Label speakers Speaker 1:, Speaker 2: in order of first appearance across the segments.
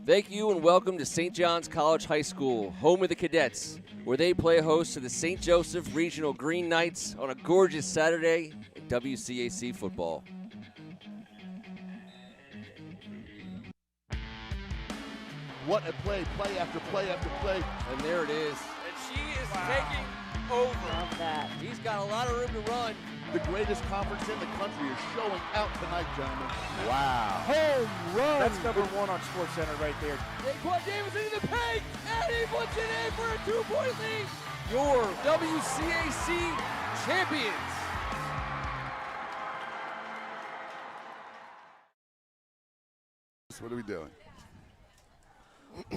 Speaker 1: Thank you and welcome to St. John's College High School, home of the Cadets, where they play host to the St. Joseph Regional Green Knights on a gorgeous Saturday in WCAC football.
Speaker 2: What a play after play after play.
Speaker 1: And there it is. And she is taking over.
Speaker 3: Love that.
Speaker 1: He's got a lot of room to run.
Speaker 2: The greatest conference in the country is showing out tonight, gentlemen.
Speaker 4: Wow.
Speaker 2: Home run.
Speaker 4: That's number one on SportsCenter right there.
Speaker 1: Daquan Davidson in the paint, and he puts it in for a 2-point lead. Your WCAC champions.
Speaker 2: What are we doing?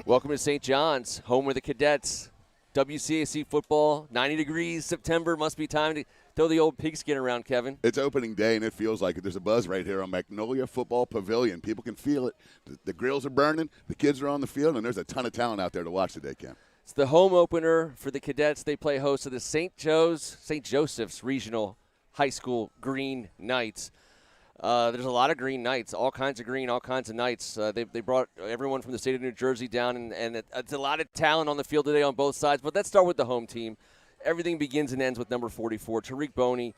Speaker 1: Welcome to St. John's, home of the Cadets. WCAC football, 90 degrees, September. Must be time to throw the old pigskin around, Kevin.
Speaker 2: It's opening day, and it feels like it. There's a buzz right here on Magnolia Football Pavilion. People can feel it. The grills are burning. The kids are on the field, and there's a ton of talent out there to watch today, Ken.
Speaker 1: It's the home opener for the Cadets. They play host to the St. Joseph's Regional High School Green Knights. There's a lot of green knights, all kinds of green, all kinds of knights. They brought everyone from the state of New Jersey down, and it's a lot of talent on the field today on both sides. But let's start with the home team. Everything begins and ends with number 44, Tariq Boney.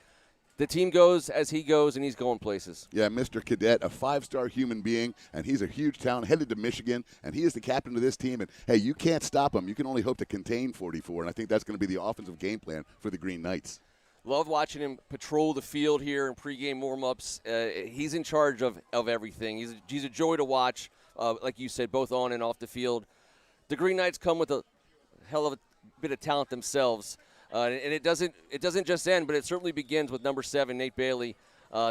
Speaker 1: The team goes as he goes, and he's going places.
Speaker 2: Yeah, Mr. Cadet, a 5-star human being, and he's a huge talent, headed to Michigan, and he is the captain of this team. And, hey, you can't stop him. You can only hope to contain 44, and I think that's going to be the offensive game plan for the Green Knights.
Speaker 1: Love watching him patrol the field here in pregame warm-ups. He's in charge of everything. He's a joy to watch, like you said, both on and off the field. The Green Knights come with a hell of a bit of talent themselves, and it doesn't just end, but it certainly begins with number 7, Nate Bailey,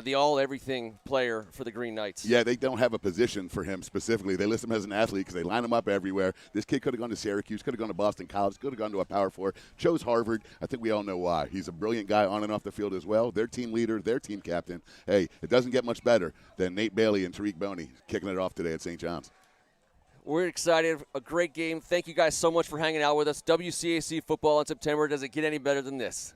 Speaker 1: the all-everything player for the Green Knights.
Speaker 2: Yeah, they don't have a position for him specifically. They list him as an athlete because they line him up everywhere. This kid could have gone to Syracuse, could have gone to Boston College, could have gone to a Power 4, chose Harvard. I think we all know why. He's a brilliant guy on and off the field as well. Their team leader, their team captain. Hey, it doesn't get much better than Nate Bailey and Tariq Boney kicking it off today at St. John's.
Speaker 1: We're excited. A great game. Thank you guys so much for hanging out with us. WCAC football in September. Does it get any better than this?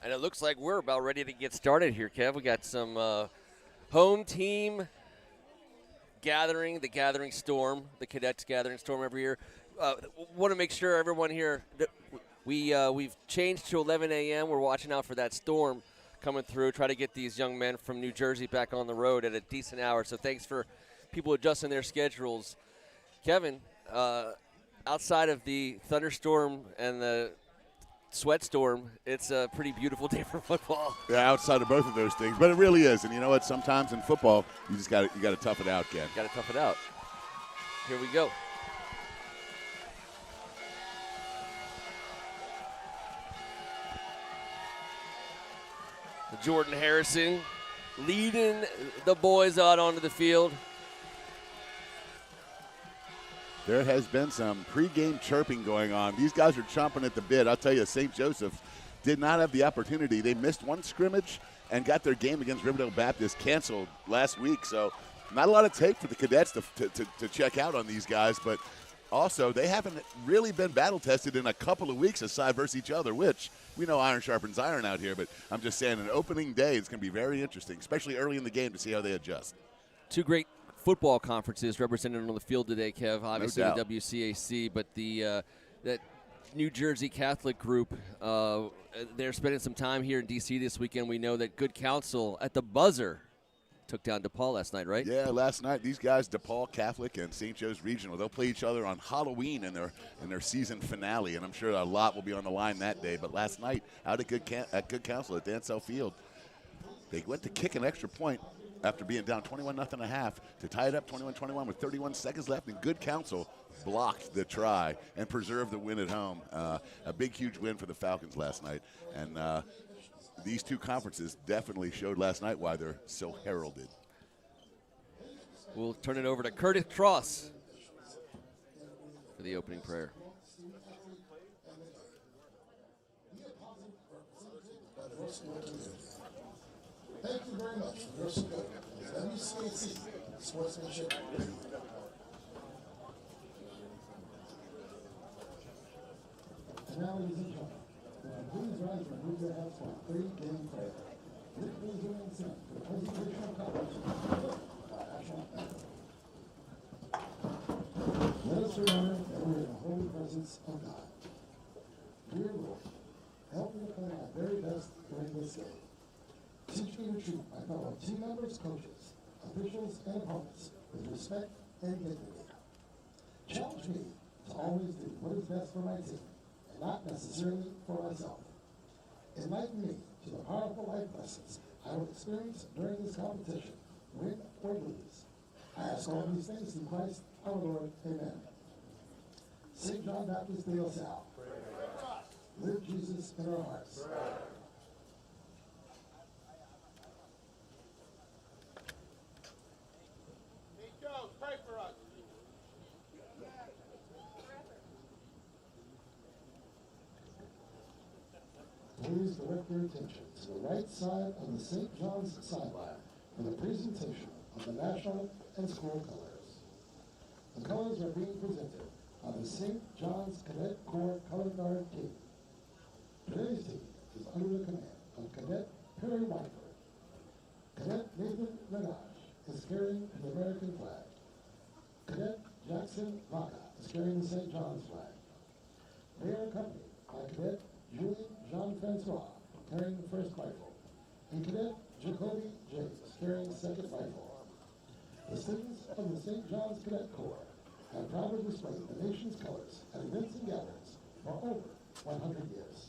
Speaker 1: And it looks like we're about ready to get started here, Kev. We got some home team gathering, the Gathering Storm, the Cadets Gathering Storm every year. Want to make sure everyone here, we've changed to 11 a.m. We're watching out for that storm coming through, try to get these young men from New Jersey back on the road at a decent hour. So thanks for people adjusting their schedules. Kevin, outside of the thunderstorm and the sweat storm, it's a pretty beautiful day for football.
Speaker 2: Yeah, outside of both of those things, but it really is. And you know what? Sometimes in football, you got to tough it out, Ken.
Speaker 1: Got to tough it out. Here we go. Jordan Harrison leading the boys out onto the field.
Speaker 2: There has been some pregame chirping going on. These guys are chomping at the bit. I'll tell you, St. Joseph did not have the opportunity. They missed one scrimmage and got their game against Riverdale Baptist canceled last week. So not a lot of tape for the Cadets to check out on these guys. But also, they haven't really been battle-tested in a couple of weeks aside versus each other, which we know iron sharpens iron out here. But I'm just saying, an opening day is going to be very interesting, especially early in the game to see how they adjust.
Speaker 1: Two great football conferences represented on the field today, Kev. Obviously,
Speaker 2: No
Speaker 1: the WCAC, but the that New Jersey Catholic group, they're spending some time here in D.C. this weekend. We know that Good Counsel at the buzzer took down DePaul last night, right?
Speaker 2: Yeah, last night. These guys, DePaul Catholic and St. Joe's Regional, they'll play each other on Halloween in their season finale, and I'm sure a lot will be on the line that day. But last night, out at Good Counsel at Dansell Field, they went to kick an extra point after being down 21-0 half to tie it up 21-21 with 31 seconds left, and Good Counsel blocked the try and preserved the win at home. A big, huge win for the Falcons last night. And these two conferences definitely showed last night why they're so heralded.
Speaker 1: We'll turn it over to Curtis Cross for the opening prayer.
Speaker 3: Thank you very much for your support. WCAC Sportsmanship. And now, ladies and gentlemen, please rise and remove your hats for a Pregame prayer. This is your consent for the presentation of competition by national anthem. Let us remember that we are in the holy presence of God. Dear Lord, help me to play my very best during this game. Teach me to treat my fellow team members, coaches, officials, and opponents with respect and dignity. Challenge me to always do what is best for my team, and not necessarily for myself. Enlighten me to the powerful life lessons I will experience during this competition, win or lose. I ask all these things in Christ our Lord. Amen. St. John Baptist de La Salle. Live Jesus in our hearts.
Speaker 4: Pray for us.
Speaker 3: Please direct your attention to the right side of the St. John's sideline for the presentation of the national and school colors. The colors are being presented by the St. John's Cadet Corps Color Guard team. Today's team is under the command of Cadet Perry Whiteford. Cadet Nathan Renage is carrying the American flag. Cadet Jackson Vaca is carrying the St. John's flag. They are accompanied by Cadet Julian Jean-Francois carrying the first rifle, and Cadet Jacoby James carrying the second rifle. The students of the St. John's Cadet Corps have proudly displayed the nation's colors at events and gatherings for over 100 years.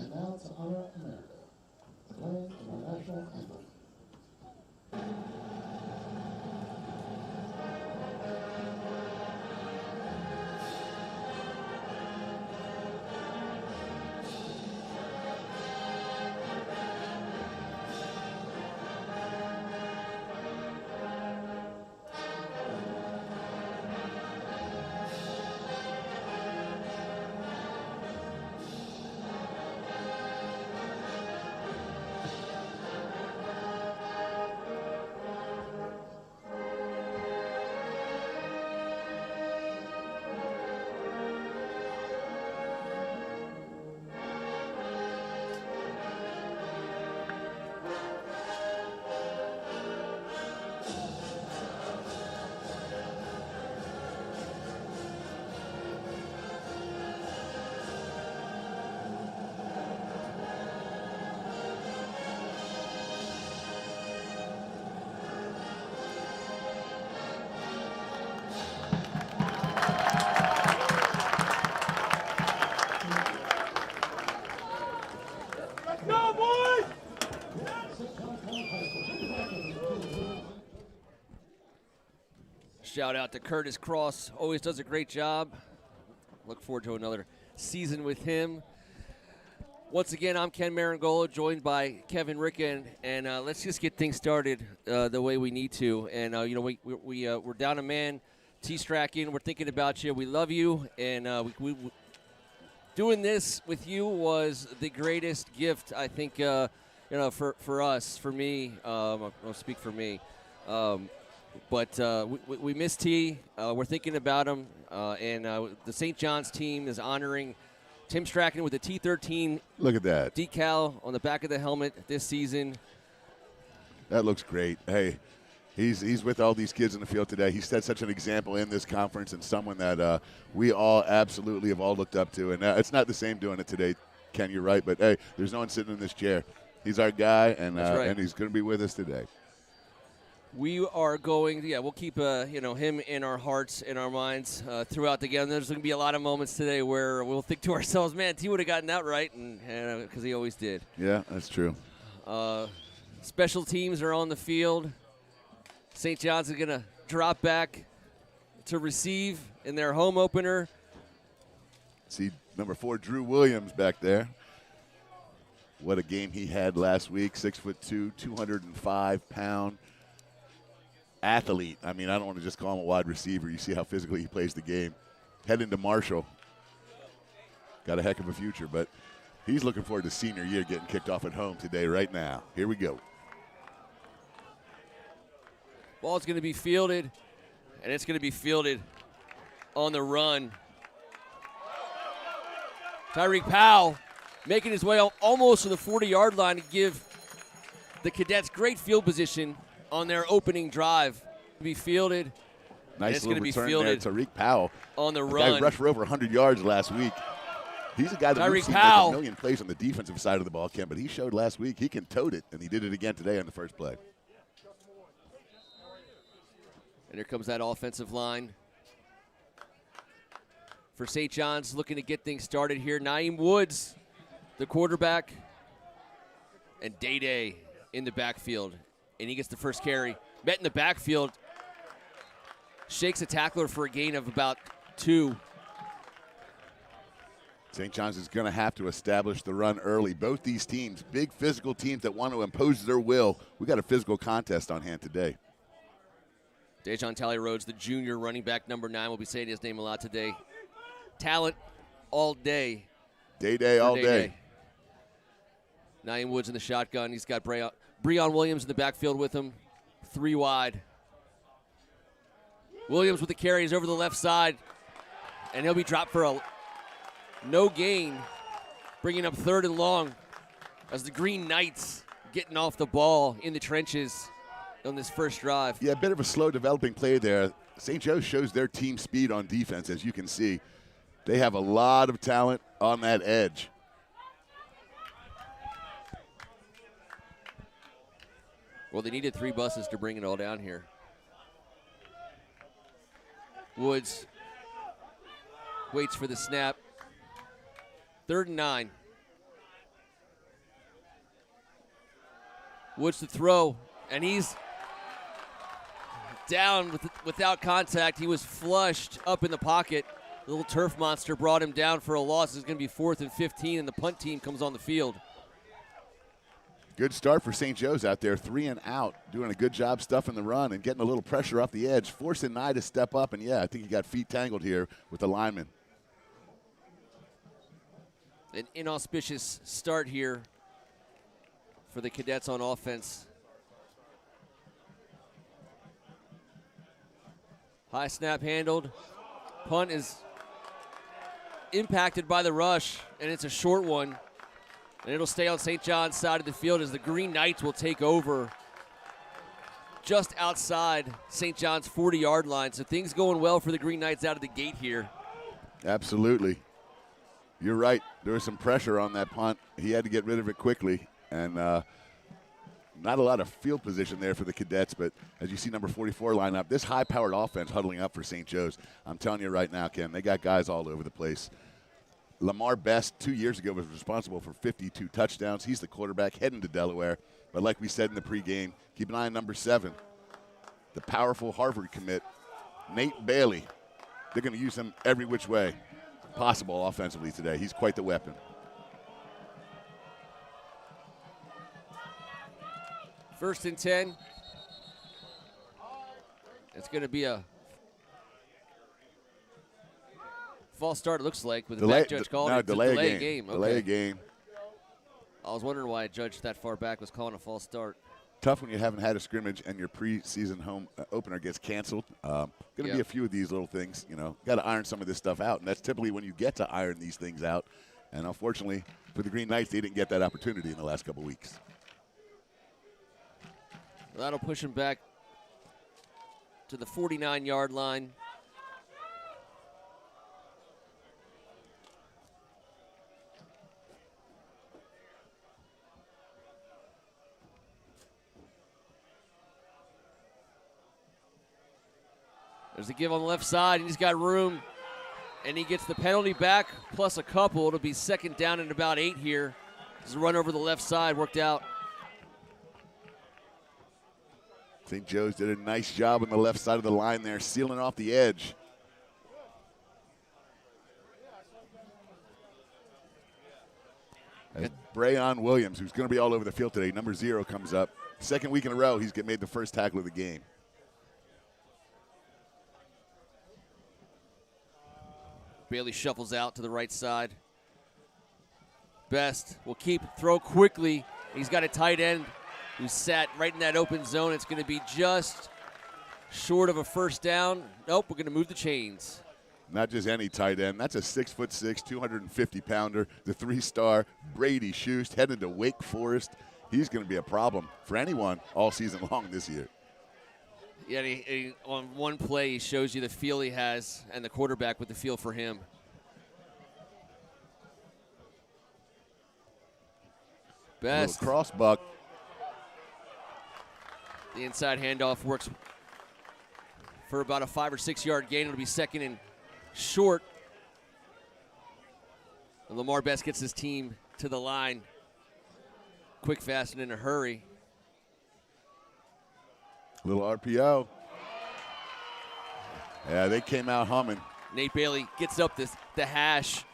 Speaker 3: And now to honor America, the playing of our national anthem.
Speaker 1: Shout out to Curtis Cross. Always does a great job. Look forward to another season with him. Once again, I'm Ken Meringolo, joined by Kevin Ricca, and let's just get things started the way we need to. And we're down a man, T-Strachan. We're thinking about you. We love you, and we doing this with you was the greatest gift, I think. For us, for me. I'll speak for me. But we miss T. We're thinking about him, and the St. John's team is honoring Tim Strachan with the T13
Speaker 2: Look at that.
Speaker 1: decal on the back of the helmet this season.
Speaker 2: That looks great. Hey, He's with all these kids in the field today. He set such an example in this conference and someone that we all absolutely have all looked up to. And it's not the same doing it today, Ken, you're right. But, hey, there's no one sitting in this chair. He's our guy, and
Speaker 1: right.
Speaker 2: and he's going to be with us today.
Speaker 1: We are going, we'll keep him in our hearts, in our minds throughout the game. There's going to be a lot of moments today where we'll think to ourselves, man, T would have gotten that right, and because he always did.
Speaker 2: Yeah, that's true.
Speaker 1: Special teams are on the field. St. John's is going to drop back to receive in their home opener.
Speaker 2: See number 4, Drew Williams back there. What a game he had last week. 6'2", 205-pound athlete. I mean, I don't want to just call him a wide receiver. You see how physically he plays the game. Heading to Marshall. Got a heck of a future, but he's looking forward to senior year getting kicked off at home today right now. Here we go.
Speaker 1: Ball's going to be fielded, and it's going to be fielded on the run. Tyreek Powell making his way almost to the 40-yard line to give the Cadets great field position on their opening drive. Be fielded.
Speaker 2: Nice little return there to Tyreek Powell.
Speaker 1: On the run.
Speaker 2: Guy rushed for over 100 yards last week. He's a guy that we've seen make a million plays on the defensive side of the ball, Ken, but he showed last week he can tote it, and he did it again today on the first play.
Speaker 1: And here comes that offensive line for St. John's, looking to get things started here. Naeem Woods, the quarterback, and Day-Day in the backfield. And he gets the first carry. Met in the backfield, shakes a tackler for a gain of about 2.
Speaker 2: St. John's is going to have to establish the run early. Both these teams, big physical teams that want to impose their will. We got a physical contest on hand today.
Speaker 1: Dejon Talley-Rhodes, the junior running back, number 9. We'll be saying his name a lot today. Talent all day.
Speaker 2: Day all day.
Speaker 1: Naeem Woods in the shotgun. He's got Breon Williams in the backfield with him. 3 wide. Williams with the carries over the left side. And he'll be dropped for a no gain. Bringing up 3rd and long as the Green Knights getting off the ball in the trenches on this first drive.
Speaker 2: Yeah, a bit of a slow developing play there. St. Joe's shows their team speed on defense, as you can see. They have a lot of talent on that edge.
Speaker 1: Well, they needed 3 buses to bring it all down here. Woods waits for the snap. 3rd and 9. Woods to throw, and he's down without contact. He was flushed up in the pocket. The little turf monster brought him down for a loss. It's going to be 4th and 15, and the punt team comes on the field.
Speaker 2: Good start for St. Joe's out there, 3 and out, doing a good job stuffing the run and getting a little pressure off the edge, forcing Nye to step up, and yeah, I think he got feet tangled here with the lineman.
Speaker 1: An inauspicious start here for the Cadets on offense. High snap handled. Punt is impacted by the rush, and it's a short one. And it'll stay on St. John's side of the field as the Green Knights will take over just outside St. John's 40-yard line. So things going well for the Green Knights out of the gate here.
Speaker 2: Absolutely. You're right. There was some pressure on that punt. He had to get rid of it quickly. And not a lot of field position there for the Cadets, but as you see number 44 line up, this high-powered offense huddling up for St. Joe's. I'm telling you right now, Ken, they got guys all over the place. Lamar Best 2 years ago was responsible for 52 touchdowns. He's the quarterback heading to Delaware. But like we said in the pregame, keep an eye on number 7, the powerful Harvard commit, Nate Bailey. They're going to use him every which way possible offensively today. He's quite the weapon.
Speaker 1: First and 10. It's going to be a false start, it looks like, with the back judge calling it.
Speaker 2: Delay a game.
Speaker 1: Okay.
Speaker 2: Delay a game.
Speaker 1: I was wondering why a judge that far back was calling a false start.
Speaker 2: Tough when you haven't had a scrimmage and your preseason home opener gets canceled. Going to be a few of these little things, you know. Got to iron some of this stuff out, and that's typically when you get to iron these things out. And unfortunately, for the Green Knights, they didn't get that opportunity in the last couple weeks.
Speaker 1: That'll push him back to the 49-yard line. There's a give on the left side, and he's got room. And he gets the penalty back, plus a couple. It'll be second down and about 8 here. There's a run over the left side, worked out.
Speaker 2: St. Joe's did a nice job on the left side of the line there, sealing off the edge. As Brayon Williams, who's going to be all over the field today, number 0 comes up. Second week in a row, he's made the first tackle of the game.
Speaker 1: Bailey shuffles out to the right side. Best will throw quickly. He's got a tight end who sat right in that open zone. It's going to be just short of a first down. Nope, we're going to move the chains.
Speaker 2: Not just any tight end. That's a 6'6", 250-pounder, the 3-star Brady Schust, headed to Wake Forest. He's going to be a problem for anyone all season long this year.
Speaker 1: Yeah, on one play, he shows you the feel he has and the quarterback with the feel for him. Best.
Speaker 2: Cross buck.
Speaker 1: The inside handoff works for about a 5 or 6 yard gain. It'll be second and short. And Lamar Best gets his team to the line. Quick, fast, and in a hurry.
Speaker 2: Little RPO. Yeah, they came out humming.
Speaker 1: Nate Bailey gets up the hash.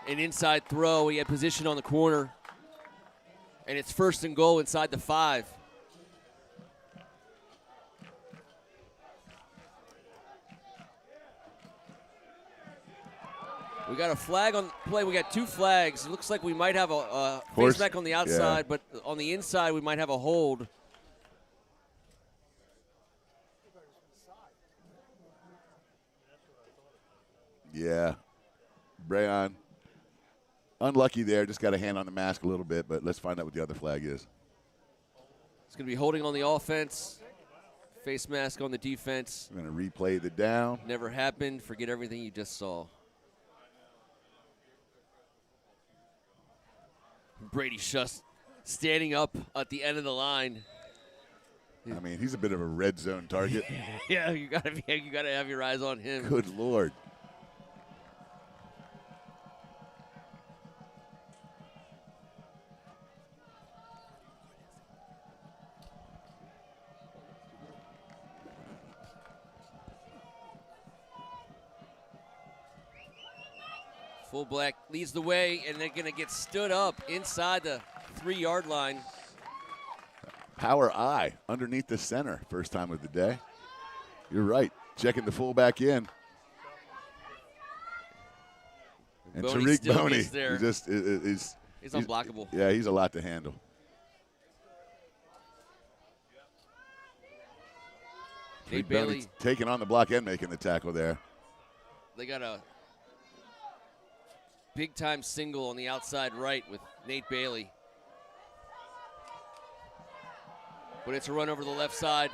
Speaker 1: An inside throw. He had position on the corner. And it's first and goal inside the 5. We got a flag on play. We got 2 flags. It looks like we might have a face back on the outside, but on the inside we might have a hold.
Speaker 2: Yeah. Brayon, unlucky there. Just got a hand on the mask a little bit, but let's find out what the other flag is.
Speaker 1: It's going to be holding on the offense. Face mask on the defense.
Speaker 2: We're going to replay the down.
Speaker 1: Never happened. Forget everything you just saw. Brady Schust standing up at the end of the line.
Speaker 2: I mean, he's a bit of a red zone target.
Speaker 1: Yeah, you gotta have your eyes on him.
Speaker 2: Good Lord.
Speaker 1: Fullback leads the way, and they're going to get stood up inside the 3-yard line.
Speaker 2: Power I underneath the center, first time of the day. You're right. Checking the fullback in. And Tariq Boney,
Speaker 1: he's unblockable.
Speaker 2: Yeah, he's a lot to handle.
Speaker 1: Nate Bailey
Speaker 2: taking on the block and making the tackle there.
Speaker 1: They got a big-time single on the outside right with Nate Bailey. But it's a run over the left side.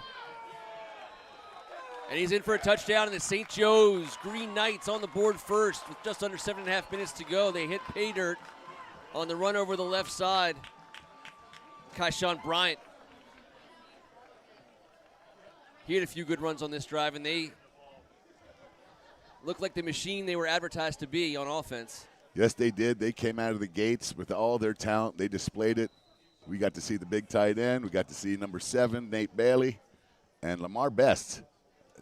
Speaker 1: And he's in for a touchdown, and the St. Joe's Green Knights on the board first with just under 7.5 minutes to go. They hit pay dirt on the run over the left side. Kyshawn Bryant. He had a few good runs on this drive, and they looked like the machine they were advertised to be on offense.
Speaker 2: Yes, they did. They came out of the gates with all their talent. They displayed it. We got to see the big tight end. We got to see number 7, Nate Bailey. And Lamar Best,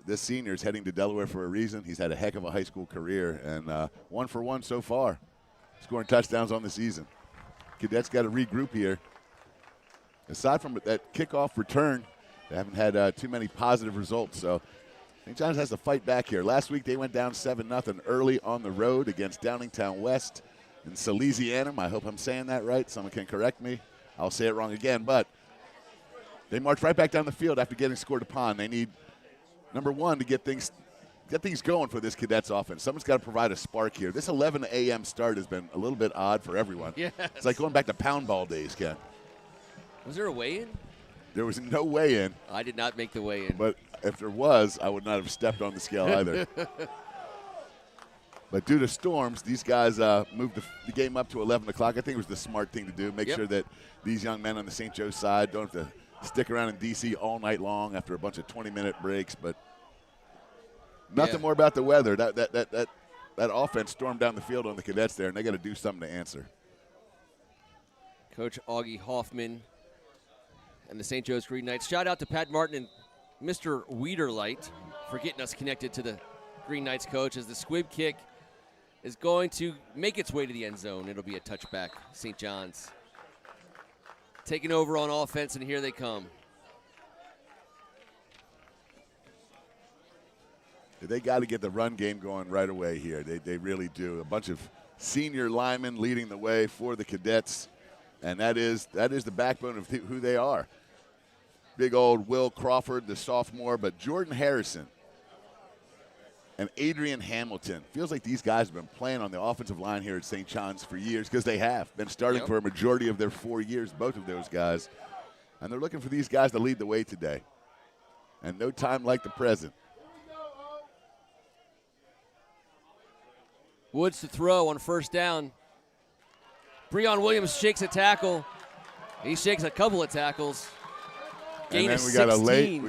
Speaker 2: this senior, is heading to Delaware for a reason. He's had a heck of a high school career, and 1 for 1 so far, scoring touchdowns on the season. Cadets got to regroup here. Aside from that kickoff return, they haven't had too many positive results. So St. John's has to fight back here. Last week they went down 7-0 early on the road against Downingtown West in Salesianum. I hope I'm saying that right. Someone can correct me. I'll say it wrong again. But they marched right back down the field after getting scored upon. They need, number 1, to get things going for this Cadets offense. Someone's got to provide a spark here. This 11 a.m. start has been a little bit odd for everyone.
Speaker 1: Yes.
Speaker 2: It's like going back to pound ball days, Ken.
Speaker 1: Was there a weigh-in?
Speaker 2: There was no weigh-in.
Speaker 1: I did not make the weigh-in.
Speaker 2: But If there was, I would not have stepped on the scale either. But due to storms, these guys moved the game up to 11 o'clock. I think it was the smart thing to do. Make sure that these young men on the St. Joe's side don't have to stick around in D.C. all night long after a bunch of 20-minute breaks. But nothing more about the weather. That offense stormed down the field on the Cadets there, and they got to do something to answer.
Speaker 1: Coach Augie Hoffman and the St. Joe's Green Knights. Shout out to Pat Martin and Mr. Wiederlight for getting us connected to the Green Knights coach as the squib kick is going to make its way to the end zone. It'll be a touchback. St. John's taking over on offense, and here they come.
Speaker 2: They got to get the run game going right away here. They really do. A bunch of senior linemen leading the way for the Cadets, and that is the backbone of who they are. Big old Will Crawford, the sophomore, but Jordan Harrison and Adrian Hamilton. Feels like these guys have been playing on the offensive line here at St. John's for years, because they have been starting for a majority of their 4 years, both of those guys. And they're looking for these guys to lead the way today. And no time like the present.
Speaker 1: Woods to throw on first down. Breon Williams shakes a tackle. He shakes a couple of tackles. Gain
Speaker 2: and then we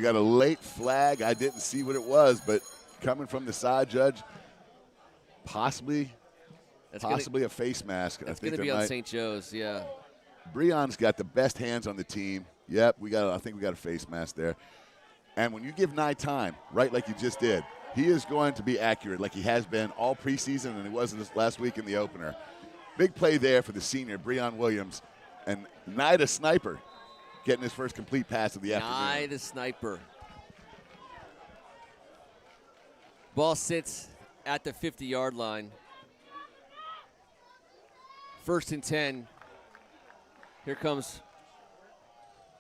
Speaker 2: got a late flag. I didn't see what it was, but coming from the side, Judge, possibly a face mask.
Speaker 1: It's going to be on St. Joe's, yeah.
Speaker 2: Breon's got the best hands on the team. Yep, I think we got a face mask there. And when you give Nye time, right, like you just did, he is going to be accurate like he has been all preseason, and he was this last week in the opener. Big play there for the senior, Breon Williams. And Nye the sniper getting his first complete pass of the afternoon.
Speaker 1: Nye the sniper. Ball sits at the 50-yard line. 1st and 10. Here comes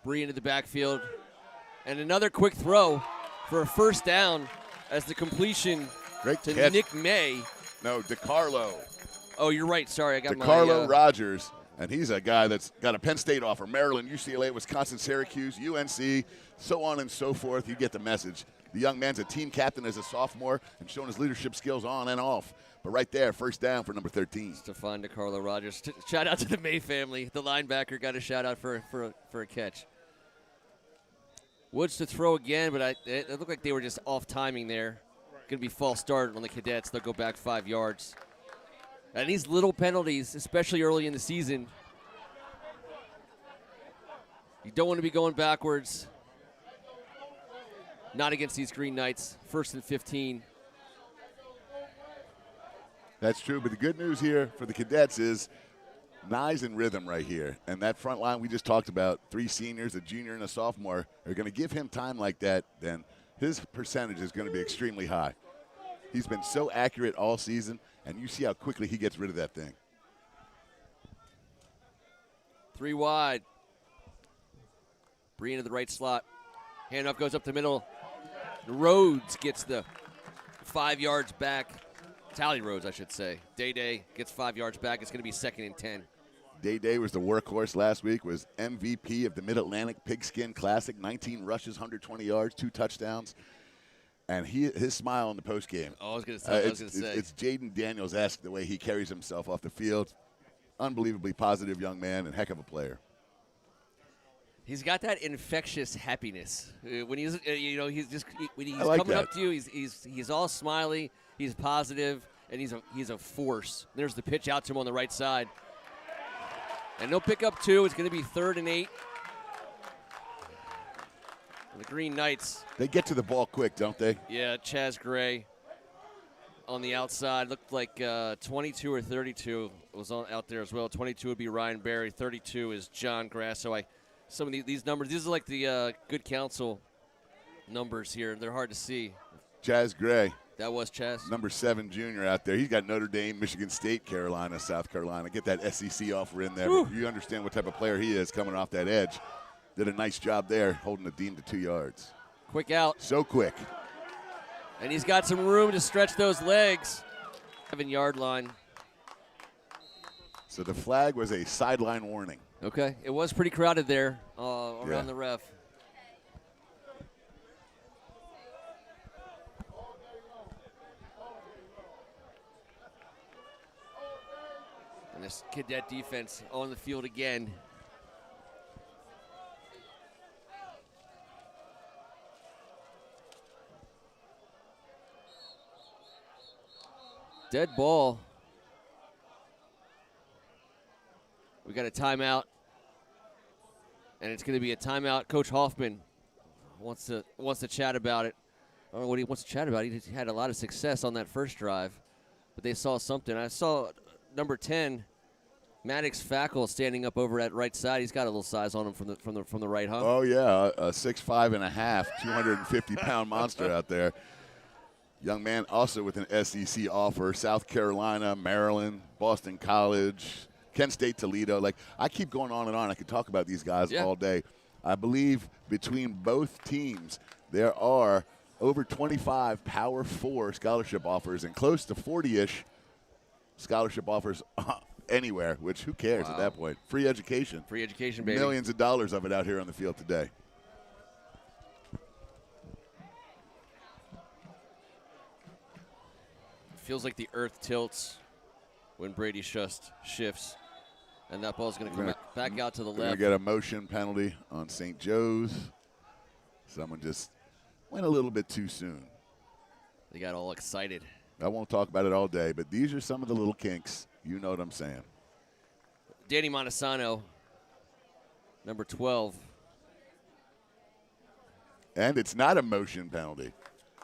Speaker 1: Bree into the backfield. And another quick throw for a first down as the completion
Speaker 2: Great
Speaker 1: to
Speaker 2: catch.
Speaker 1: Nick May.
Speaker 2: No, DeCarlo.
Speaker 1: Oh, you're right. Sorry, I got
Speaker 2: DeCarlo Rogers. And he's a guy that's got a Penn State offer, Maryland, UCLA, Wisconsin, Syracuse, UNC, so on and so forth. You get the message. The young man's a team captain as a sophomore and showing his leadership skills on and off. But right there, first down for number 13.
Speaker 1: Stefan DeCarlo Rogers. Shout out to the May family. The linebacker got a shout out for a catch. Woods to throw again, but it looked like they were just off timing there. Going to be false start on the Cadets. They'll go back 5 yards. And these little penalties, especially early in the season, you don't want to be going backwards. Not against these Green Knights. 1st and 15.
Speaker 2: That's true, but the good news here for the Cadets is Nye's in rhythm right here. And that front line we just talked about, 3 seniors, a junior and a sophomore, are going to give him time like that, then his percentage is going to be extremely high. He's been so accurate all season, and you see how quickly he gets rid of that thing.
Speaker 1: 3 wide. Bree into the right slot. Handoff goes up the middle. Rhodes gets the 5 yards back. Tally Rhodes, I should say. Day gets 5 yards back. It's going to be 2nd and 10.
Speaker 2: Day was the workhorse last week, was MVP of the Mid-Atlantic Pigskin Classic, 19 rushes, 120 yards, 2 touchdowns. And his smile in the postgame.
Speaker 1: Oh, I was going to say.
Speaker 2: It's Jaden Daniels-esque the way he carries himself off the field. Unbelievably positive young man and heck of a player.
Speaker 1: He's got that infectious happiness when he's when he's
Speaker 2: like
Speaker 1: coming
Speaker 2: that.
Speaker 1: up to you. He's all smiley. He's positive, and he's a force. There's the pitch out to him on the right side, and they'll pick up 2. It's going to be 3rd and 8. The Green Knights.
Speaker 2: They get to the ball quick, don't they?
Speaker 1: Yeah, Chaz Gray on the outside. Looked like 22 or 32 was out there as well. 22 would be Ryan Berry. 32 is John Grasso. Some of these numbers, these are like the good counsel numbers here. They're hard to see.
Speaker 2: Chaz Gray.
Speaker 1: That was Chaz.
Speaker 2: Number 7 junior out there. He's got Notre Dame, Michigan State, Carolina, South Carolina. Get that SEC offer in there. But you understand what type of player he is coming off that edge. Did a nice job there holding the Dean to 2 yards.
Speaker 1: Quick out.
Speaker 2: So quick.
Speaker 1: And he's got some room to stretch those legs. 7-yard line.
Speaker 2: So the flag was a sideline warning.
Speaker 1: Okay. It was pretty crowded there around the ref. This Cadet defense on the field again. Dead ball. We got a timeout. And it's going to be a timeout. Coach Hoffman wants to chat about it. I don't know what he wants to chat about. He had a lot of success on that first drive, but they saw something. I saw number 10, Maddox Fackel, standing up over at right side. He's got a little size on him from the right, huh?
Speaker 2: Oh yeah, a 6'5.5", 250-pound monster out there. Young man also with an SEC offer: South Carolina, Maryland, Boston College, Kent State, Toledo. Like, I keep going on and on. I could talk about these guys all day. I believe between both teams there are over 25 Power 4 scholarship offers and close to 40-ish scholarship offers anywhere, which who cares at that point? Free education.
Speaker 1: Free education, baby.
Speaker 2: Millions of dollars of it out here on the field today.
Speaker 1: Feels like the earth tilts when Brady just shifts. And that ball's going to come back out to the left.
Speaker 2: We're going to get a motion penalty on St. Joe's. Someone just went a little bit too soon.
Speaker 1: They got all excited.
Speaker 2: I won't talk about it all day, but these are some of the little kinks. You know what I'm saying.
Speaker 1: Danny Montesano, number 12.
Speaker 2: And it's not a motion penalty.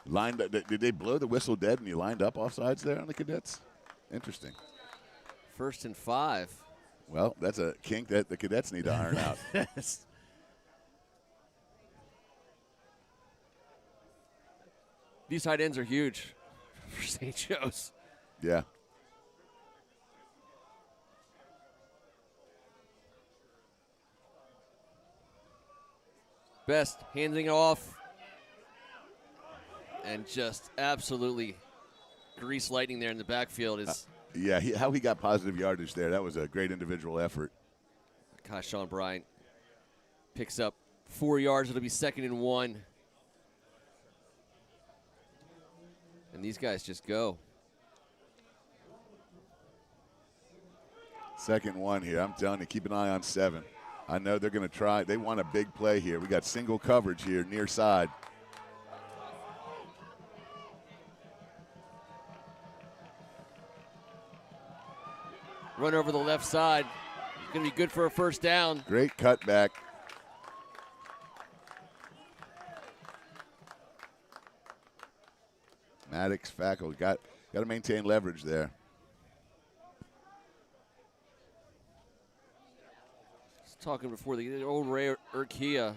Speaker 2: Lined up, did they blow the whistle dead and he lined up offsides there on the Cadets? Interesting.
Speaker 1: 1st and 5.
Speaker 2: Well, that's a kink that the Cadets need to iron out.
Speaker 1: These tight ends are huge for St. Joe's.
Speaker 2: Yeah.
Speaker 1: Best handing it off. And just absolutely grease lightning there in the backfield is.
Speaker 2: Yeah, how he got positive yardage there. That was a great individual effort.
Speaker 1: Gosh, Sean Bryant picks up 4 yards. It'll be 2nd and 1. And these guys just go.
Speaker 2: 2nd and 1 here. I'm telling you, keep an eye on 7. I know they're going to try. They want a big play here. We got single coverage here near side.
Speaker 1: Run over the left side. It's going to be good for a first down.
Speaker 2: Great cutback. Maddox Fackel got to maintain leverage there.
Speaker 1: I was talking before the old Ray Urquia.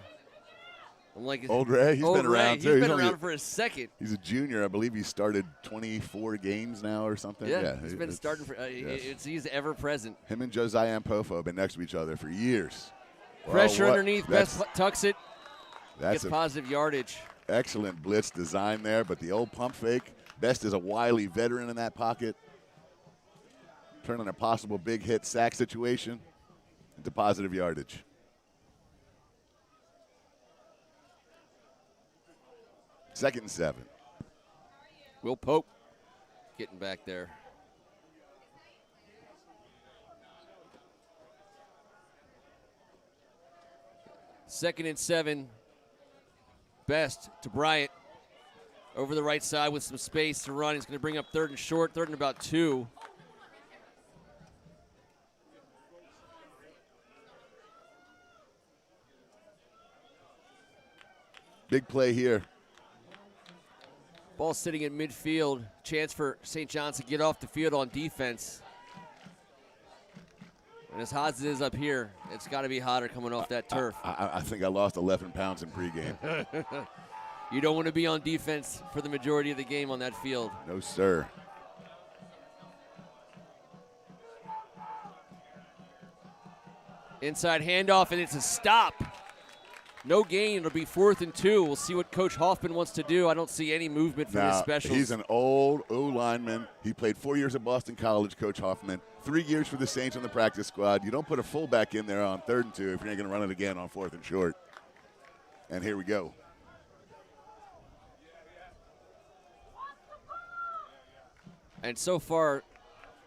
Speaker 1: I'm like,
Speaker 2: old Ray, he's been around too.
Speaker 1: He's been around for a second.
Speaker 2: He's a junior. I believe he started 24 games now or something.
Speaker 1: Yeah, he's been starting for. He's ever present.
Speaker 2: Him and Josiah Mpofo have been next to each other for years.
Speaker 1: Pressure underneath. Best tucks it.
Speaker 2: That's
Speaker 1: gets positive yardage.
Speaker 2: Excellent blitz design there, but the old pump fake. Best is a wily veteran in that pocket, turning a possible big hit sack situation into positive yardage. Second and 7.
Speaker 1: Will Pope getting back there. Second and 7. Best to Bryant. Over the right side with some space to run. He's going to bring up 3rd and short, 3rd and about 2.
Speaker 2: Big play here.
Speaker 1: Ball sitting in midfield. Chance for St. John's to get off the field on defense. And as hot as it is up here, it's got to be hotter coming off that turf.
Speaker 2: I think I lost 11 pounds in pregame.
Speaker 1: You don't want to be on defense for the majority of the game on that field.
Speaker 2: No, sir.
Speaker 1: Inside handoff, and it's a stop. No gain. It'll be 4th and 2. We'll see what Coach Hoffman wants to do. I don't see any movement from his specials.
Speaker 2: He's an old O-lineman. He played 4 years at Boston College, Coach Hoffman. 3 years for the Saints on the practice squad. You don't put a fullback in there on 3rd and 2 if you're not going to run it again on 4th and short. And here we go.
Speaker 1: And so far,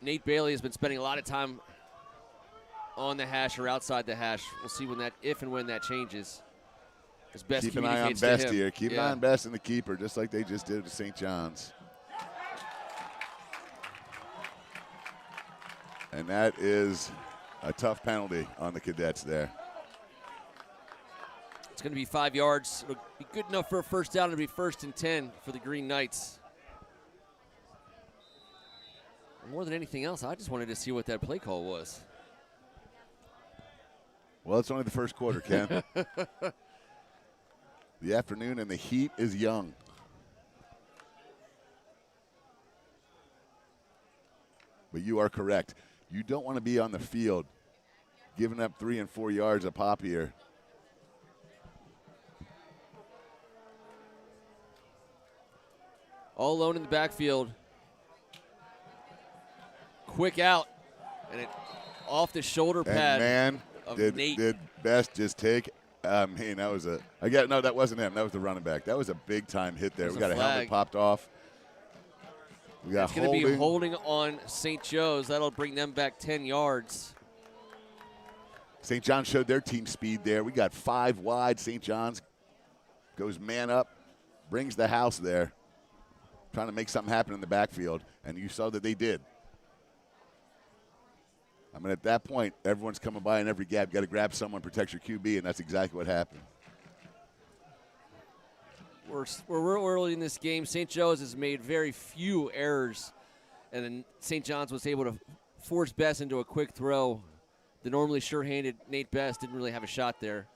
Speaker 1: Nate Bailey has been spending a lot of time on the hash or outside the hash. We'll see if and when that changes. As Best
Speaker 2: Keep an eye on
Speaker 1: communicates
Speaker 2: Best
Speaker 1: to him.
Speaker 2: here. Keep an eye on Best and the keeper, just like they just did to St. John's. And that is a tough penalty on the Cadets there.
Speaker 1: It's going to be 5 yards. It'll be good enough for a first down. It'll be 1st and 10 for the Green Knights. More than anything else, I just wanted to see what that play call was.
Speaker 2: Well, it's only the first quarter, Ken. The afternoon and the heat is young. But you are correct. You don't want to be on the field giving up 3 and 4 yards a pop here.
Speaker 1: All alone in the backfield. Quick out. And it off the shoulder pad
Speaker 2: And
Speaker 1: of
Speaker 2: man,
Speaker 1: Nate.
Speaker 2: did Best just take? Man, that was a. No, that wasn't him. That was the running back. That was a big time hit there.
Speaker 1: That was
Speaker 2: We got
Speaker 1: a
Speaker 2: a helmet
Speaker 1: flag.
Speaker 2: popped off. We got
Speaker 1: It's going to be holding on St. Joe's. That'll bring them back 10 yards.
Speaker 2: St. John's showed their team speed there. We got 5 wide. St. John's goes man up, brings the house there, trying to make something happen in the backfield, and you saw that they did. I mean, at that point, everyone's coming by in every gap. Got to grab someone, protect your QB, and that's exactly what happened.
Speaker 1: We're real early in this game. St. Joe's has made very few errors, and then St. John's was able to force Best into a quick throw. The normally sure-handed Nate Best didn't really have a shot there,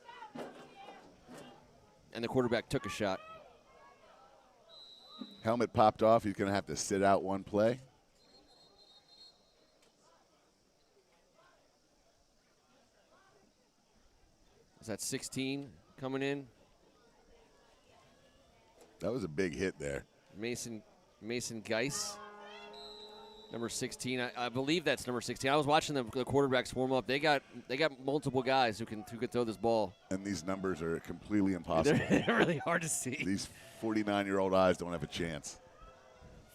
Speaker 1: and the quarterback took a shot.
Speaker 2: Helmet popped off. He's going to have to sit out one play.
Speaker 1: Is that 16 coming in?
Speaker 2: That was a big hit there.
Speaker 1: Mason Geis, number 16. I believe that's number 16. I was watching the quarterbacks warm up. They got multiple guys who can throw this ball.
Speaker 2: And these numbers are completely impossible.
Speaker 1: They're really hard to see.
Speaker 2: These 49-year-old eyes don't have a chance.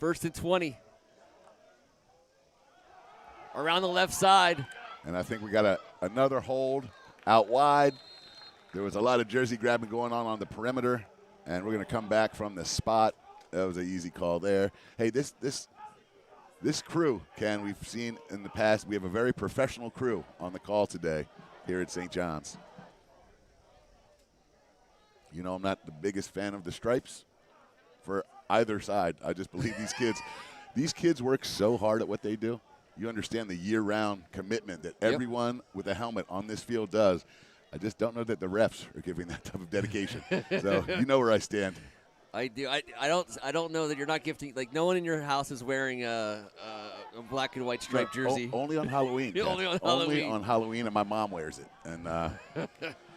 Speaker 1: 1st and 20. Around the left side.
Speaker 2: And I think we got another hold out wide. There was a lot of jersey grabbing going on the perimeter, and we're going to come back from the spot. That was an easy call there. Hey, this crew, Ken, we've seen in the past, we have a very professional crew on the call today here at St. John's. You know, I'm not the biggest fan of the stripes for either side. I just believe these kids work so hard at what they do. You understand the year-round commitment that everyone with a helmet on this field does. I just don't know that the refs are giving that type of dedication. So you know where I stand.
Speaker 1: I do. I don't know that you're not gifting. Like, no one in your house is wearing a black and white striped jersey.
Speaker 2: Only on Halloween.
Speaker 1: Yeah, only on
Speaker 2: Only
Speaker 1: Halloween.
Speaker 2: on Halloween, and my mom wears it. And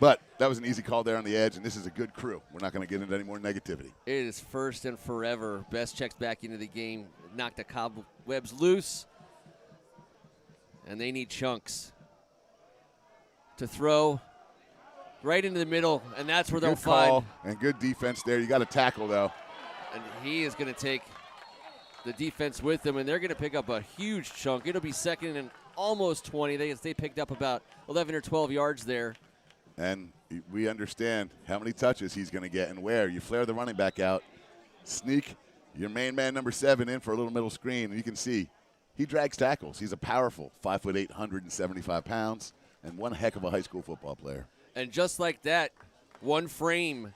Speaker 2: but that was an easy call there on the edge, and this is a good crew. We're not going to get into any more negativity.
Speaker 1: It is first and forever. Best checks back into the game. Knocked the cobwebs loose. And they need Chunks to throw right into the middle, and that's where they'll
Speaker 2: Good call
Speaker 1: find.
Speaker 2: and good defense there. You got to tackle, though.
Speaker 1: And he is going to take the defense with him, and they're going to pick up a huge chunk. It'll be 2nd and almost 20. They picked up about 11 or 12 yards there.
Speaker 2: And we understand how many touches he's going to get and where. You flare the running back out, sneak your main man, number 7, in for a little middle screen, and you can see he drags tackles. He's a powerful 5'8", 175 pounds, and one heck of a high school football player.
Speaker 1: And just like that, one frame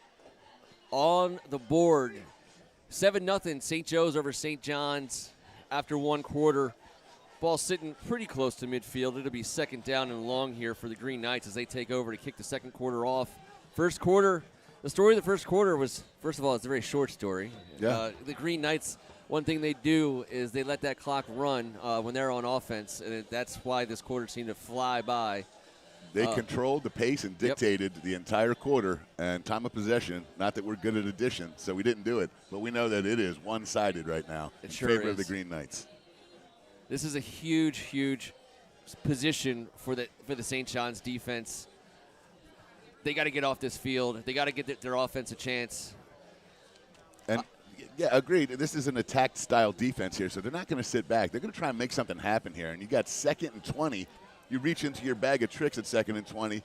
Speaker 1: on the board. 7-0 St. Joe's over St. John's after one quarter. Ball sitting pretty close to midfield. It'll be 2nd down and long here for the Green Knights as they take over to kick the second quarter off. First quarter, the story of the first quarter was, first of all, it's a very short story.
Speaker 2: Yeah.
Speaker 1: The Green Knights, one thing they do is they let that clock run when they're on offense, and that's why this quarter seemed to fly by.
Speaker 2: They controlled the pace and dictated the entire quarter and time of possession. Not that we're good at addition, so we didn't do it, but we know that it is one-sided right now in favor of the Green Knights.
Speaker 1: This is a huge, huge position for the St. John's defense. They got to get off this field. They got to get their offense a chance.
Speaker 2: And yeah, agreed. This is an attack-style defense here, so they're not going to sit back. They're going to try and make something happen here. And you got 2nd and 20. you reach into your bag of tricks at 2nd and 20,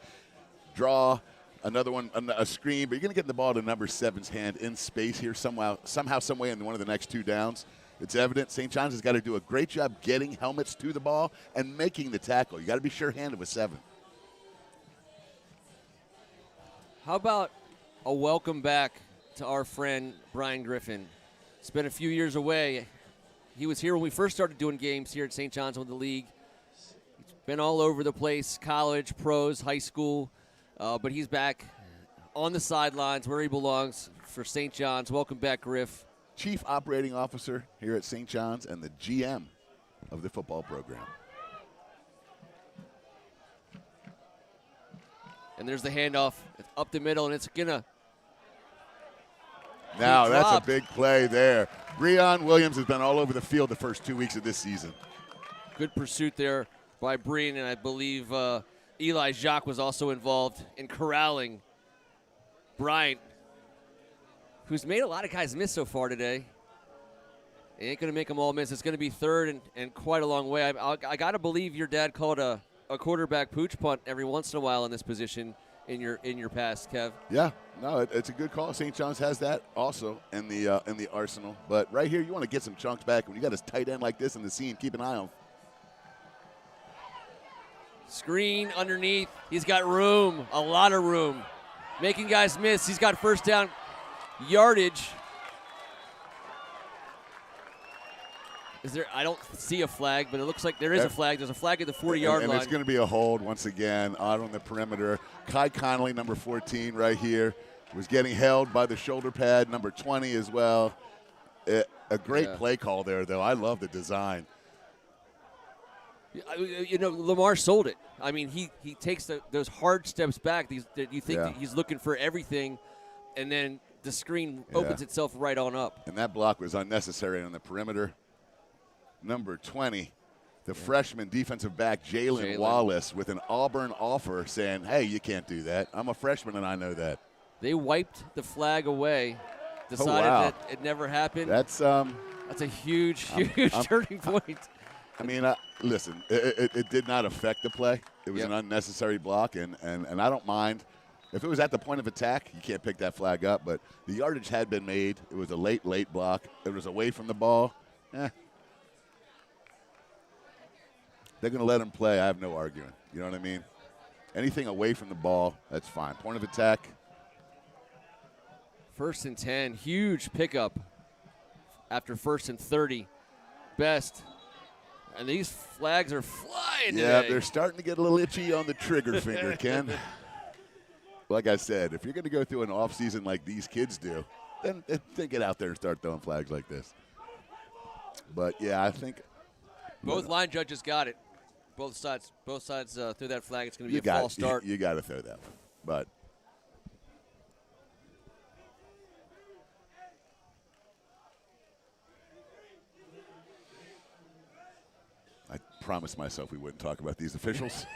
Speaker 2: draw another one, a screen, but you're going to get the ball to number 7's hand in space here somehow, some way in one of the next 2 downs. It's evident St. John's has got to do a great job getting helmets to the ball and making the tackle. You got to be sure-handed with 7.
Speaker 1: How about a welcome back to our friend Brian Griffin? It's been a few years away. He was here when we first started doing games here at St. John's with the league. He's been all over the place, college, pros, high school, but he's back on the sidelines where he belongs for St. John's. Welcome back, Griff.
Speaker 2: Chief Operating Officer here at St. John's and the GM of the football program.
Speaker 1: And there's the handoff. It's up the middle, and it's going to
Speaker 2: Now, that's a big play there. Breon Williams has been all over the field the first 2 weeks of this season.
Speaker 1: Good pursuit there by Breon, and I believe Eli Jacques was also involved in corralling Bryant, who's made a lot of guys miss so far today. He ain't going to make them all miss. It's going to be 3rd and quite a long way. I got to believe your dad called a quarterback pooch punt every once in a while in this position in your past, Kev.
Speaker 2: Yeah, no, it's a good call. St. John's has that also in the arsenal. But right here, you want to get some chunks back. When you got a tight end like this in the scene, keep an eye on.
Speaker 1: Screen underneath. He's got room, a lot of room. Making guys miss. He's got first down yardage. I don't see a flag, but it looks like there is a flag. There's a flag at the 40-yard line.
Speaker 2: And it's going to be a hold once again out on the perimeter. Kai Connolly, number 14 right here, was getting held by the shoulder pad, number 20 as well. A great play call there, though. I love the design.
Speaker 1: You know, Lamar sold it. I mean, he takes those hard steps back. You think that he's looking for everything, and then the screen opens itself right on up.
Speaker 2: And that block was unnecessary on the perimeter. Number 20, the freshman defensive back, Jalen Wallace, with an Auburn offer saying, hey, you can't do that. I'm a freshman, and I know that.
Speaker 1: They wiped the flag away, decided that it never happened.
Speaker 2: That's
Speaker 1: a huge turning point.
Speaker 2: I mean, listen, it did not affect the play. It was an unnecessary block, and I don't mind. If it was at the point of attack, you can't pick that flag up, but the yardage had been made. It was a late block. It was away from the ball. They're going to let him play. I have no argument. You know what I mean? Anything away from the ball, that's fine. Point of attack.
Speaker 1: 1st and 10, huge pickup after 1st and 30. Best. And these flags are flying today.
Speaker 2: They're starting to get a little itchy on the trigger finger, Ken. Like I said, if you're going to go through an offseason like these kids do, then get out there and start throwing flags like this. But, yeah, I think
Speaker 1: both line judges got it. Both sides threw that flag. It's going to be a false start.
Speaker 2: You got to throw that one. But I promised myself we wouldn't talk about these officials.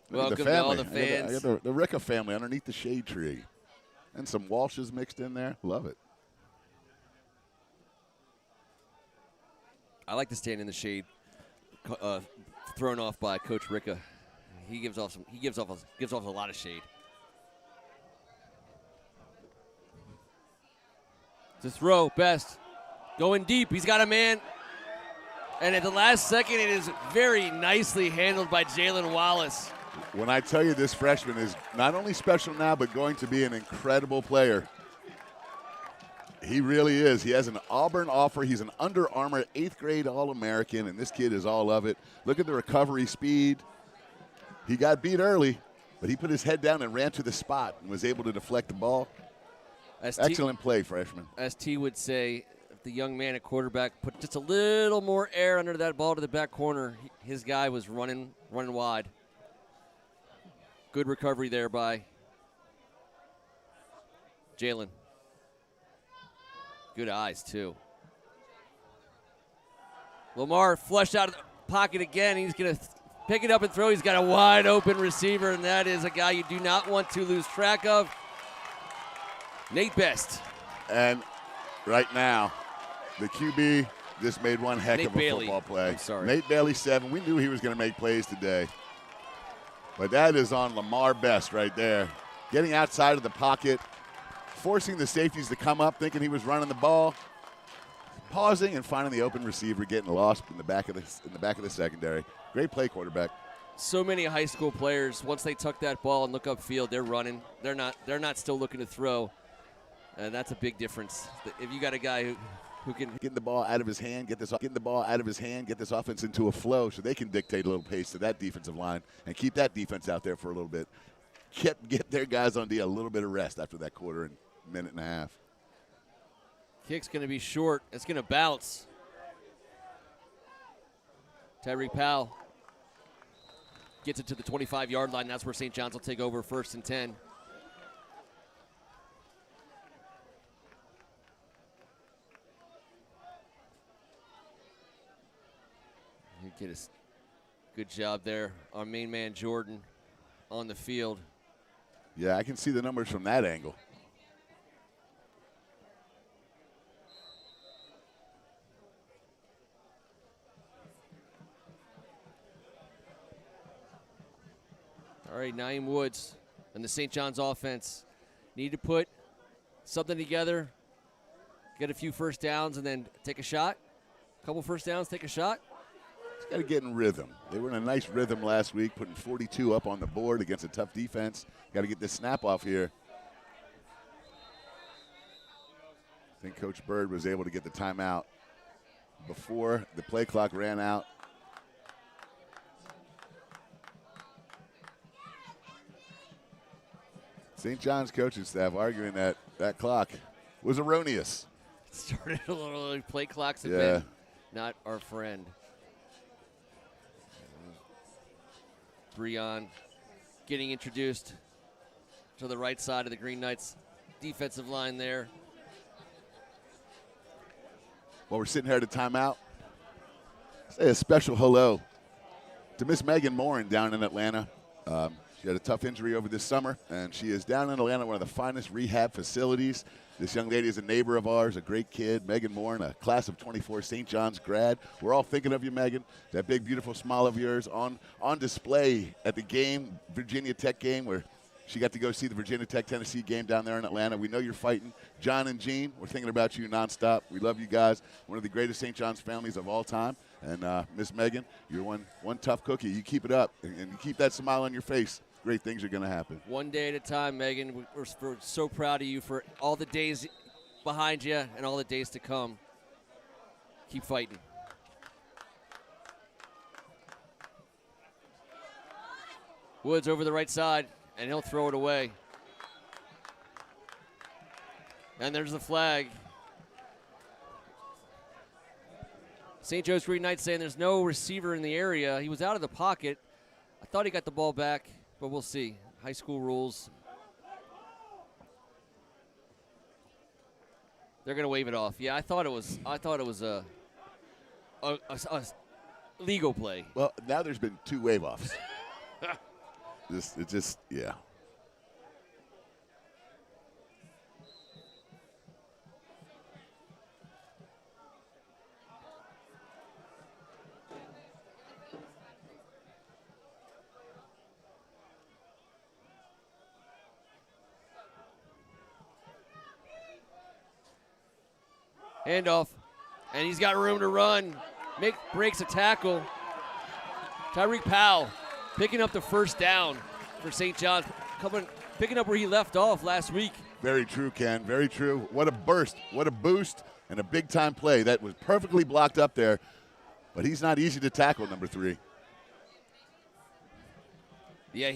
Speaker 1: Welcome to all the fans.
Speaker 2: I got the Ricca family underneath the shade tree. And some Walshes mixed in there. Love it.
Speaker 1: I like to stand in the shade, thrown off by Coach Ricca. He gives off a lot of shade. To throw, Best going deep. He's got a man, and at the last second, it is very nicely handled by Jalen Wallace.
Speaker 2: When I tell you this freshman is not only special now, but going to be an incredible player. He really is. He has an Auburn offer. He's an Under Armour 8th grade All-American, and this kid is all of it. Look at the recovery speed. He got beat early, but he put his head down and ran to the spot and was able to deflect the ball. Excellent play, freshman.
Speaker 1: As T would say, if the young man at quarterback put just a little more air under that ball to the back corner, his guy was running wide. Good recovery there by Jalen. Good eyes, too. Lamar flushed out of the pocket again. He's going to pick it up and throw. He's got a wide open receiver, and that is a guy you do not want to lose track of. Nate Best.
Speaker 2: And right now, the QB just made one heck
Speaker 1: Nate
Speaker 2: of a
Speaker 1: Bailey.
Speaker 2: football play.
Speaker 1: I'm sorry.
Speaker 2: Nate Bailey, 7. We knew he was going to make plays today. But that is on Lamar Best right there. Getting outside of the pocket, forcing the safeties to come up, thinking he was running the ball, pausing and finding the open receiver, getting lost in the back of the secondary. Great play, quarterback.
Speaker 1: So many high school players, once they tuck that ball and look upfield, they're running. They're not still looking to throw, and that's a big difference. If you got a guy who can
Speaker 2: get the ball out of his hand, get this offense into a flow, so they can dictate a little pace to that defensive line and keep that defense out there for a little bit. Get their guys on a little bit of rest after that quarter and minute and a half.
Speaker 1: Kick's going to be short. It's going to bounce. Tyreek Powell gets it to the 25-yard line. That's where St. John's will take over 1st and 10. You get a good job there. Our main man, Jordan, on the field.
Speaker 2: Yeah, I can see the numbers from that angle.
Speaker 1: All right, Naeem Woods and the St. John's offense need to put something together, get a few first downs, and then take a shot. A couple first downs, take a shot.
Speaker 2: It's got to get in rhythm. They were in a nice rhythm last week, putting 42 up on the board against a tough defense. Got to get this snap off here. I think Coach Bird was able to get the timeout before the play clock ran out. St. John's coaching staff arguing that that clock was erroneous.
Speaker 1: Started a little early. Play clocks have been not our friend. Breon getting introduced to the right side of the Green Knights defensive line there.
Speaker 2: While we're sitting here at a timeout, say a special hello to Miss Megan Morin down in Atlanta. She had a tough injury over this summer, and she is down in Atlanta, one of the finest rehab facilities. This young lady is a neighbor of ours, a great kid, Megan Morin, a class of 24 St. John's grad. We're all thinking of you, Megan. That big, beautiful smile of yours on display at the game, Virginia Tech game, where she got to go see the Virginia Tech-Tennessee game down there in Atlanta. We know you're fighting. John and Jean, we're thinking about you nonstop. We love you guys. One of the greatest St. John's families of all time. And Miss Megan, you're one tough cookie. You keep it up, and you keep that smile on your face. Great things are going to happen.
Speaker 1: One day at a time, Megan. We're so proud of you for all the days behind you and all the days to come. Keep fighting. Woods over the right side, and he'll throw it away. And there's the flag. St. Joe's Green Knights saying there's no receiver in the area. He was out of the pocket. I thought he got the ball back, but we'll see. High school rules. They're gonna wave it off. Yeah, I thought it was a legal play.
Speaker 2: Well, now there's been 2 wave-offs. Yeah.
Speaker 1: Handoff, and he's got room to run. Breaks a tackle. Tyreek Powell picking up the first down for St. John's, picking up where he left off last week.
Speaker 2: Very true, Ken. Very true. What a burst, what a boost, and a big-time play. That was perfectly blocked up there, but he's not easy to tackle, number 3.
Speaker 1: Yeah,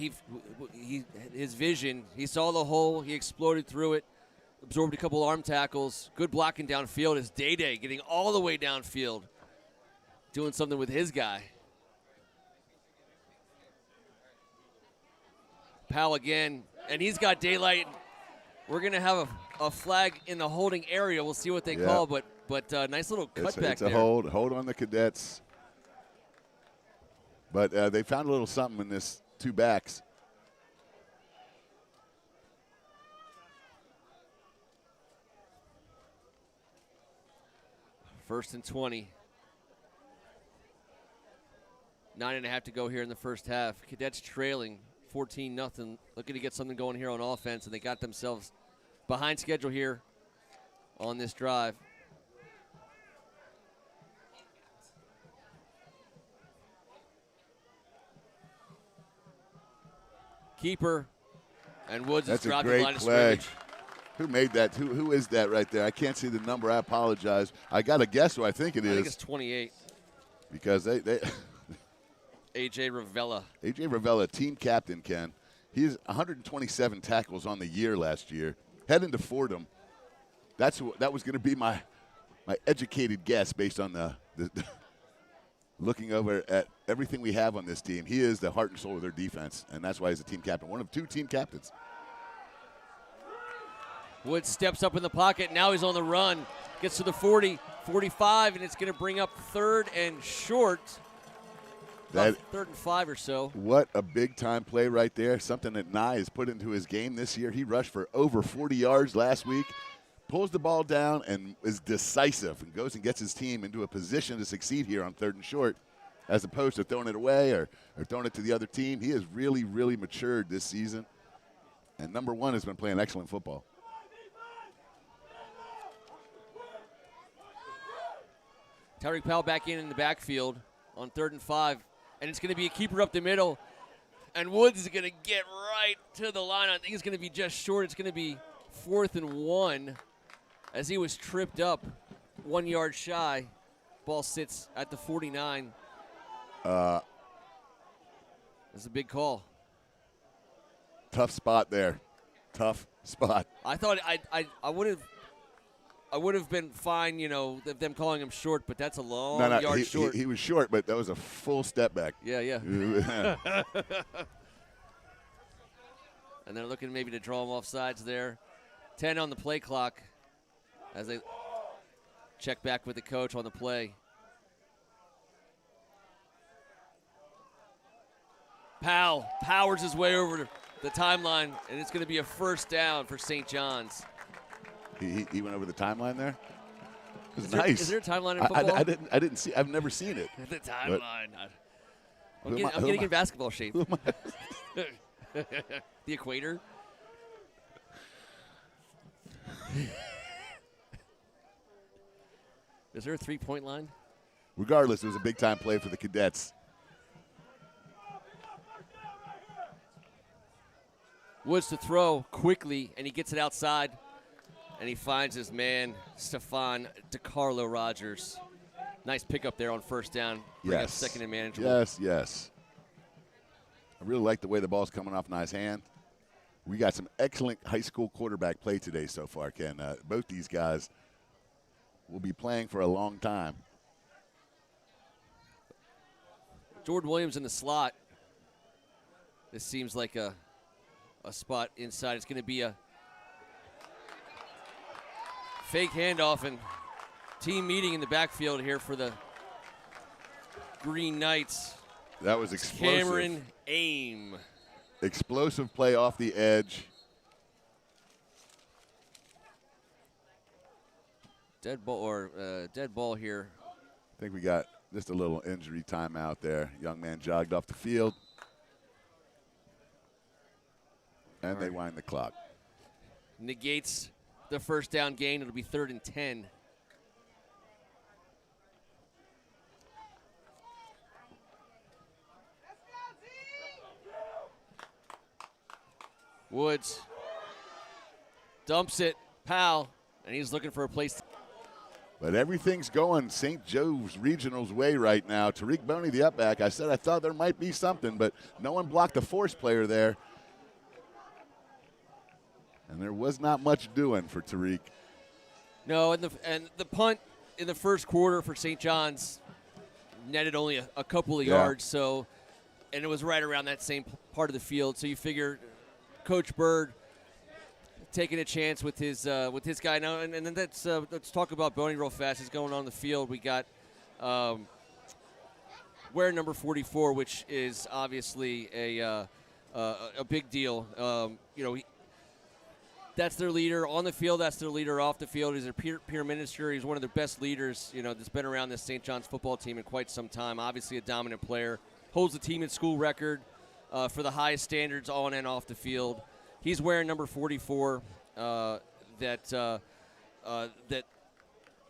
Speaker 1: his vision, he saw the hole, he exploded through it. Absorbed a couple arm tackles. Good blocking downfield. Is Day getting all the way downfield. Doing something with his guy. Powell again. And he's got daylight. We're going to have a flag in the holding area. We'll see what they call. But nice little cutback there.
Speaker 2: It's a hold on the Cadets. But they found a little something in this 2 backs.
Speaker 1: First and 20. 9.5 to go here in the first half. Cadets trailing 14-0. Looking to get something going here on offense, and they got themselves behind schedule here on this drive. Keeper, and Woods has dropped the line of scrimmage.
Speaker 2: Who made that? Who is that right there? I can't see the number. I apologize. I got to guess who I think it is.
Speaker 1: I think it's 28.
Speaker 2: Because they
Speaker 1: A.J. Ravella.
Speaker 2: A.J. Ravella, team captain, Ken. He has 127 tackles on the year last year. Heading to Fordham. That was going to be my educated guess based on the looking over at everything we have on this team. He is the heart and soul of their defense, and that's why he's a team captain. One of 2 team captains.
Speaker 1: Woods steps up in the pocket. Now he's on the run. Gets to the 40, 45, and it's going to bring up 3rd and short. About 3rd and 5 or so.
Speaker 2: What a big-time play right there. Something that Nye has put into his game this year. He rushed for over 40 yards last week, pulls the ball down, and is decisive and goes and gets his team into a position to succeed here on 3rd and short, as opposed to throwing it away or throwing it to the other team. He has really, really matured this season. And number 1 has been playing excellent football.
Speaker 1: Tyreek Powell back in the backfield on 3rd and 5. And it's going to be a keeper up the middle. And Woods is going to get right to the line. I think it's going to be just short. It's going to be 4th and 1 as he was tripped up 1 yard shy. Ball sits at the 49. That's a big call.
Speaker 2: Tough spot there. Tough spot.
Speaker 1: I thought I would have been fine, them calling him short, but that's a long yard short.
Speaker 2: He was short, but that was a full step back.
Speaker 1: Yeah. And they're looking maybe to draw him off sides there. 10 on the play clock as they check back with the coach on the play. Powell powers his way over the timeline, and it's going to be a first down for St. John's.
Speaker 2: He went over the timeline there. It was
Speaker 1: nice. Is there a timeline in football?
Speaker 2: I didn't see. I've never seen it.
Speaker 1: The timeline. I'm getting in basketball shape. The equator. Is there a 3-point line?
Speaker 2: Regardless, it was a big-time play for the Cadets.
Speaker 1: Woods to throw quickly, and he gets it outside. And he finds his man, Stefan DeCarlo Rogers. Nice pickup there on first down.
Speaker 2: Yes.
Speaker 1: 2nd and manageable.
Speaker 2: Yes. I really like the way the ball's coming off Nye's hand. We got some excellent high school quarterback play today so far, Ken. Both these guys will be playing for a long time.
Speaker 1: Jordan Williams in the slot. This seems like a spot inside. It's going to be a fake handoff and team meeting in the backfield here for the Green Knights.
Speaker 2: That was explosive.
Speaker 1: Cameron Aim.
Speaker 2: Explosive play off the edge.
Speaker 1: Dead ball here.
Speaker 2: I think we got just a little injury timeout there. Young man jogged off the field. And they wind the clock.
Speaker 1: Negates the first down gain. It'll be 3rd and 10. Woods dumps it. Powell, and he's looking for a place.
Speaker 2: But everything's going St. Joe's Regional's way right now. Tariq Boney, the up back. I said I thought there might be something, but no one blocked the force player there. And there was not much doing for Tariq.
Speaker 1: No, and the punt in the first quarter for St. John's netted only a couple of yards. So, and it was right around that same part of the field. So you figure Coach Bird taking a chance with his guy now. And then let's talk about Boney real fast. He's going on the field. We got wearing number 44, which is obviously a big deal. That's their leader on the field. That's their leader off the field. He's a peer minister. He's one of the best leaders, that's been around this St. John's football team in quite some time. Obviously a dominant player. Holds the team in school record for the highest standards on and off the field. He's wearing number 44. That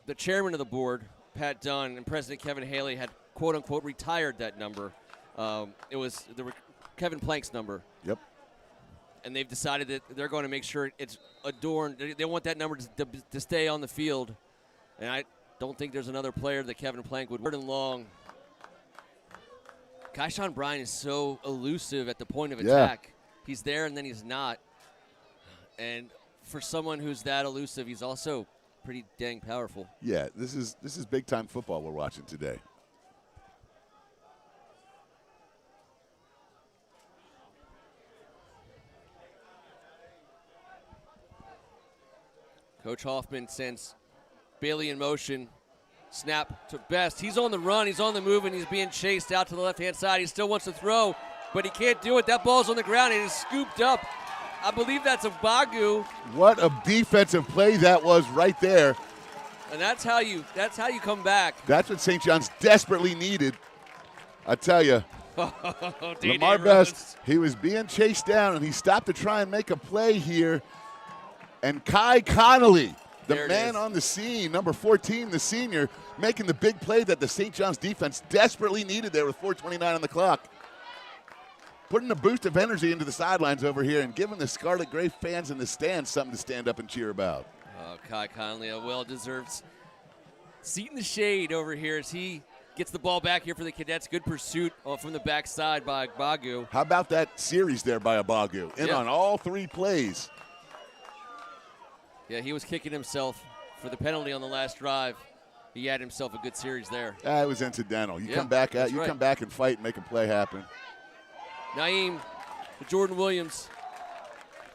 Speaker 1: the chairman of the board, Pat Dunn, and President Kevin Haley had quote-unquote retired that number. It was Kevin Plank's number.
Speaker 2: Yep.
Speaker 1: And they've decided that they're going to make sure it's adorned. They want that number to stay on the field. And I don't think there's another player that Kevin Plank would. Third and long. Keyshawn Bryan is so elusive at the point of attack. He's there and then he's not. And for someone who's that elusive, he's also pretty dang powerful.
Speaker 2: Yeah, this is big-time football we're watching today.
Speaker 1: Coach Hoffman sends Bailey in motion. Snap to Best. He's on the run. He's on the move, and he's being chased out to the left-hand side. He still wants to throw, but he can't do it. That ball's on the ground, and he's scooped up. I believe that's a Bagu.
Speaker 2: What a defensive play that was right there.
Speaker 1: And that's how you come back.
Speaker 2: That's what St. John's desperately needed. I tell you. Lamar Best, he was being chased down, and he stopped to try and make a play here. And Kai Connolly, the man on the scene, number 14, the senior, making the big play that the St. John's defense desperately needed there with 4:29 on the clock. Putting a boost of energy into the sidelines over here and giving the Scarlet Gray fans in the stands something to stand up and cheer about.
Speaker 1: Kai Connolly, a well-deserved seat in the shade over here as he gets the ball back here for the Cadets. Good pursuit from the backside by Bagu.
Speaker 2: How about that series there by Bagu? In on all three plays.
Speaker 1: Yeah, he was kicking himself for the penalty on the last drive. He had himself a good series there.
Speaker 2: It was incidental. You come back and fight and make a play happen.
Speaker 1: Naeem to Jordan Williams.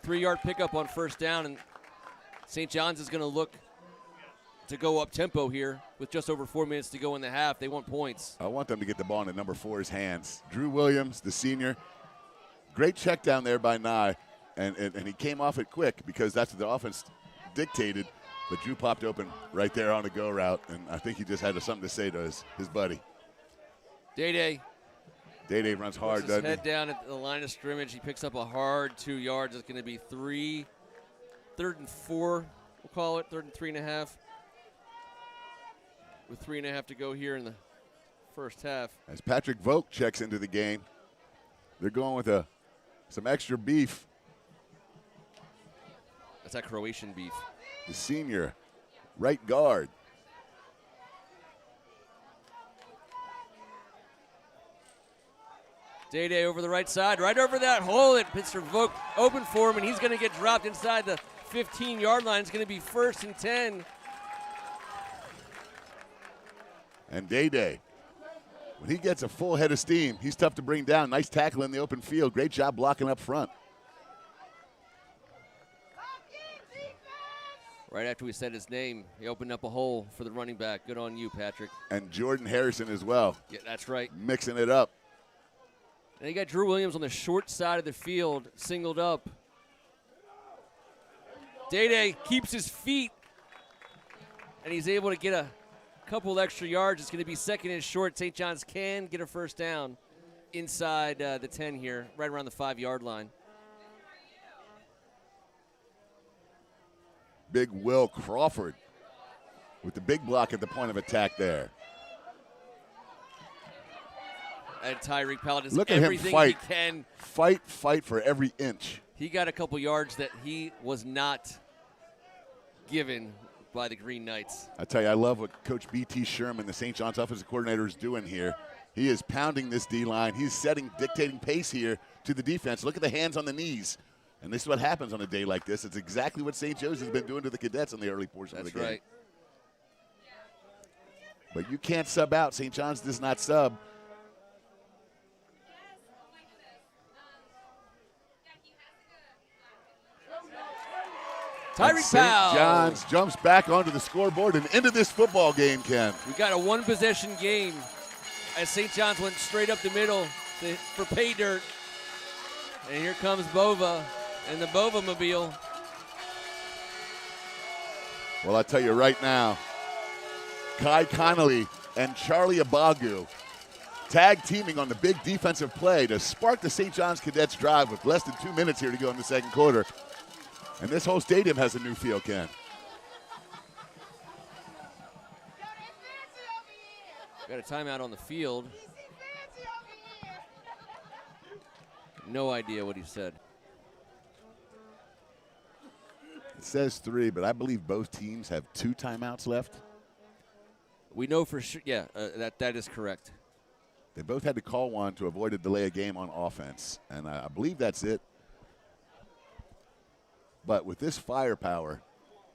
Speaker 1: 3-yard pickup on first down, and St. John's is going to look to go up tempo here with just over 4 minutes to go in the half. They want points.
Speaker 2: I want them to get the ball into number 4's hands. Drew Williams, the senior. Great check down there by Nye, and he came off it quick because that's what the offense dictated, but Drew popped open right there on the go route, and I think he just had something to say to his buddy.
Speaker 1: Day
Speaker 2: Day runs hard, doesn't he?
Speaker 1: Head down at the line of scrimmage. He picks up a hard 2 yards. It's going to be 3rd and 4, we'll call it, 3rd and 3.5. With 3.5 to go here in the first half.
Speaker 2: As Patrick Vogt checks into the game, they're going with some extra beef.
Speaker 1: That's that Croatian beef.
Speaker 2: The senior right guard.
Speaker 1: Day over the right side, right over that hole that Mr. Vogt opened for him, and he's going to get dropped inside the 15-yard line. It's going to be 1st and 10.
Speaker 2: And Day, when he gets a full head of steam, he's tough to bring down. Nice tackle in the open field. Great job blocking up front.
Speaker 1: Right after we said his name, he opened up a hole for the running back. Good on you, Patrick.
Speaker 2: And Jordan Harrison as well.
Speaker 1: Yeah, that's right.
Speaker 2: Mixing it up.
Speaker 1: And you got Drew Williams on the short side of the field, singled up. Day keeps his feet, and he's able to get a couple extra yards. It's going to be 2nd and short. St. John's can get a first down inside the 10 here, right around the 5-yard line.
Speaker 2: Big Will Crawford with the big block at the point of attack there.
Speaker 1: And Tyreek Powell does
Speaker 2: Look at
Speaker 1: everything
Speaker 2: him fight.
Speaker 1: he can.
Speaker 2: Fight for every inch.
Speaker 1: He got a couple yards that he was not given by the Green Knights.
Speaker 2: I tell you, I love what Coach B.T. Sherman, the St. John's offensive coordinator, is doing here. He is pounding this D-line. He's dictating pace here to the defense. Look at the hands on the knees. And this is what happens on a day like this. It's exactly what St. Joe's has been doing to the Cadets in the early portion of the game.
Speaker 1: That's right.
Speaker 2: But you can't sub out. St. John's does not sub.
Speaker 1: Tyreek Powell.
Speaker 2: St. John's jumps back onto the scoreboard and into this football game, Ken.
Speaker 1: We got a one-possession game as St. John's went straight up the middle for pay dirt. And here comes Bova and the Bova-mobile.
Speaker 2: Well, I'll tell you right now, Kai Connolly and Charlie Abagu tag teaming on the big defensive play to spark the St. John's Cadets drive with less than 2 minutes here to go in the second quarter. And this whole stadium has a new feel, Ken.
Speaker 1: Got a timeout on the field. No idea what he said.
Speaker 2: It says 3, but I believe both teams have 2 timeouts left.
Speaker 1: We know for sure. Yeah, that is correct.
Speaker 2: They both had to call one to avoid a delay of game on offense, and I believe that's it. But with this firepower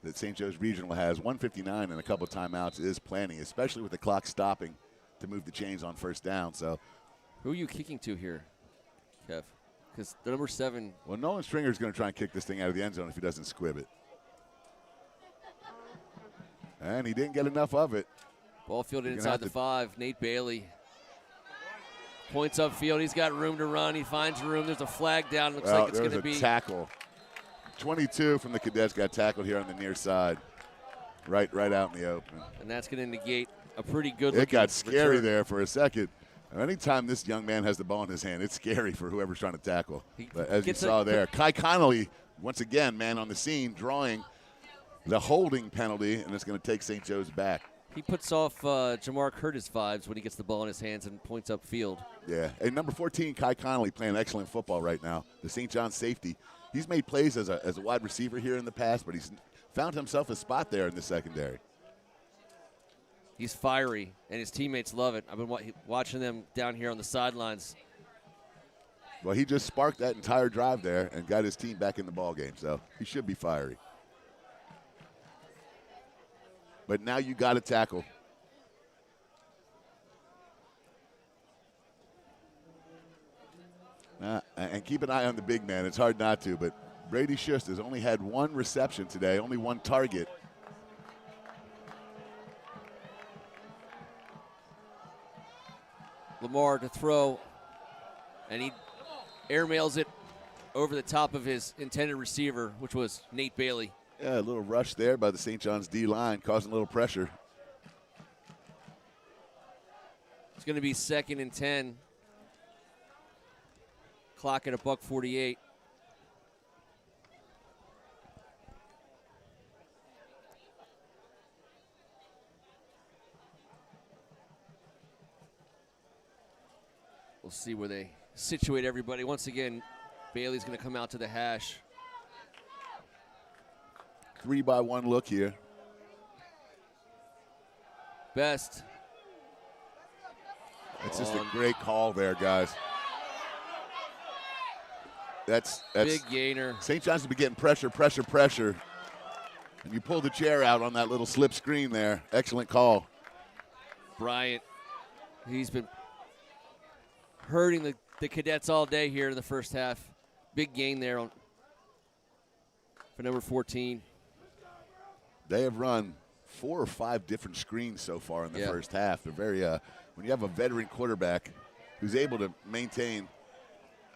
Speaker 2: that St. Joe's Regional has, 1:59 and a couple of timeouts is plenty, especially with the clock stopping to move the chains on first down. So,
Speaker 1: who are you kicking to here, Kev? Because the number 7.
Speaker 2: Well, Nolan Stringer is going to try and kick this thing out of the end zone if he doesn't squib it. And he didn't get enough of it.
Speaker 1: Ball fielded inside the 5. Nate Bailey points upfield. He's got room to run. He finds room. There's a flag down. Looks like it's going to be
Speaker 2: a tackle. 22 from the Cadets got tackled here on the near side. Right out in the open.
Speaker 1: And that's going to negate a pretty good
Speaker 2: It got scary
Speaker 1: return
Speaker 2: there for a second. Anytime this young man has the ball in his hand, it's scary for whoever's trying to tackle. But as you saw there, Kai Connolly, once again, man on the scene, drawing the holding penalty, and it's going to take St. Joe's back.
Speaker 1: He puts off Jamar Curtis vibes when he gets the ball in his hands and points upfield.
Speaker 2: Yeah, and number 14, Kai Connolly, playing excellent football right now. The St. John's safety. He's made plays as a wide receiver here in the past, but he's found himself a spot there in the secondary.
Speaker 1: He's fiery, and his teammates love it. I've been watching them down here on the sidelines.
Speaker 2: Well, he just sparked that entire drive there and got his team back in the ball game, so he should be fiery. But now you got to tackle. And keep an eye on the big man. It's hard not to, but Brady Schust has only had 1 reception today, only 1 target.
Speaker 1: Lamar to throw, and he airmails it over the top of his intended receiver, which was Nate Bailey.
Speaker 2: Yeah, a little rush there by the St. John's D-line, causing a little pressure.
Speaker 1: It's going to be 2nd and 10. Clock at $1:48. We'll see where they situate everybody. Once again, Bailey's going to come out to the hash.
Speaker 2: 3-by-1 look here.
Speaker 1: Best.
Speaker 2: It's just a great call there, guys. That's
Speaker 1: big gainer.
Speaker 2: St. John's has been getting pressure. And you pull the chair out on that little slip screen there. Excellent call.
Speaker 1: Bryant, he's been hurting the Cadets all day here in the first half. Big gain there for number 14.
Speaker 2: They have run 4 or 5 different screens so far in the first half. They're very, when you have a veteran quarterback who's able to maintain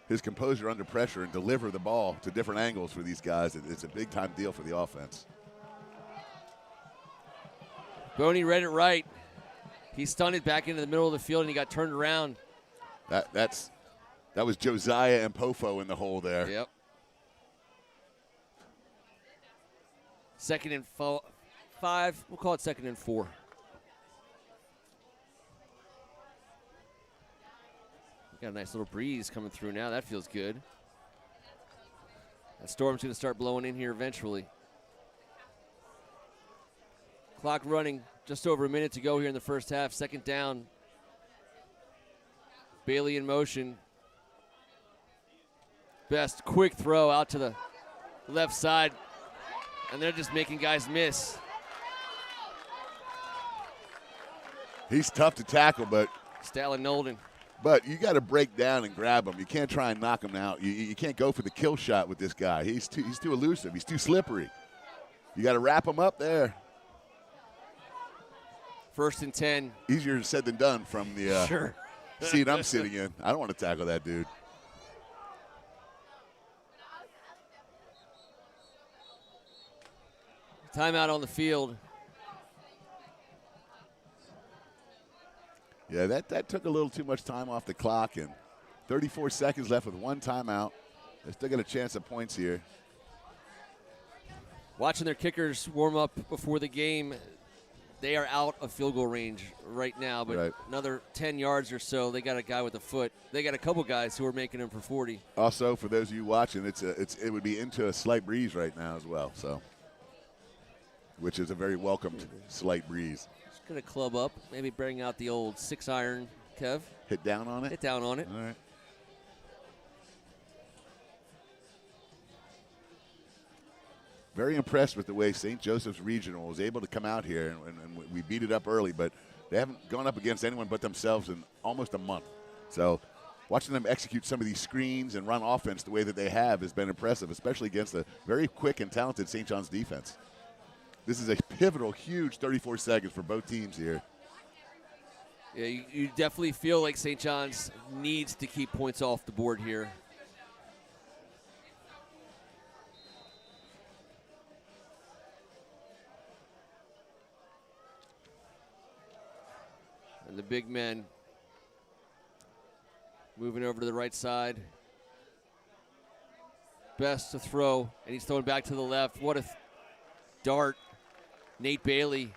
Speaker 2: his composure under pressure and deliver the ball to different angles for these guys, it's a big-time deal for the offense.
Speaker 1: Boney read it right. He stunted back into the middle of the field, and he got turned around.
Speaker 2: That was Josiah and Pofo in the hole there.
Speaker 1: Yep. 2nd and 5. We'll call it 2nd and 4. Got a nice little breeze coming through now. That feels good. That storm's going to start blowing in here eventually. Clock running, just over a minute to go here in the first half. 2nd down. Bailey in motion. Best quick throw out to the left side. And they're just making guys miss.
Speaker 2: He's tough to tackle, but
Speaker 1: Stalin Nolden.
Speaker 2: But you got to break down and grab him. You can't try and knock him out. You can't go for the kill shot with this guy. He's too elusive. He's too slippery. You got to wrap him up there.
Speaker 1: 1st and 10.
Speaker 2: Easier said than done from the
Speaker 1: sure.
Speaker 2: seat I'm sitting in. I don't want to tackle that dude.
Speaker 1: Timeout on the field.
Speaker 2: Yeah, that took a little too much time off the clock, and 34 seconds left with one timeout. They still got a chance at points here.
Speaker 1: Watching their kickers warm up before the game, they are out of field goal range right now, but another 10 yards or so, they got a guy with a foot. They got a couple guys who are making them for 40.
Speaker 2: Also, for those of you watching, it would be into a slight breeze right now as well, so which is a very welcomed slight breeze.
Speaker 1: Just going to club up, maybe bring out the old 6-iron, Kev.
Speaker 2: Hit down on it?
Speaker 1: Hit down on it.
Speaker 2: All right. Very impressed with the way St. Joseph's Regional was able to come out here, and we beat it up early, but they haven't gone up against anyone but themselves in almost a month. So watching them execute some of these screens and run offense the way that they have has been impressive, especially against a very quick and talented St. John's defense. This is a pivotal, huge 34 seconds for both teams here.
Speaker 1: Yeah, you definitely feel like St. John's needs to keep points off the board here. And the big men moving over to the right side. Best to throw, and he's throwing back to the left. What a dart. Nate Bailey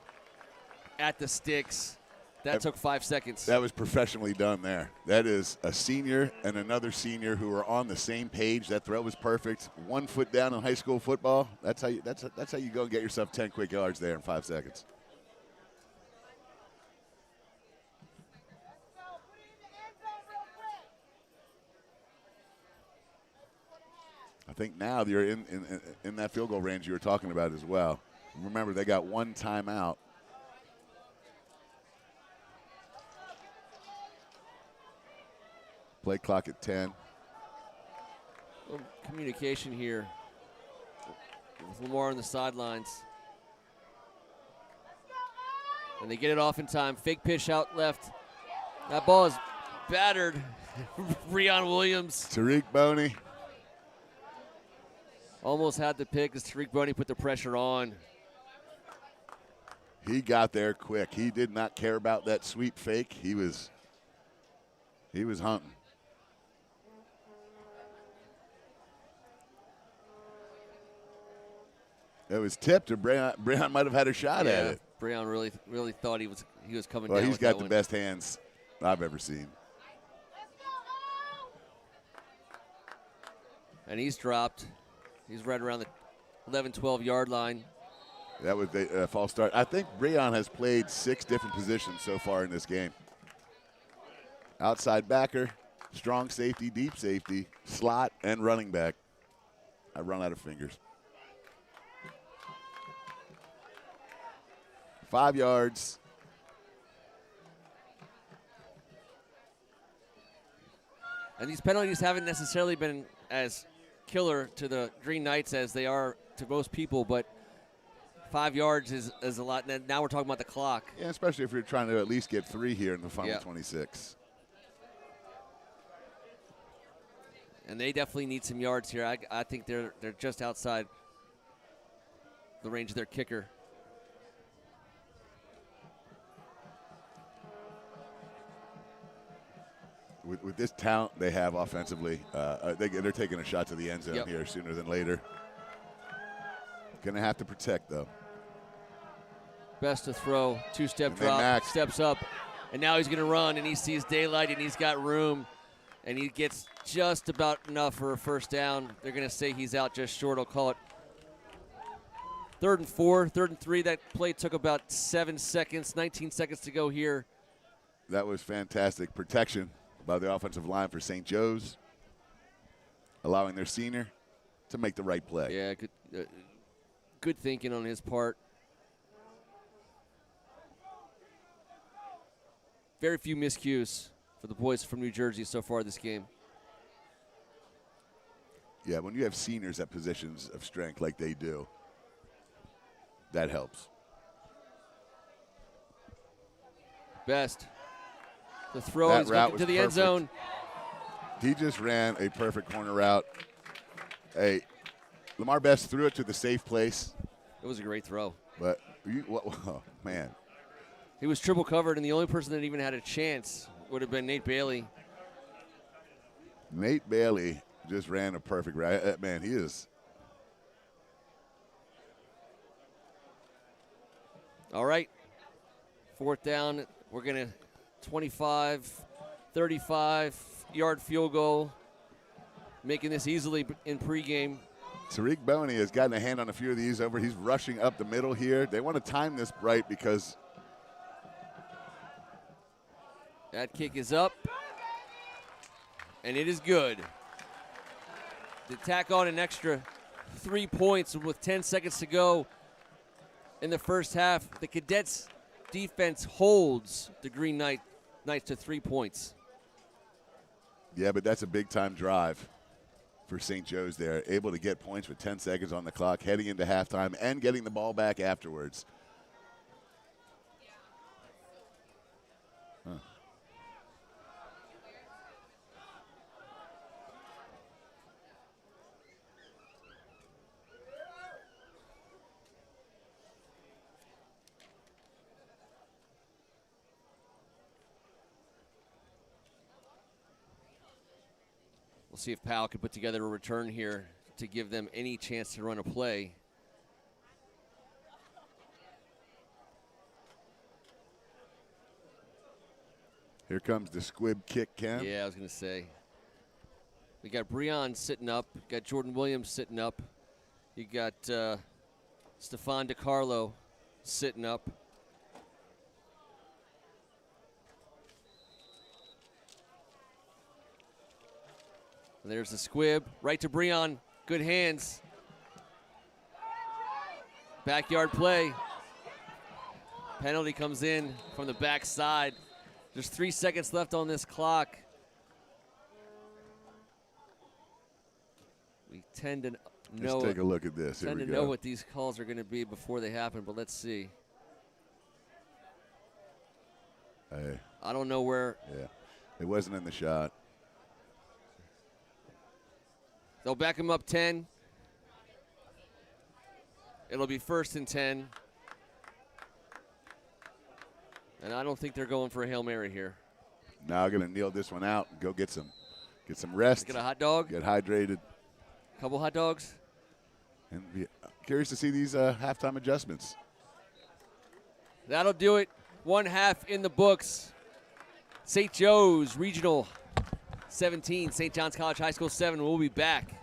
Speaker 1: at the sticks. That took 5 seconds.
Speaker 2: That was professionally done there. That is a senior and another senior who are on the same page. That throw was perfect. 1 foot down in high school football. That's how you go and get yourself 10 quick yards there in 5 seconds. I think now you're in that field goal range you were talking about as well. Remember, they got 1 timeout. Play clock at 10.
Speaker 1: Communication here with Lamar on the sidelines. And they get it off in time. Fake pitch out left. That ball is battered. Breon Williams.
Speaker 2: Tariq Boney.
Speaker 1: Almost had the pick as Tariq Boney put the pressure on.
Speaker 2: He got there quick. He did not care about that sweep fake. He was hunting. It was tipped, or Breon might have had a shot at it.
Speaker 1: Breon really thought he was coming
Speaker 2: well,
Speaker 1: down.
Speaker 2: He's got the best hands I've ever seen.
Speaker 1: And he's dropped. He's right around the 11, 12-yard line.
Speaker 2: That was a false start. I think Breon has played 6 different positions so far in this game. Outside backer, strong safety, deep safety, slot, and running back. I run out of fingers. 5 yards.
Speaker 1: And these penalties haven't necessarily been as killer to the Green Knights as they are to most people, but 5 yards is a lot. Now we're talking about the clock.
Speaker 2: Yeah, especially if you're trying to at least get 3 here in the final 26.
Speaker 1: And they definitely need some yards here. I think they're just outside the range of their kicker.
Speaker 2: With this talent they have offensively, they're taking a shot to the end zone here sooner than later. Going to have to protect, though.
Speaker 1: Best to throw, 2-step drop, steps up, and now he's going to run, and he sees daylight, and he's got room, and he gets just about enough for a first down. They're going to say he's out just short. I'll call it 3rd and 4, 3rd and 3. That play took about 7 seconds, 19 seconds to go here.
Speaker 2: That was fantastic protection by the offensive line for St. Joe's, allowing their senior to make the right play.
Speaker 1: Yeah, good thinking on his part. Very few miscues for the boys from New Jersey so far this game.
Speaker 2: Yeah, when you have seniors at positions of strength like they do, that helps.
Speaker 1: Best. The throw is looking to the end zone.
Speaker 2: He just ran a perfect corner route. Lamar Best threw it to the safe place.
Speaker 1: It was a great throw.
Speaker 2: But, oh, man.
Speaker 1: He was triple covered, and the only person that even had a chance would have been Nate Bailey.
Speaker 2: Nate Bailey just ran a perfect route. Man, he is.
Speaker 1: All right. 4th down. We're going to 25, 35-yard field goal, making this easily in pregame.
Speaker 2: Tariq Boney has gotten a hand on a few of these over. He's rushing up the middle here. They want to time this right because
Speaker 1: that kick is up, and it is good. To tack on an extra 3 points with 10 seconds to go in the first half, the Cadets defense holds the Green Knights to 3 points.
Speaker 2: Yeah, but that's a big-time drive for St. Joe's there. Able to get points with 10 seconds on the clock, heading into halftime, and getting the ball back afterwards. Huh.
Speaker 1: We'll see if Powell can put together a return here to give them any chance to run a play.
Speaker 2: Here comes the squib kick, Cam.
Speaker 1: Yeah, I was going to say. We got Breon sitting up. Got Jordan Williams sitting up. You got Stefan DiCarlo sitting up. There's the squib. Right to Breon. Good hands. Backyard play. Penalty comes in from the backside. There's 3 seconds left on this clock. We tend to know.
Speaker 2: Let's take a look at this. Here
Speaker 1: Tend
Speaker 2: we
Speaker 1: to
Speaker 2: go.
Speaker 1: know what these calls are going to be before they happen, but let's see.
Speaker 2: Hey.
Speaker 1: I don't know where.
Speaker 2: Yeah, it wasn't in the shot.
Speaker 1: They'll back him up 10. It'll be 1st and 10. And I don't think they're going for a Hail Mary here.
Speaker 2: Now going to kneel this one out and go get some rest.
Speaker 1: Get a hot dog.
Speaker 2: Get hydrated.
Speaker 1: Couple hot dogs.
Speaker 2: And be curious to see these halftime adjustments.
Speaker 1: That'll do it. 1 half in the books. St. Joe's Regional 17, St. John's College High School 7. We'll be back.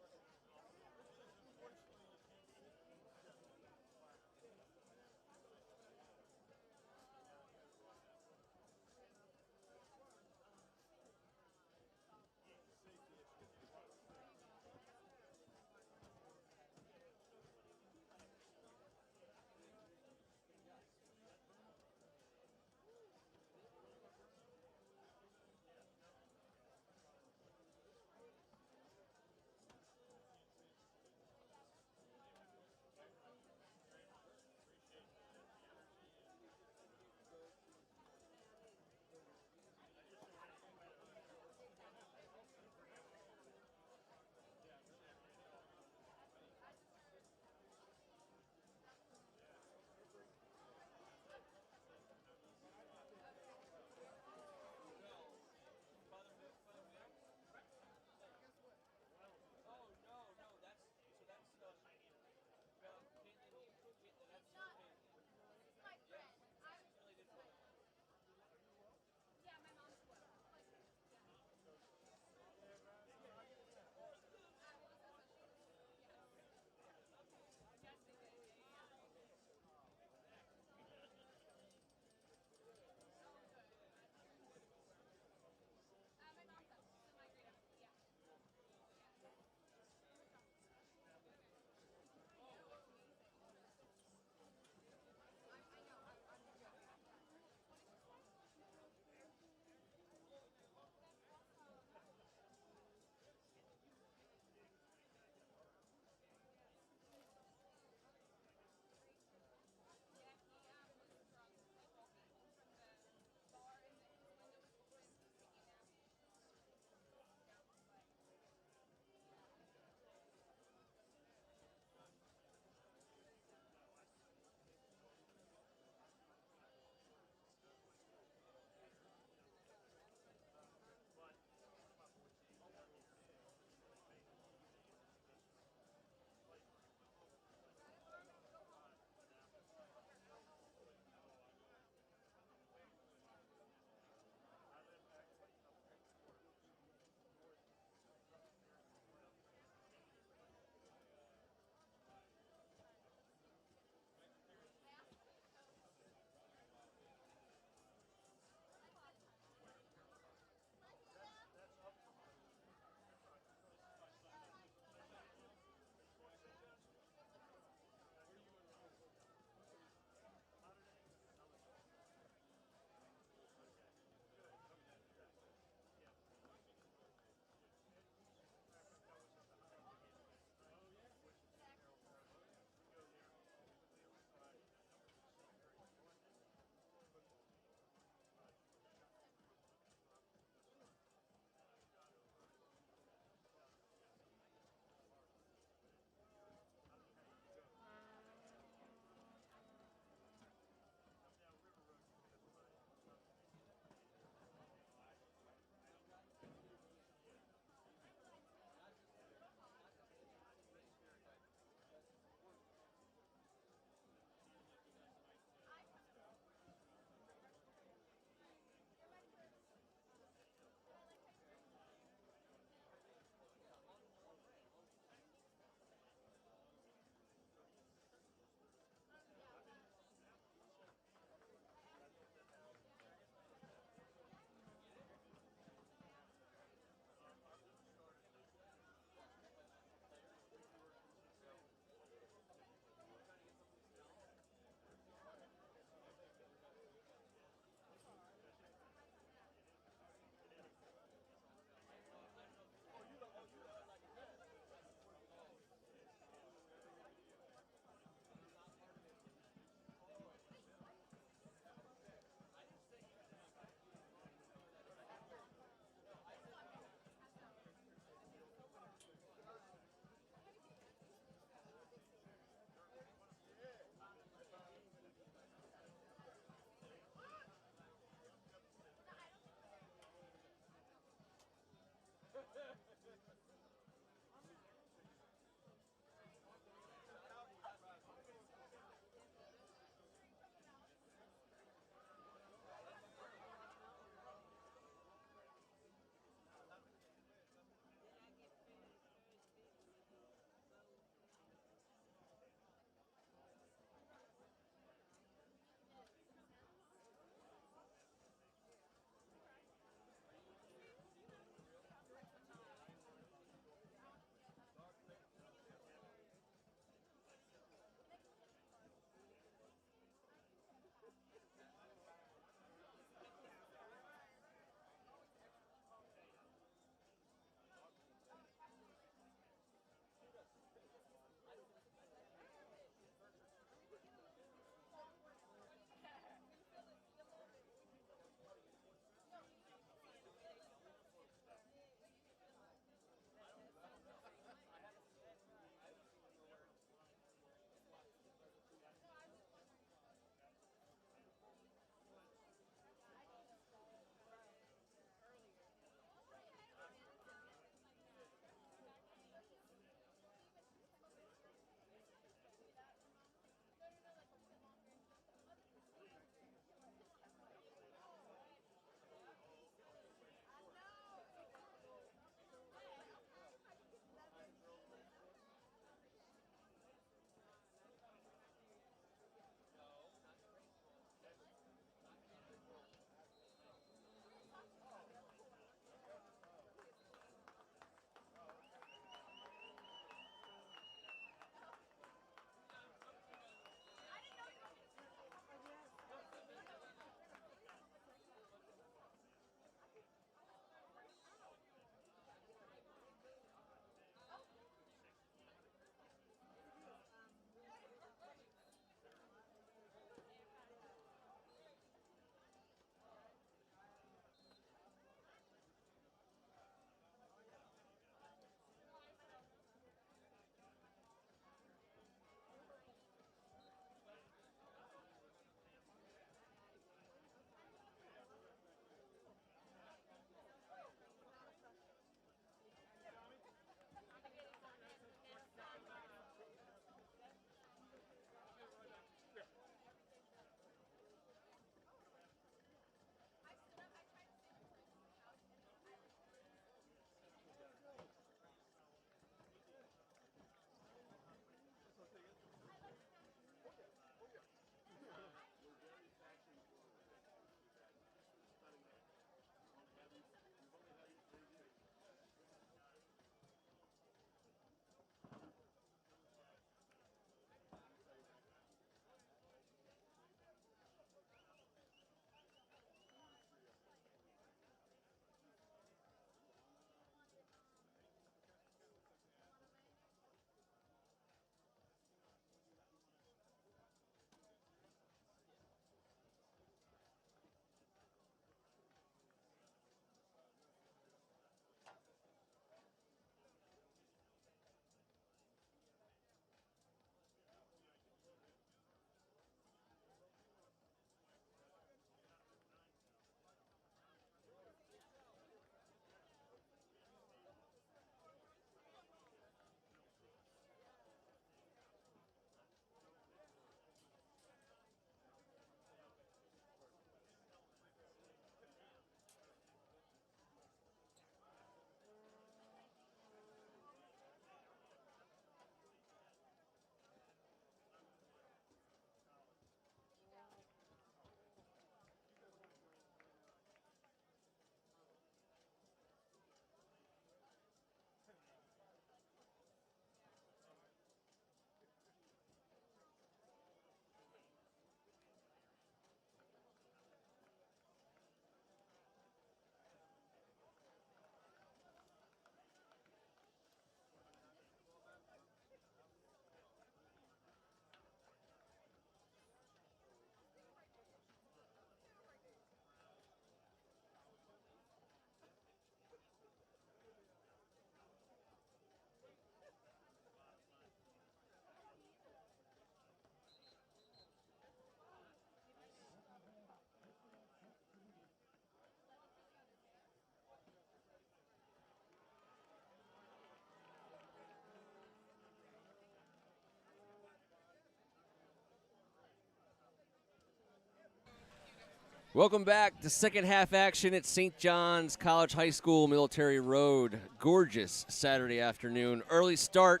Speaker 1: Welcome back to second half action at St. John's College High School, Military Road. Gorgeous Saturday afternoon. Early start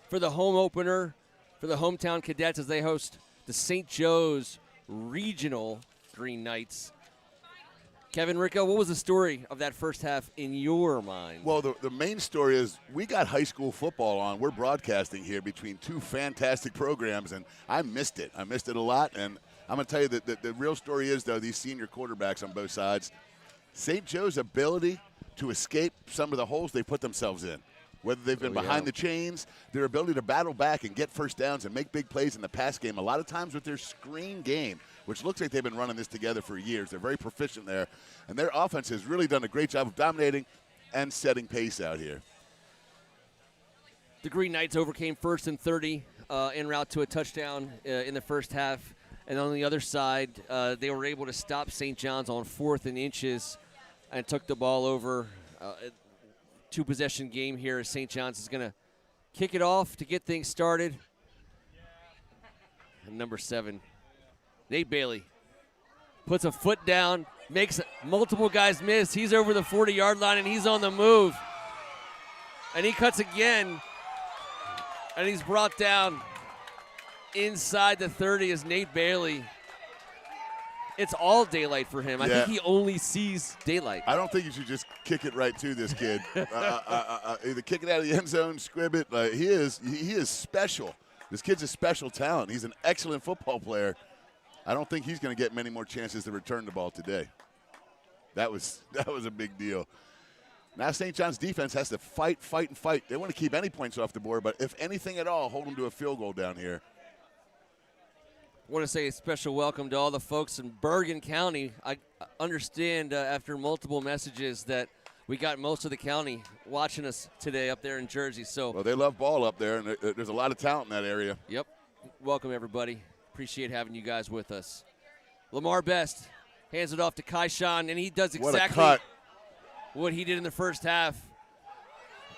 Speaker 1: for the home opener for the hometown Cadets as they host the St. Joe's Regional Green Knights. Kevin Ricca, what was the story of that first half in your mind?
Speaker 2: Well, the main story is we got high school football on. We're broadcasting here between two fantastic programs, and I missed it. I missed it a lot, and I'm going to tell you that the real story is, though, these senior quarterbacks on both sides, St. Joe's ability to escape some of the holes they put themselves in, whether they've been behind the chains, their ability to battle back and get first downs and make big plays in the pass game, a lot of times with their screen game, which looks like they've been running this together for years. They're very proficient there, and their offense has really done a great job of dominating and setting pace out here.
Speaker 1: The Green Knights overcame 1st and 30 en route to a touchdown in the first half. And on the other side, they were able to stop St. John's on 4th and inches and took the ball over. Two-possession game here as St. John's is going to kick it off to get things started. And number 7, Nate Bailey, puts a foot down, makes multiple guys miss. He's over the 40-yard line, and he's on the move. And he cuts again, and he's brought down inside the 30 is Nate Bailey. It's all daylight for him. I think he only sees daylight.
Speaker 2: I don't think you should just kick it right to this kid. Either kick it out of the end zone, squib it. He is special. This kid's a special talent. He's an excellent football player. I don't think he's going to get many more chances to return the ball today. That was a big deal. Now St. John's defense has to fight. They want to keep any points off the board, but if anything at all, hold them to a field goal down here.
Speaker 1: I want to say a special welcome to all the folks in Bergen County. I understand after multiple messages that we got most of the county watching us today up there in Jersey. So,
Speaker 2: well, they love ball up there, and there's a lot of talent in that area.
Speaker 1: Yep. Welcome, everybody. Appreciate having you guys with us. Lamar Best hands it off to Kaishan, and he does exactly what he did in the first half.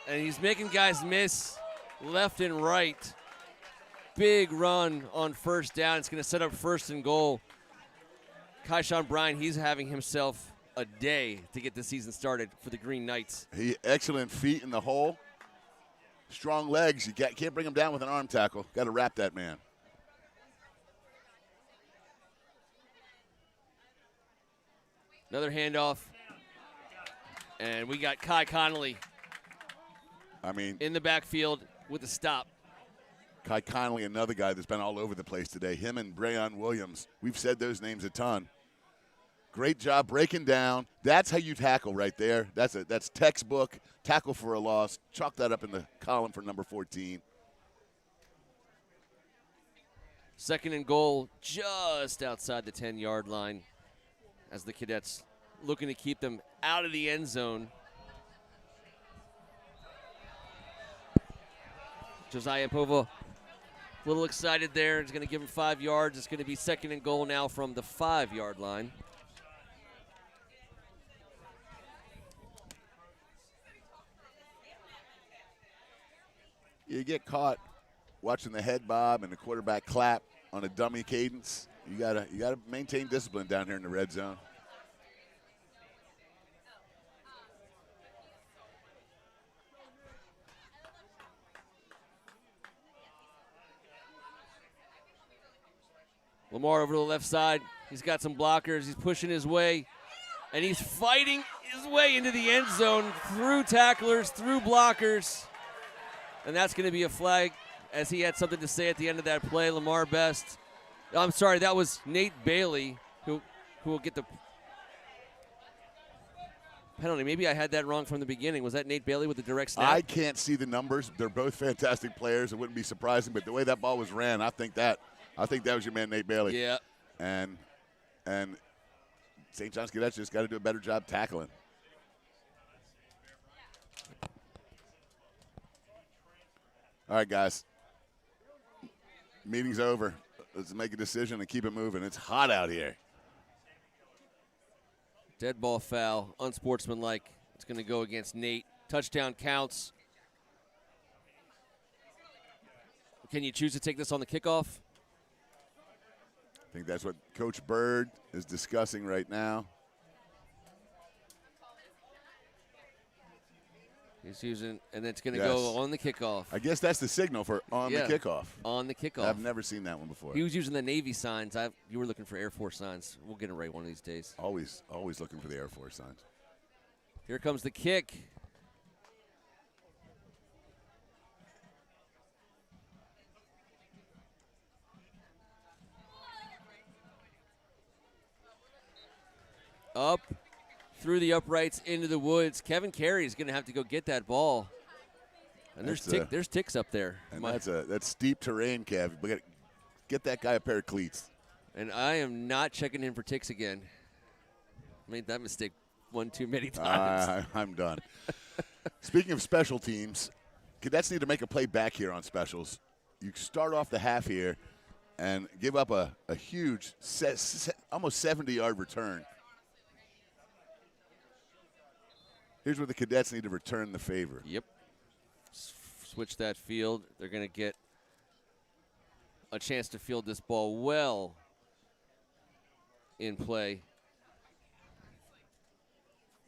Speaker 1: And he's making guys miss left and right. Big run on first down. It's going to set up 1st and goal. Kaishan Bryan, he's having himself a day to get the season started for the Green Knights.
Speaker 2: Excellent feet in the hole. Strong legs. You can't bring him down with an arm tackle. Got to wrap that man.
Speaker 1: Another handoff. And we got Kai Connolly in the backfield with a stop.
Speaker 2: Kai Connolly, another guy that's been all over the place today. Him and Brayon Williams. We've said those names a ton. Great job breaking down. That's how you tackle right there. That's textbook. Tackle for a loss. Chalk that up in the column for number 14.
Speaker 1: 2nd and goal just outside the 10-yard line as the Cadets looking to keep them out of the end zone. Josiah Pova a little excited there. He's going to give him 5 yards. It's going to be 2nd and goal now from the 5-yard line.
Speaker 2: You get caught watching the head bob and the quarterback clap on a dummy cadence. You gotta maintain discipline down here in the red zone.
Speaker 1: Lamar over to the left side. He's got some blockers. He's pushing his way, and he's fighting his way into the end zone through tacklers, through blockers. And that's going to be a flag as he had something to say at the end of that play. Lamar Best. I'm sorry, that was Nate Bailey who will get the penalty. Maybe I had that wrong from the beginning. Was that Nate Bailey with the direct snap?
Speaker 2: I can't see the numbers. They're both fantastic players. It wouldn't be surprising, but the way that ball was ran, I think that was your man, Nate Bailey.
Speaker 1: Yeah.
Speaker 2: And St. John's Cadets just got to do a better job tackling. All right, guys. Meeting's over. Let's make a decision and keep it moving. It's hot out here.
Speaker 1: Dead ball foul, unsportsmanlike. It's going to go against Nate. Touchdown counts. Can you choose to take this on the kickoff?
Speaker 2: think that's what Coach Bird is discussing right now.
Speaker 1: He's using, and it's going to go on the kickoff.
Speaker 2: I guess that's the signal for on the kickoff.
Speaker 1: On the kickoff.
Speaker 2: I've never seen that one before.
Speaker 1: He was using the Navy signs. You were looking for Air Force signs. We'll get it right one of these days.
Speaker 2: Always looking for the Air Force signs.
Speaker 1: Here comes the kick. Up through the uprights into the woods. Kevin Carey is going to have to go get that ball. And there's ticks up there.
Speaker 2: And that's steep terrain, Kev. We get that guy a pair of cleats.
Speaker 1: And I am not checking in for ticks again. Made that mistake one too many times.
Speaker 2: I'm done. Speaking of special teams, Cadets need to make a play back here on specials. You start off the half here and give up a huge, almost 70-yard return. Here's where the Cadets need to return the favor.
Speaker 1: Yep. Switch that field. They're going to get a chance to field this ball well in play.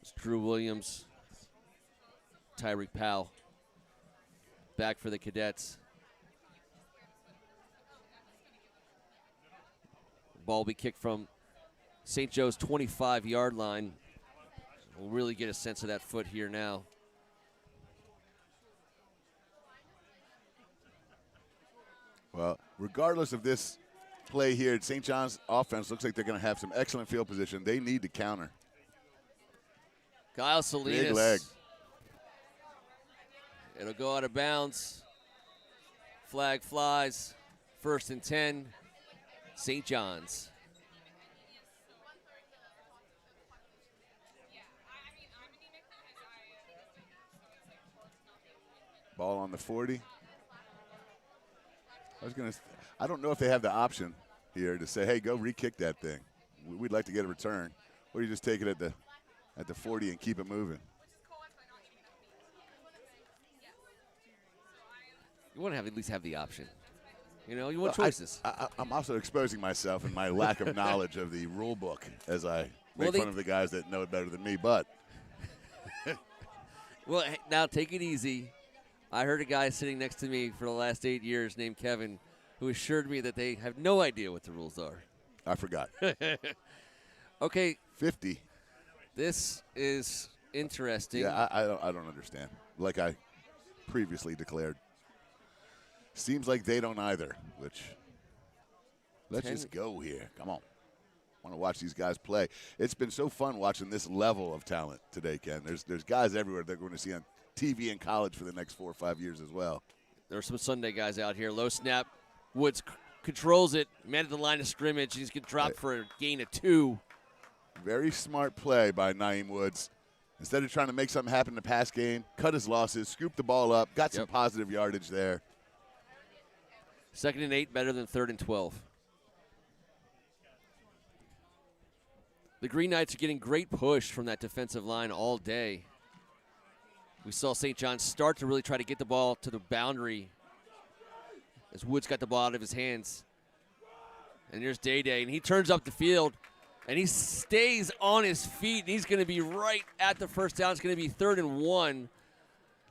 Speaker 1: It's Drew Williams, Tyreek Powell back for the Cadets. Ball will be kicked from St. Joe's 25-yard line. We'll really get a sense of that foot here now.
Speaker 2: Well, regardless of this play here, St. John's offense looks like they're going to have some excellent field position. They need to counter.
Speaker 1: Kyle Salinas.
Speaker 2: Big leg.
Speaker 1: It'll go out of bounds. Flag flies. 1st and 10. St. John's.
Speaker 2: Ball on the 40. I don't know if they have the option here to say, hey, go re-kick that thing. We'd like to get a return. Or you just take it at the 40 and keep it moving.
Speaker 1: You want to at least have the option. You know, you want choices.
Speaker 2: I'm also exposing myself and my lack of knowledge of the rule book as I make fun of the guys that know it better than me. But
Speaker 1: well, now take it easy. I heard a guy sitting next to me for the last 8 years named Kevin who assured me that they have no idea what the rules are.
Speaker 2: I forgot.
Speaker 1: Okay.
Speaker 2: 50.
Speaker 1: This is interesting.
Speaker 2: Yeah, I don't understand. Like I previously declared. Seems like they don't either, which let's just go here. Come on. I want to watch these guys play. It's been so fun watching this level of talent today, Ken. There's guys everywhere that we're going to see on TV in college for the next 4 or 5 years as well.
Speaker 1: There are some Sunday guys out here. Low snap. Woods controls it. Man at the line of scrimmage. He's going to drop for a gain of 2.
Speaker 2: Very smart play by Naeem Woods. Instead of trying to make something happen in the pass game, cut his losses, scoop the ball up, got some positive yardage there.
Speaker 1: 2nd and 8, better than 3rd and 12. The Green Knights are getting great push from that defensive line all day. We saw St. John's start to really try to get the ball to the boundary as Woods got the ball out of his hands. And there's Day-Day, and he turns up the field, and he stays on his feet, and he's going to be right at the first down. It's going to be 3rd and 1.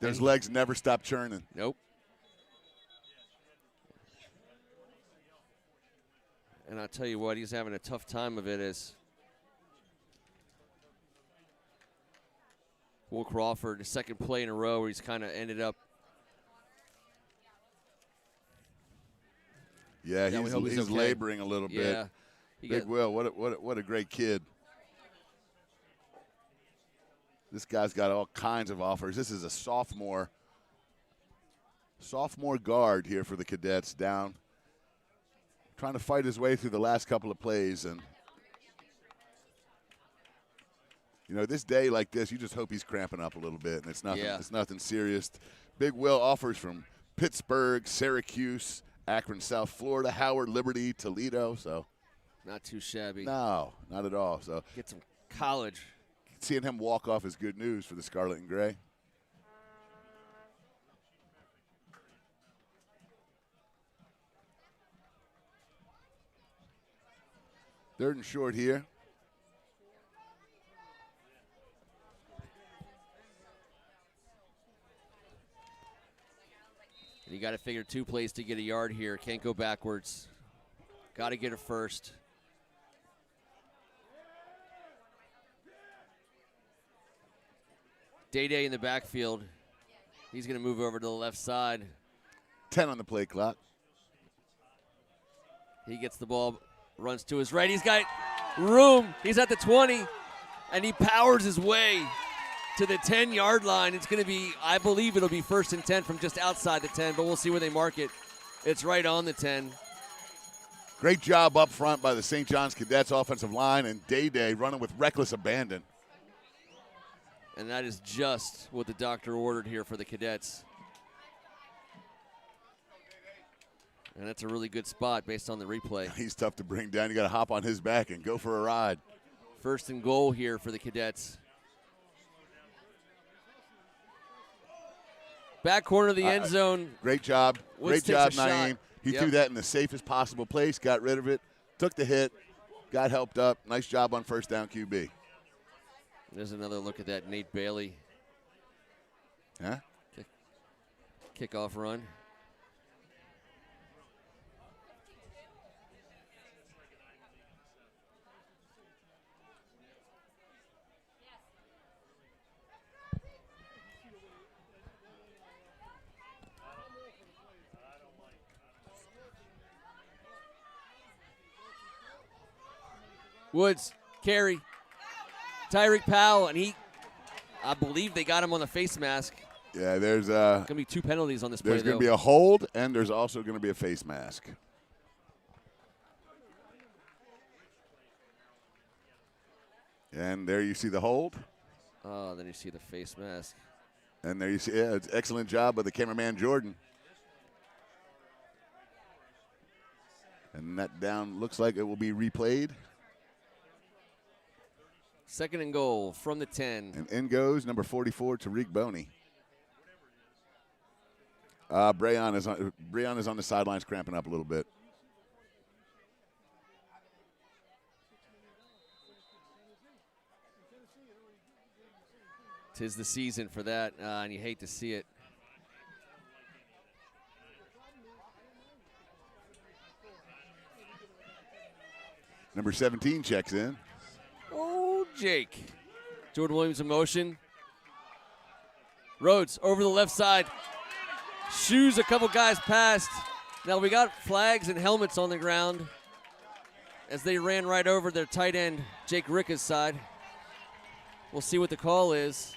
Speaker 2: His legs never stop churning.
Speaker 1: Nope. And I'll tell you what, he's having a tough time of it as Will Crawford, his second play in a row where he's kind of ended up.
Speaker 2: Yeah, he's okay. Laboring a little bit. Big Will, what a great kid. This guy's got all kinds of offers. This is a sophomore guard here for the Cadets, down, trying to fight his way through the last couple of plays. And you know, this day like this, you just hope he's cramping up a little bit, and it's nothing. It's nothing serious. Big Will offers from Pittsburgh, Syracuse, Akron, South Florida, Howard, Liberty, Toledo. So
Speaker 1: not too shabby.
Speaker 2: No, not at all. So
Speaker 1: get some college.
Speaker 2: Seeing him walk off is good news for the Scarlet and Gray. Third and short here.
Speaker 1: And you got to figure 2 plays to get a yard here. Can't go backwards. Got to get it first. Day in the backfield. He's going to move over to the left side.
Speaker 2: 10 on the play clock.
Speaker 1: He gets the ball, runs to his right. He's got room. He's at the 20, and he powers his way to the 10-yard line. It's going to be, I believe it'll be 1st and 10 from just outside the 10, but we'll see where they mark it. It's right on the 10.
Speaker 2: Great job up front by the St. John's Cadets offensive line, and Day running with reckless abandon.
Speaker 1: And that is just what the doctor ordered here for the Cadets. And that's a really good spot based on the replay.
Speaker 2: He's tough to bring down. You got to hop on his back and go for a ride.
Speaker 1: 1st and goal here for the Cadets. Back corner of the end zone.
Speaker 2: Great job.
Speaker 1: Woods
Speaker 2: Great job,
Speaker 1: takes a shot.
Speaker 2: Naeem. He threw that in the safest possible place, got rid of it, took the hit, got helped up. Nice job on 1st down QB.
Speaker 1: There's another look at that Nate Bailey.
Speaker 2: Huh?
Speaker 1: Kickoff run. Woods, carry, Tyreek Powell, and I believe they got him on the face mask.
Speaker 2: Yeah, there's
Speaker 1: going to be 2 penalties on this play,
Speaker 2: There's going to be a hold, and there's also going to be a face mask. And there you see the hold.
Speaker 1: Oh, then you see the face mask.
Speaker 2: And there you see, yeah, it's excellent job by the cameraman, Jordan. And that down looks like it will be replayed.
Speaker 1: 2nd and goal from the 10.
Speaker 2: And in goes number 44, Tariq Boney. Breon is on the sidelines cramping up a little bit.
Speaker 1: Tis the season for that, and you hate to see it.
Speaker 2: Number 17 checks in.
Speaker 1: Oh, Jake. Jordan Williams in motion. Rhodes over the left side. Shoes a couple guys past. Now we got flags and helmets on the ground as they ran right over their tight end, Jake Ricca's side. We'll see what the call is.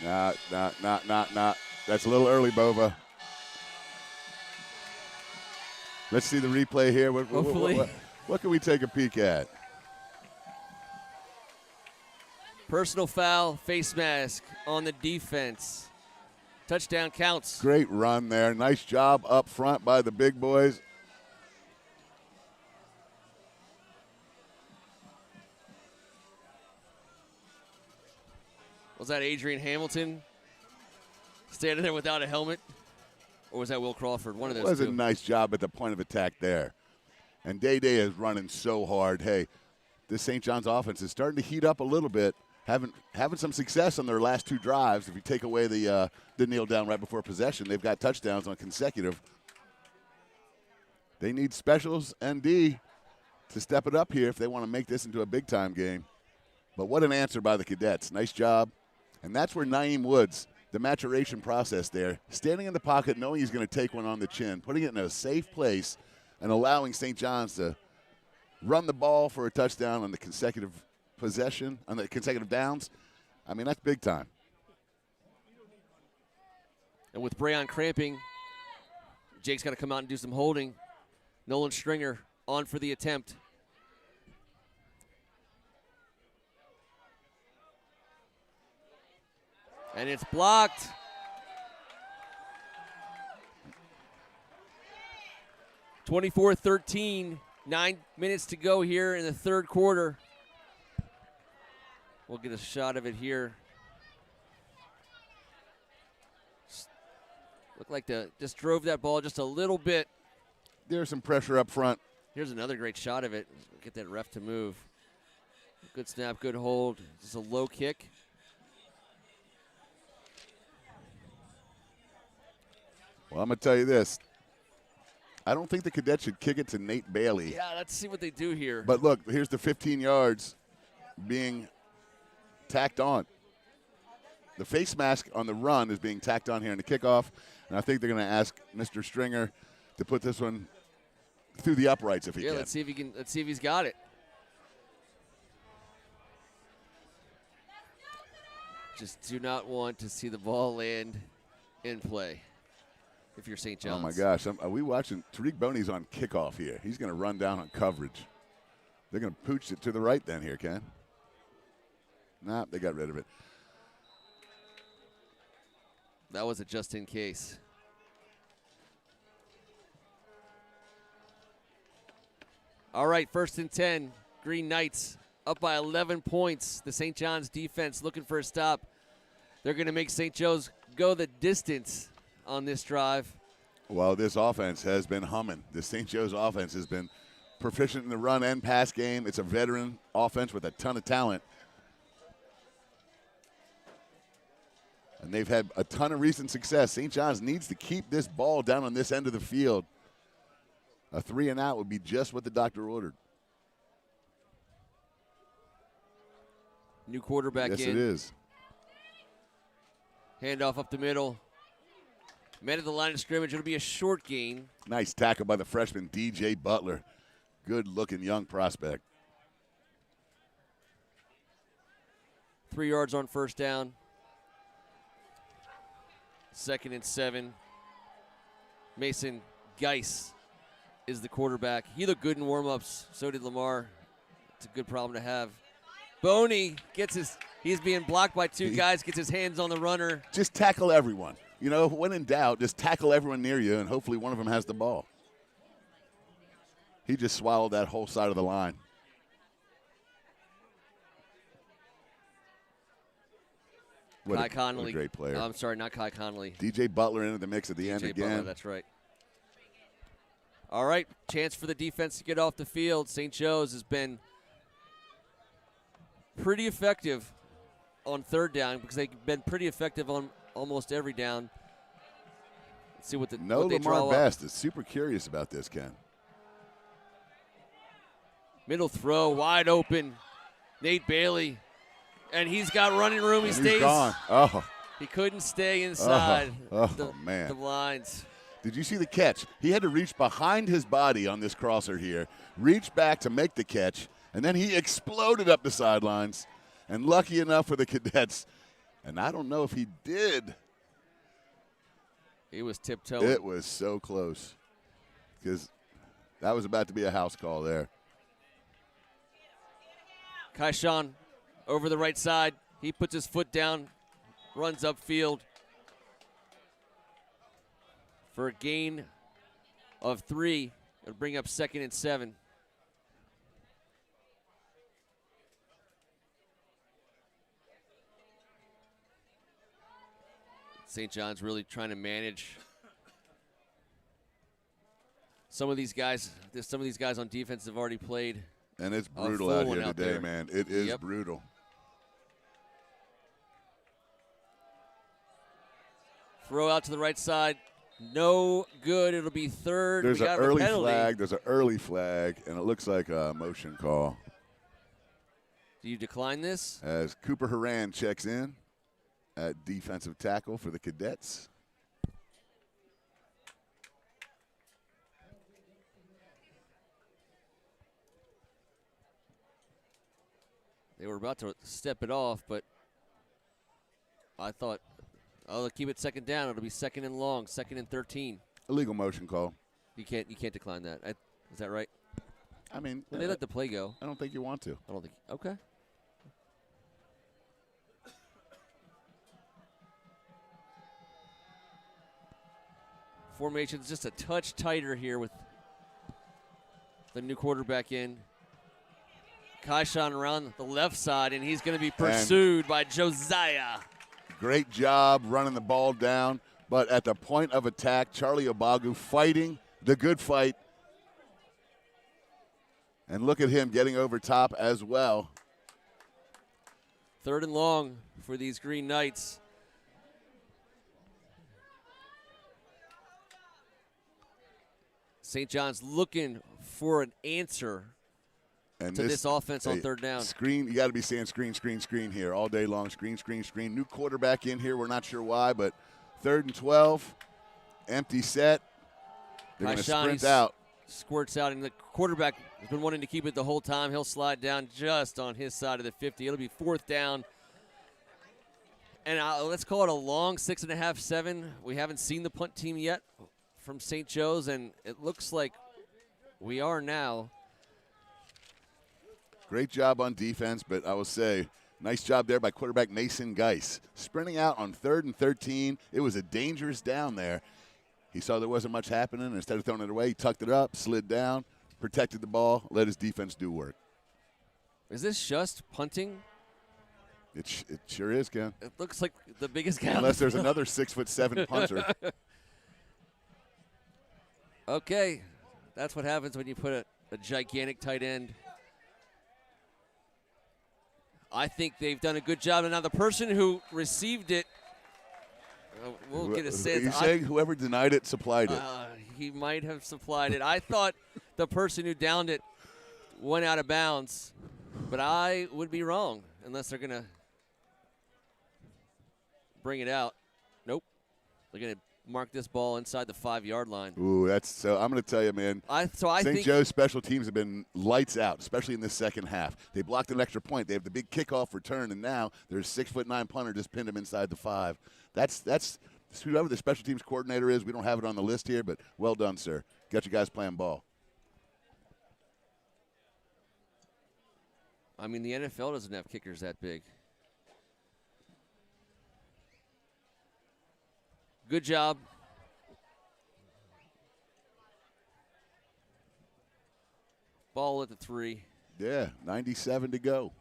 Speaker 2: Nah. That's a little early, Bova. Let's see the replay here. What can we take a peek at?
Speaker 1: Personal foul, face mask on the defense. Touchdown counts.
Speaker 2: Great run there. Nice job up front by the big boys.
Speaker 1: Was that Adrian Hamilton standing there without a helmet? Or was that Will Crawford? One of those
Speaker 2: It was
Speaker 1: two.
Speaker 2: a nice job at the point of attack there. And Day is running so hard. Hey, this St. John's offense is starting to heat up a little bit. Having some success on their last 2 drives. If you take away the kneel down right before possession, they've got touchdowns on consecutive. They need specials and D to step it up here if they want to make this into a big-time game. But what an answer by the Cadets. Nice job. And that's where Naeem Woods, the maturation process there, standing in the pocket, knowing he's going to take one on the chin, putting it in a safe place, and allowing St. John's to run the ball for a touchdown on the consecutive possession, on the consecutive downs. I mean, that's big time.
Speaker 1: And with Breon cramping, Jake's got to come out and do some holding. Nolan Stringer on for the attempt. And it's blocked. (24-13). 9 minutes to go here in the 3rd quarter. We'll get a shot of it here. Looked like just drove that ball just a little bit.
Speaker 2: There's some pressure up front
Speaker 1: Here's another great shot of it. Get that ref to move. Good snap, good hold. Just a low kick.
Speaker 2: Well, I'm going to tell you this. I don't think the Cadets should kick it to Nate Bailey.
Speaker 1: Yeah, let's see what they do here.
Speaker 2: But look, here's the 15 yards being tacked on. The face mask on the run is being tacked on here in the kickoff, and I think they're going to ask Mr. Stringer to put this one through the uprights if he can.
Speaker 1: Let's see if he can. Let's see if he's got it. Just do not want to see the ball land in play. If you're St. John's.
Speaker 2: Oh my gosh, are we watching? Tariq Boney's on kickoff here. He's going to run down on coverage. They're going to pooch it to the right then here, Ken. Nah, they got rid of it.
Speaker 1: That was a just in case. All right, 1st and 10. Green Knights up by 11 points. The St. John's defense looking for a stop. They're going to make St. Joe's go the distance on this drive.
Speaker 2: Well, this offense has been humming. The St. Joe's offense has been proficient in the run and pass game. It's a veteran offense with a ton of talent. And they've had a ton of recent success. St. John's needs to keep this ball down on this end of the field. A 3 and out would be just what the doctor ordered.
Speaker 1: New quarterback in.
Speaker 2: Yes, it is.
Speaker 1: Handoff up the middle. Met at the line of scrimmage. It'll be a short gain.
Speaker 2: Nice tackle by the freshman, DJ Butler. Good-looking young prospect.
Speaker 1: 3 yards on 1st down. 2nd and 7. Mason Geis is the quarterback. He looked good in warm-ups. So did Lamar. It's a good problem to have. Boney he's being blocked by 2 guys, gets his hands on the runner.
Speaker 2: Just tackle everyone. You know, when in doubt, just tackle everyone near you, and hopefully one of them has the ball. He just swallowed that whole side of the line.
Speaker 1: Kai Connolly.
Speaker 2: What a great player.
Speaker 1: I'm sorry, not Kai Connolly.
Speaker 2: DJ Butler into the mix at the end again.
Speaker 1: Butler, that's right. All right, chance for the defense to get off the field. St. Joe's has been pretty effective on 3rd down because they've been pretty effective on almost every down. Let's see what they
Speaker 2: Lamar Best is super curious about this, Ken.
Speaker 1: Middle throw, wide open. Nate Bailey. And he's got running room. He stays.
Speaker 2: He's gone. Oh.
Speaker 1: He couldn't stay inside
Speaker 2: man.
Speaker 1: the lines.
Speaker 2: Did you see the catch? He had to reach behind his body on this crosser here, reach back to make the catch, and then he exploded up the sidelines. And lucky enough for the Cadets, and I don't know if he did.
Speaker 1: He was tiptoeing.
Speaker 2: It was so close because that was about to be a house call there.
Speaker 1: Kaishan over the right side. He puts his foot down, runs upfield for a gain of 3. It'll bring up 2nd and 7. St. John's really trying to manage some of these guys. Some of these guys on defense have already played.
Speaker 2: And it's brutal out here today, man. It is brutal.
Speaker 1: Throw out to the right side. No good. It'll be 3rd.
Speaker 2: There's an early flag. There's an early flag, and it looks like a motion call.
Speaker 1: Do you decline this?
Speaker 2: As Cooper Horan checks in at defensive tackle for the Cadets.
Speaker 1: They were about to step it off, but I thought, they'll keep it 2nd down. It'll be 2nd and long, 2nd and 13.
Speaker 2: Illegal motion call.
Speaker 1: You can't decline that. Is that right?
Speaker 2: I mean,
Speaker 1: they let the play go.
Speaker 2: I don't think you want to.
Speaker 1: I don't think. Okay. Formation's just a touch tighter here with the new quarterback in. Kaishan around the left side, and he's going to be pursued by Josiah.
Speaker 2: Great job running the ball down, but at the point of attack, Charlie Obagu fighting the good fight. And look at him getting over top as well.
Speaker 1: 3rd and long for these Green Knights. St. John's looking for an answer
Speaker 2: And
Speaker 1: to this offense on 3rd down.
Speaker 2: Screen, you got to be saying screen, screen, screen here all day long. Screen, screen, screen. New quarterback in here. We're not sure why, but 3rd and 12. Empty set. They're going to sprint out.
Speaker 1: Squirts out, and the quarterback has been wanting to keep it the whole time. He'll slide down just on his side of the 50. It'll be 4th down. And let's call it a long 6.5, 7. We haven't seen the punt team yet from St. Joe's, and it looks like we are now.
Speaker 2: Great job on defense, but I will say, nice job there by quarterback Mason Geis. Sprinting out on 3rd and 13. It was a dangerous down there. He saw there wasn't much happening, and instead of throwing it away, he tucked it up, slid down, protected the ball, let his defense do work.
Speaker 1: Is this just punting?
Speaker 2: It sure is, Ken.
Speaker 1: It looks like the biggest guy.
Speaker 2: Unless there's another 6'7" punter.
Speaker 1: Okay, that's what happens when you put a gigantic tight end. I think they've done a good job. And now the person who received it, we'll get a sense.
Speaker 2: Are you saying whoever denied it supplied it?
Speaker 1: He might have supplied it. I thought the person who downed it went out of bounds, but I would be wrong unless they're going to bring it out. Nope. They're going to mark this ball inside the 5-yard line.
Speaker 2: Ooh, so I'm going to tell you, man. St. Joe's special teams have been lights out, especially in this second half. They blocked an extra point. They have the big kickoff return, and now there's 6'9" punter just pinned him inside the 5. That's whoever the special teams coordinator is. We don't have it on the list here, but well done, sir. Got you guys playing ball.
Speaker 1: I mean, the NFL doesn't have kickers that big. Good job. Ball at the 3.
Speaker 2: Yeah, 97 to go.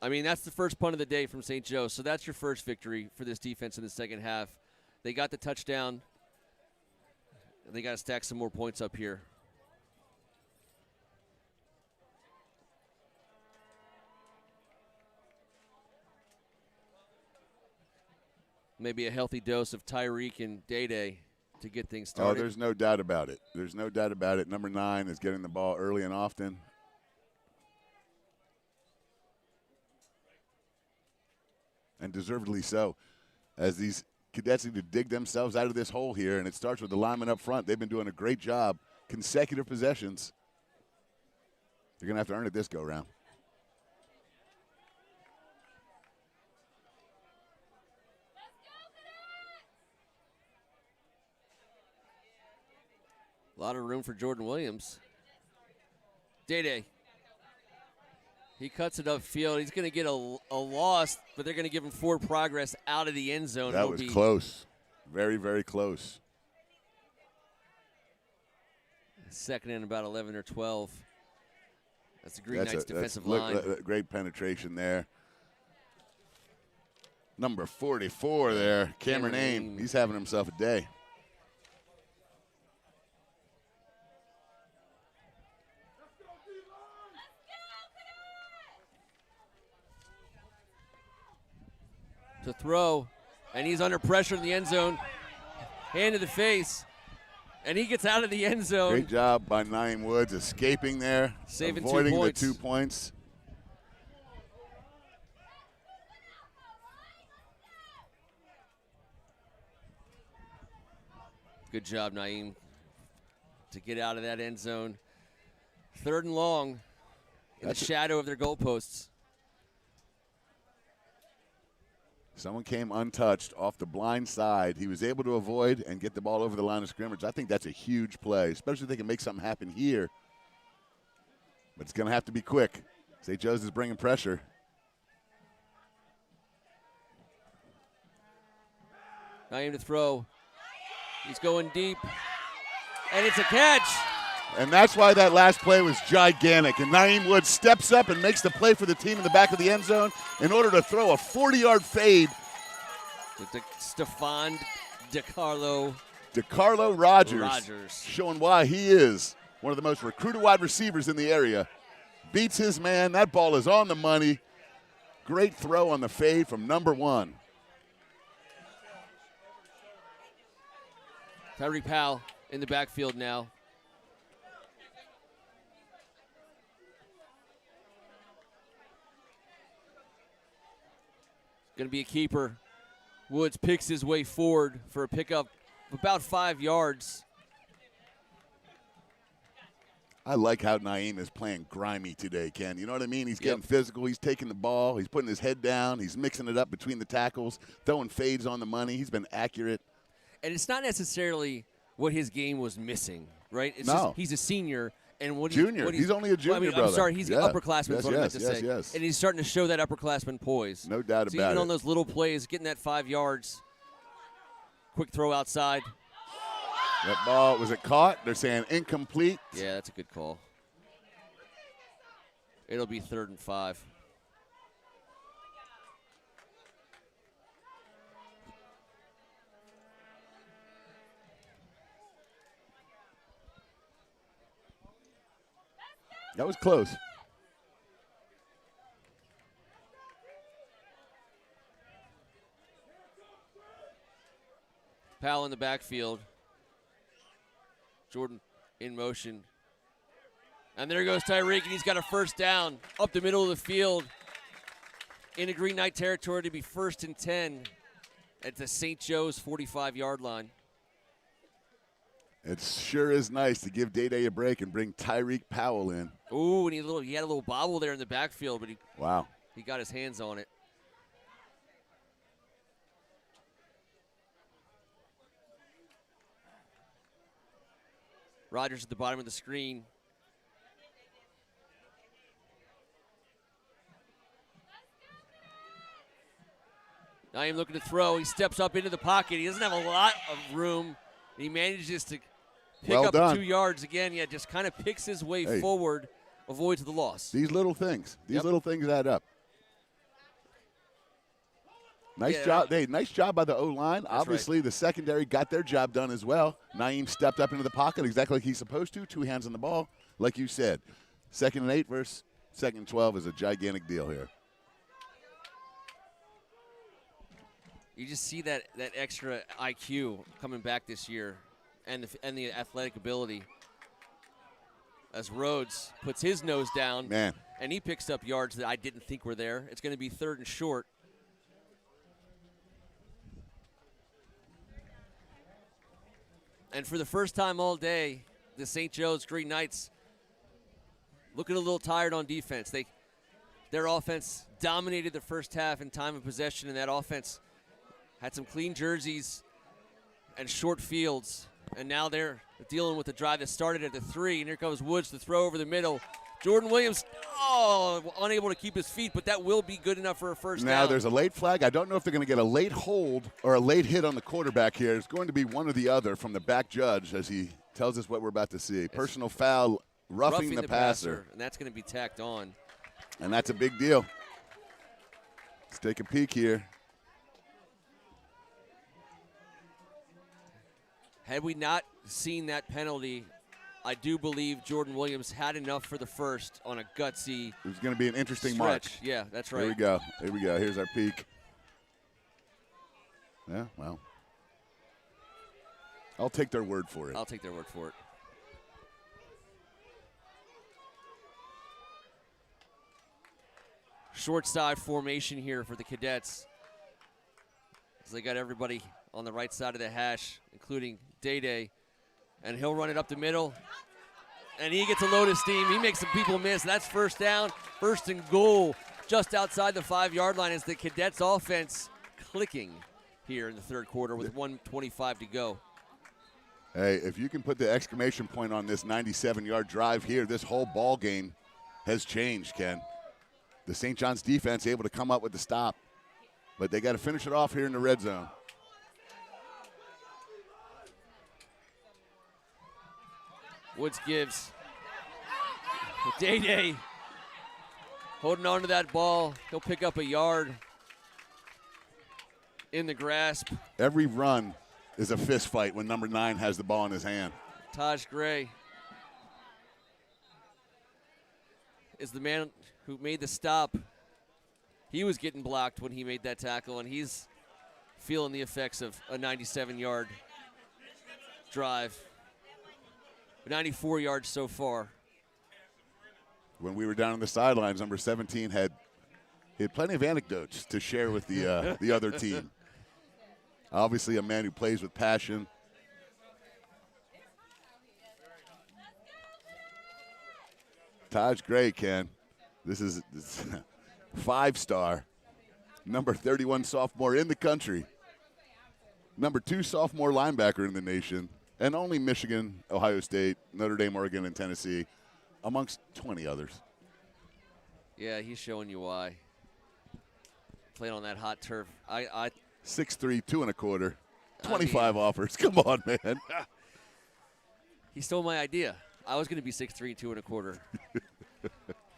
Speaker 1: I mean, that's the first punt of the day from St. Joe, so that's your first victory for this defense in the second half. They got the touchdown. They got to stack some more points up here. Maybe a healthy dose of Tyreek and Day-Day to get things started.
Speaker 2: Oh, there's no doubt about it. There's no doubt about it. Number 9 is getting the ball early and often. And deservedly so, as these cadets need to dig themselves out of this hole here, and it starts with the linemen up front. They've been doing a great job. Consecutive possessions. They're going to have to earn it this go-round.
Speaker 1: A lot of room for Jordan Williams. Day-Day. He cuts it upfield. He's going to get a loss, but they're going to give him forward progress out of the end zone.
Speaker 2: That was close. Very, very close.
Speaker 1: Second and about 11 or 12. That's the Green Knights defensive line.
Speaker 2: Great penetration there. Number 44 there, Cameron Aim. He's having himself a day.
Speaker 1: To throw, and he's under pressure in the end zone. Hand to the face, and he gets out of the end zone.
Speaker 2: Great job by Naeem Woods escaping there,
Speaker 1: saving
Speaker 2: avoiding
Speaker 1: 2 points.
Speaker 2: the 2 points.
Speaker 1: Good job, Naeem, to get out of that end zone. 3rd and long in the shadow of their goalposts.
Speaker 2: Someone came untouched off the blind side. He was able to avoid and get the ball over the line of scrimmage. I think that's a huge play, especially if they can make something happen here. But it's going to have to be quick. St. Joe's is bringing pressure.
Speaker 1: Naeem to throw. He's going deep, and it's a catch.
Speaker 2: And that's why that last play was gigantic. And Naeem Woods steps up and makes the play for the team in the back of the end zone in order to throw a 40-yard fade.
Speaker 1: Stephon DeCarlo
Speaker 2: Rogers, showing why he is one of the most recruited wide receivers in the area, beats his man. That ball is on the money. Great throw on the fade from number 1.
Speaker 1: Tyreek Powell in the backfield now. Going to be a keeper. Woods picks his way forward for a pickup of about 5 yards.
Speaker 2: I like how Naeem is playing grimy today, Ken. You know what I mean? He's getting physical. He's taking the ball. He's putting his head down. He's mixing it up between the tackles, throwing fades on the money. He's been accurate.
Speaker 1: And it's not necessarily what his game was missing, right? It's
Speaker 2: No.
Speaker 1: just he's a senior. And
Speaker 2: Junior. He's only a junior, brother.
Speaker 1: I'm sorry, he's
Speaker 2: Yeah.
Speaker 1: an upperclassman is what I meant to say.
Speaker 2: Yes.
Speaker 1: And he's starting to show that upperclassman poise.
Speaker 2: No doubt
Speaker 1: So
Speaker 2: about
Speaker 1: even
Speaker 2: it.
Speaker 1: on those little plays, getting that 5 yards, quick throw outside.
Speaker 2: That ball, was it caught? They're saying incomplete.
Speaker 1: Yeah, that's a good call. It'll be 3rd and 5.
Speaker 2: That was close.
Speaker 1: Powell in the backfield. Jordan in motion. And there goes Tyreek, and he's got a first down up the middle of the field into Green Knight territory to be 1st and 10 at the St. Joe's 45-yard line.
Speaker 2: It sure is nice to give Day a break and bring Tyreek Powell in.
Speaker 1: Ooh, and he had a little bobble there in the backfield, but
Speaker 2: Wow.
Speaker 1: he got his hands on it. Rodgers at the bottom of the screen. Now I'm looking to throw. He steps up into the pocket. He doesn't have a lot of room. He manages to pick
Speaker 2: Well
Speaker 1: up
Speaker 2: done.
Speaker 1: 2 yards again. Yeah, just kind of picks his way forward, avoids the loss.
Speaker 2: These little things. These little things add up. Nice job. Hey, nice job by the O-line. Obviously, the secondary got their job done as well. Naeem stepped up into the pocket exactly like he's supposed to. 2 hands on the ball, like you said. 2nd and 8 versus 2nd and 12 is a gigantic deal here.
Speaker 1: You just see that extra IQ coming back this year, and the athletic ability. As Rhodes puts his nose down,
Speaker 2: Man.
Speaker 1: and he picks up yards that I didn't think were there. It's going to be 3rd and short. And for the first time all day, the St. Joe's Green Knights looking a little tired on defense. Their offense dominated the first half in time of possession, and that offense had some clean jerseys and short fields. And now they're dealing with the drive that started at the 3, and here comes Woods to throw over the middle. Jordan Williams, unable to keep his feet, but that will be good enough for a first down.
Speaker 2: Now there's a late flag. I don't know if they're going to get a late hold or a late hit on the quarterback here. It's going to be one or the other from the back judge as he tells us what we're about to see. Personal foul, roughing the passer.
Speaker 1: And that's going to be tacked on.
Speaker 2: And that's a big deal. Let's take a peek here.
Speaker 1: Had we not seen that penalty, I do believe Jordan Williams had enough for the first on a gutsy
Speaker 2: It was going to be an interesting
Speaker 1: stretch.
Speaker 2: march.
Speaker 1: Yeah, that's right.
Speaker 2: Here we go. Here we go. Here's our peek. Yeah, well. I'll take their word for it.
Speaker 1: I'll take their word for it. Short side formation here for the Cadets. As they got everybody on the right side of the hash, including Day. And he'll run it up the middle. And he gets a load of steam. He makes some people miss. That's first down, 1st and goal, just outside the 5-yard line as the Cadets offense clicking here in the 3rd quarter with 1:25 to go.
Speaker 2: Hey, if you can put the exclamation point on this 97-yard drive here, this whole ball game has changed, Ken. The St. John's defense able to come up with the stop, but they got to finish it off here in the red zone.
Speaker 1: Woods gives. Day holding on to that ball. He'll pick up a yard in the grasp.
Speaker 2: Every run is a fist fight when number 9 has the ball in his hand.
Speaker 1: Taj Gray is the man who made the stop. He was getting blocked when he made that tackle, and he's feeling the effects of a 97-yard drive. 94 yards so far.
Speaker 2: When we were down on the sidelines, number 17 had plenty of anecdotes to share with the other team. Obviously a man who plays with passion. Taj Gray, Ken. This is 5-star. Number 31 sophomore in the country. Number 2 sophomore linebacker in the nation. And only Michigan, Ohio State, Notre Dame, Oregon, and Tennessee, amongst 20 others.
Speaker 1: Yeah, he's showing you why. Playing on that hot turf.
Speaker 2: 6'3", 2 1/4. 25 offers. Come on, man.
Speaker 1: He stole my idea. I was going to be 6'3", 2 1/4.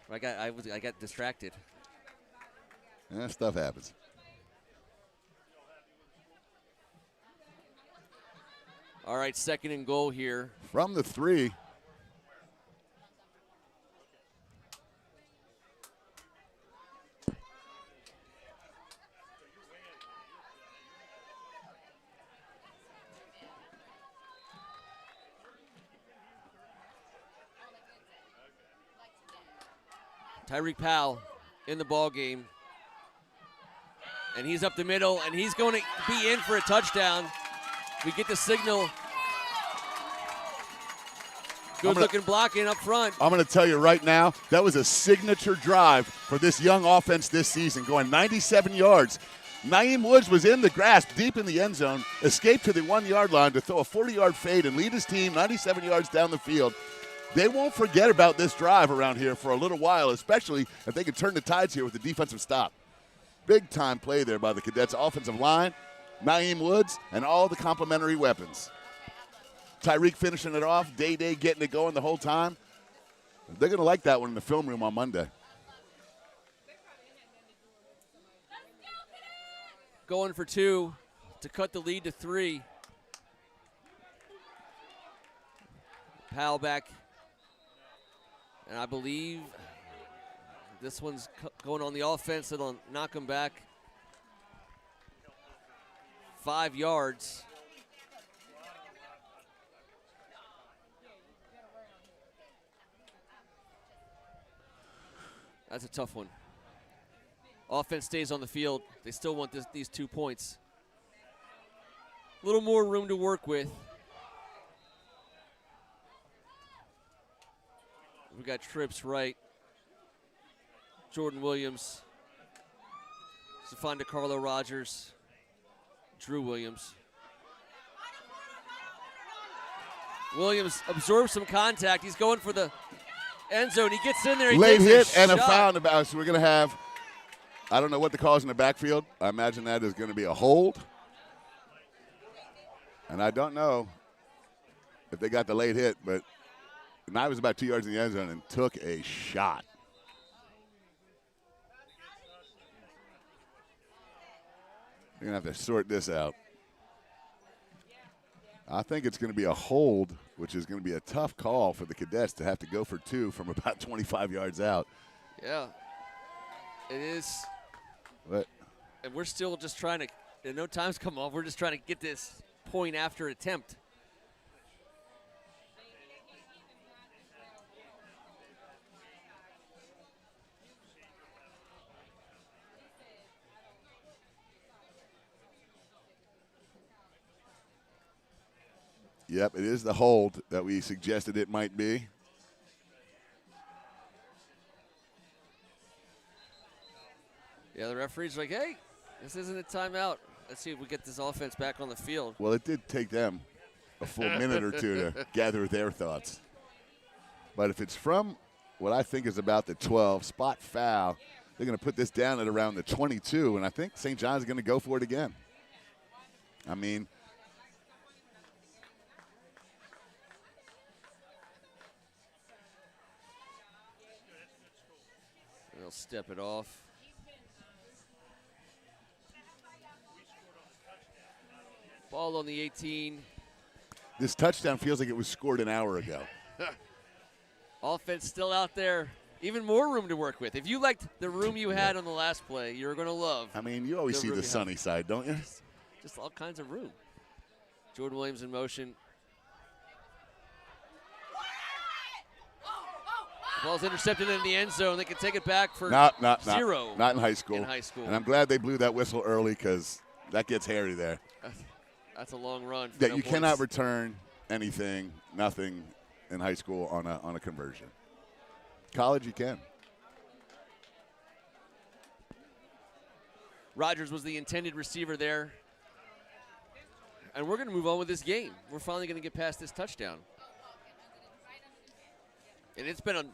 Speaker 1: I got distracted.
Speaker 2: That stuff happens.
Speaker 1: All right, 2nd and goal here.
Speaker 2: From the 3.
Speaker 1: Tyreek Powell in the ball game. And he's up the middle, and he's going to be in for a touchdown. We get the signal. Good-looking blocking up front.
Speaker 2: I'm going to tell you right now, that was a signature drive for this young offense this season, going 97 yards. Naeem Woods was in the grasp deep in the end zone, escaped to the 1-yard line to throw a 40-yard fade and lead his team 97 yards down the field. They won't forget about this drive around here for a little while, especially if they can turn the tides here with the defensive stop. Big-time play there by the Cadets offensive line, Naeem Woods, and all the complementary weapons. Tyreek finishing it off, Day getting it going the whole time. They're going to like that one in the film room on Monday.
Speaker 1: Going for 2 to cut the lead to 3. Powell back. And I believe this one's going on the offense. It'll knock him back 5 yards. That's a tough one. Offense stays on the field. They still want these 2 points. A little more room to work with. We got trips right. Jordan Williams. Stephon DeCarlo Rogers. Drew Williams. Williams absorbs some contact. He's going for the end zone. He gets in there. He
Speaker 2: Late
Speaker 1: takes
Speaker 2: hit and a foul about. So we're going to have, I don't know what the call is in the backfield. I imagine that is going to be a hold. And I don't know if they got the late hit, but Nye was about 2 yards in the end zone and took a shot. You're going to have to sort this out. I think it's going to be a hold, which is going to be a tough call for the Cadets to have to go for 2 from about 25 yards out.
Speaker 1: Yeah, it is.
Speaker 2: But,
Speaker 1: and we're still just trying to, no time's come off. We're just trying to get this point after attempt.
Speaker 2: Yep, it is the hold that we suggested it might be.
Speaker 1: Yeah, the referee's like, hey, this isn't a timeout. Let's see if we get this offense back on the field.
Speaker 2: Well, it did take them a full minute or two to gather their thoughts. But if it's from what I think is about the 12, spot foul, they're going to put this down at around the 22, and I think St. John's going to go for it again. I mean,
Speaker 1: they'll step it off. Ball on the 18.
Speaker 2: This touchdown feels like it was scored an hour ago.
Speaker 1: Offense still out there Even more room to work with. If you liked the room you had on the last play, you're going to love.
Speaker 2: I mean, you always see the sunny side, don't you?
Speaker 1: Just all kinds of room. Jordan Williams in motion. Ball's intercepted in the end zone. They can take it back for zero.
Speaker 2: Not in high school.
Speaker 1: In high school.
Speaker 2: And I'm glad they blew that whistle early because that gets hairy there.
Speaker 1: That's a long run.
Speaker 2: Yeah, you cannot return anything, nothing in high school on a conversion. College, you can.
Speaker 1: Rogers was the intended receiver there. And we're going to move on with this game. We're finally going to get past this touchdown. And it's been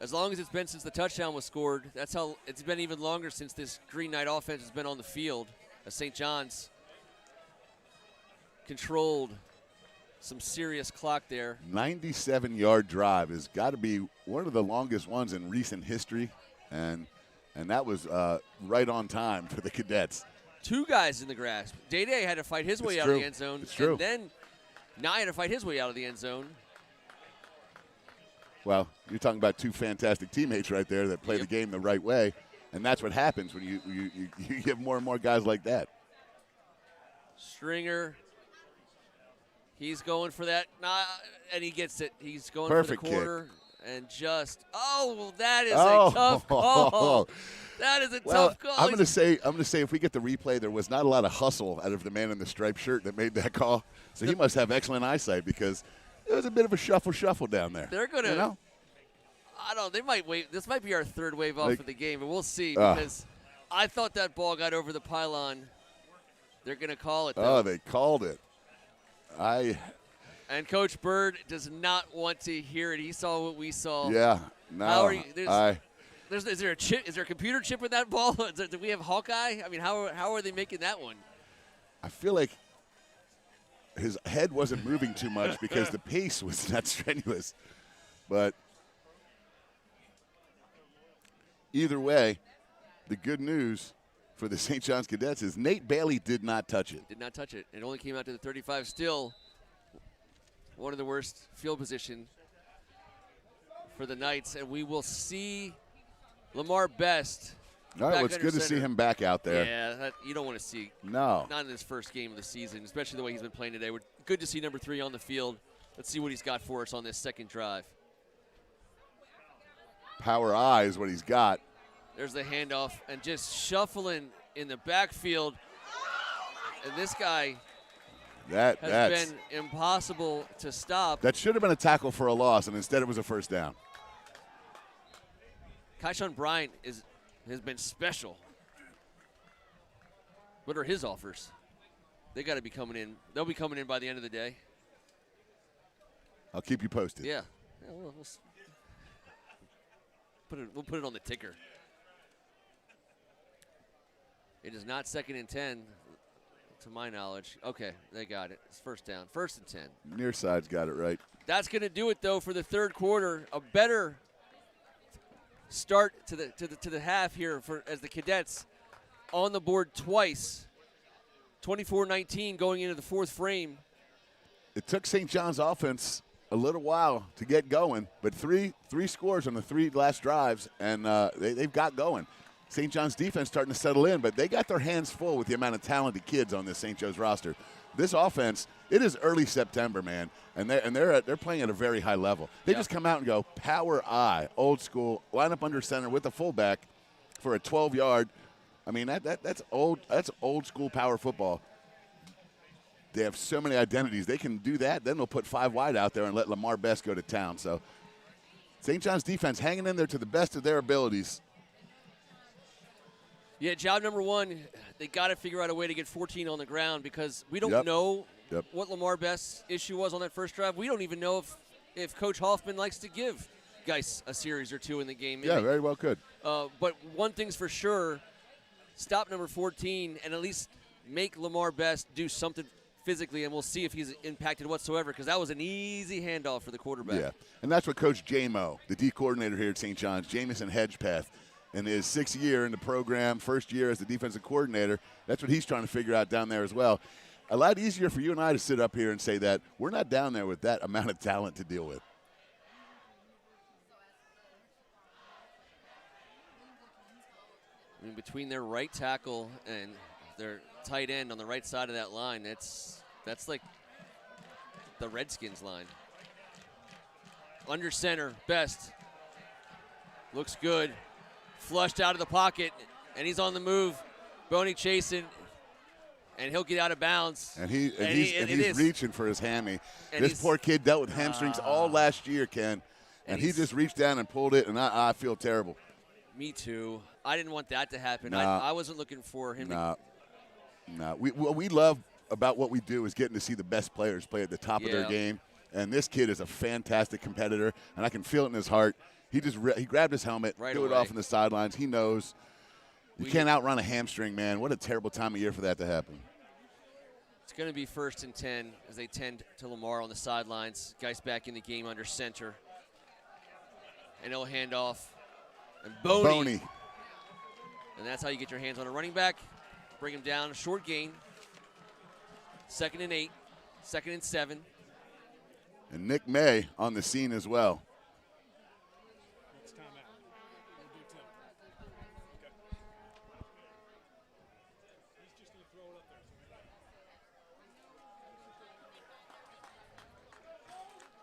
Speaker 1: as long as it's been since the touchdown was scored. That's how it's been even longer since this Green Knight offense has been on the field. As St. John's controlled some serious clock there.
Speaker 2: 97-yard drive has got to be one of the longest ones in recent history, and that was right on time for the Cadets.
Speaker 1: Two guys in the grasp. Day-Day had to fight his way out of the end zone.
Speaker 2: It's true.
Speaker 1: And then Nye had to fight his way out of the end zone.
Speaker 2: Well, you're talking about two fantastic teammates right there that play the game the right way, and that's what happens when you get more and more guys like that.
Speaker 1: Stringer, he's going for that, and he gets it. He's going
Speaker 2: Perfect
Speaker 1: for the quarter,
Speaker 2: kick.
Speaker 1: and that is a tough call. That is a tough call.
Speaker 2: I'm going to say if we get the replay, there was not a lot of hustle out of the man in the striped shirt that made that call. So he must have excellent eyesight because it was a bit of a shuffle down there.
Speaker 1: They're going to, I don't know, they might wait. This might be our third wave off of the game, but we'll see because I thought that ball got over the pylon. They're going to call it, though.
Speaker 2: Oh, they called it.
Speaker 1: And Coach Bird does not want to hear it. He saw what we saw.
Speaker 2: Yeah. No.
Speaker 1: Is there a chip? Is there a computer chip in that ball? Do we have Hawkeye? I mean, how are they making that one?
Speaker 2: I feel like his head wasn't moving too much because the pace was not strenuous. But either way, the good news for the St. John's Cadets is Nate Bailey did not touch it.
Speaker 1: Did not touch it. It only came out to the 35. Still one of the worst field position for the Knights. And we will see Lamar Best.
Speaker 2: All right, well, it's good to see him back out there.
Speaker 1: Yeah, you don't want to see.
Speaker 2: No.
Speaker 1: Not in his first game of the season, especially the way he's been playing today. We're good to see number 3 on the field. Let's see what he's got for us on this second drive.
Speaker 2: Power eye is what he's got.
Speaker 1: There's the handoff and just shuffling in the backfield. And this guy has been impossible to stop.
Speaker 2: That should have been a tackle for a loss, and instead it was a first down.
Speaker 1: Kyshawn Bryant has been special. What are his offers? They got to be coming in. They'll be coming in by the end of the day.
Speaker 2: I'll keep you posted.
Speaker 1: Yeah. We'll put it on the ticker. It is not 2nd and 10, to my knowledge. Okay, they got it. It's first down. 1st and 10.
Speaker 2: Near side's got it right.
Speaker 1: That's going to do it, though, for the third quarter. A better start to the half here as the Cadets on the board twice. 24-19 going into the fourth frame.
Speaker 2: It took St. John's offense a little while to get going, but three scores on the 3 last drives, and they've got going. St. John's defense starting to settle in, but they got their hands full with the amount of talented kids on this St. Joe's roster. This offense, it is early September, man, and they're playing at a very high level. They just come out and go power eye, old school, line up under center with the fullback for a 12-yard. I mean that's old school power football. They have so many identities. They can do that. Then they'll put 5 wide out there and let Lamar Best go to town. So St. John's defense hanging in there to the best of their abilities.
Speaker 1: Yeah, job number 1, they got to figure out a way to get 14 on the ground because we don't know what Lamar Best's issue was on that first drive. We don't even know if Coach Hoffman likes to give guys a series or 2 in the game.
Speaker 2: Yeah, very well could.
Speaker 1: But one thing's for sure, stop number 14 and at least make Lamar Best do something physically, and we'll see if he's impacted whatsoever because that was an easy handoff for the quarterback.
Speaker 2: Yeah, and that's what Coach J-Mo, the D coordinator here at St. John's, Jamison Hedgepeth, in his 6th year in the program, 1st year as the defensive coordinator, that's what he's trying to figure out down there as well. A lot easier for you and I to sit up here and say that we're not down there with that amount of talent to deal with.
Speaker 1: I mean, between their right tackle and their tight end on the right side of that line, that's like the Redskins line. Under center, Best. Looks good. Flushed out of the pocket, and he's on the move. Boney chasing, and he'll get out of bounds.
Speaker 2: And he's reaching for his hammy.
Speaker 1: And
Speaker 2: this poor kid dealt with hamstrings all last year, Ken. And he just reached down and pulled it, and I feel terrible.
Speaker 1: Me too. I didn't want that to happen.
Speaker 2: Nah.
Speaker 1: I wasn't looking for him
Speaker 2: No. What we love about what we do is getting to see the best players play at the top of their game. And this kid is a fantastic competitor, and I can feel it in his heart. He just he grabbed his helmet, threw it off on the sidelines. He knows you can't outrun a hamstring, man. What a terrible time of year for that to happen.
Speaker 1: It's going to be 1st and 10 as they tend to Lamar on the sidelines. Guys back in the game under center. And he'll hand off. And Boney. And that's how you get your hands on a running back. Bring him down, short gain. 2nd and 8, 2nd and 7.
Speaker 2: And Nick May on the scene as well.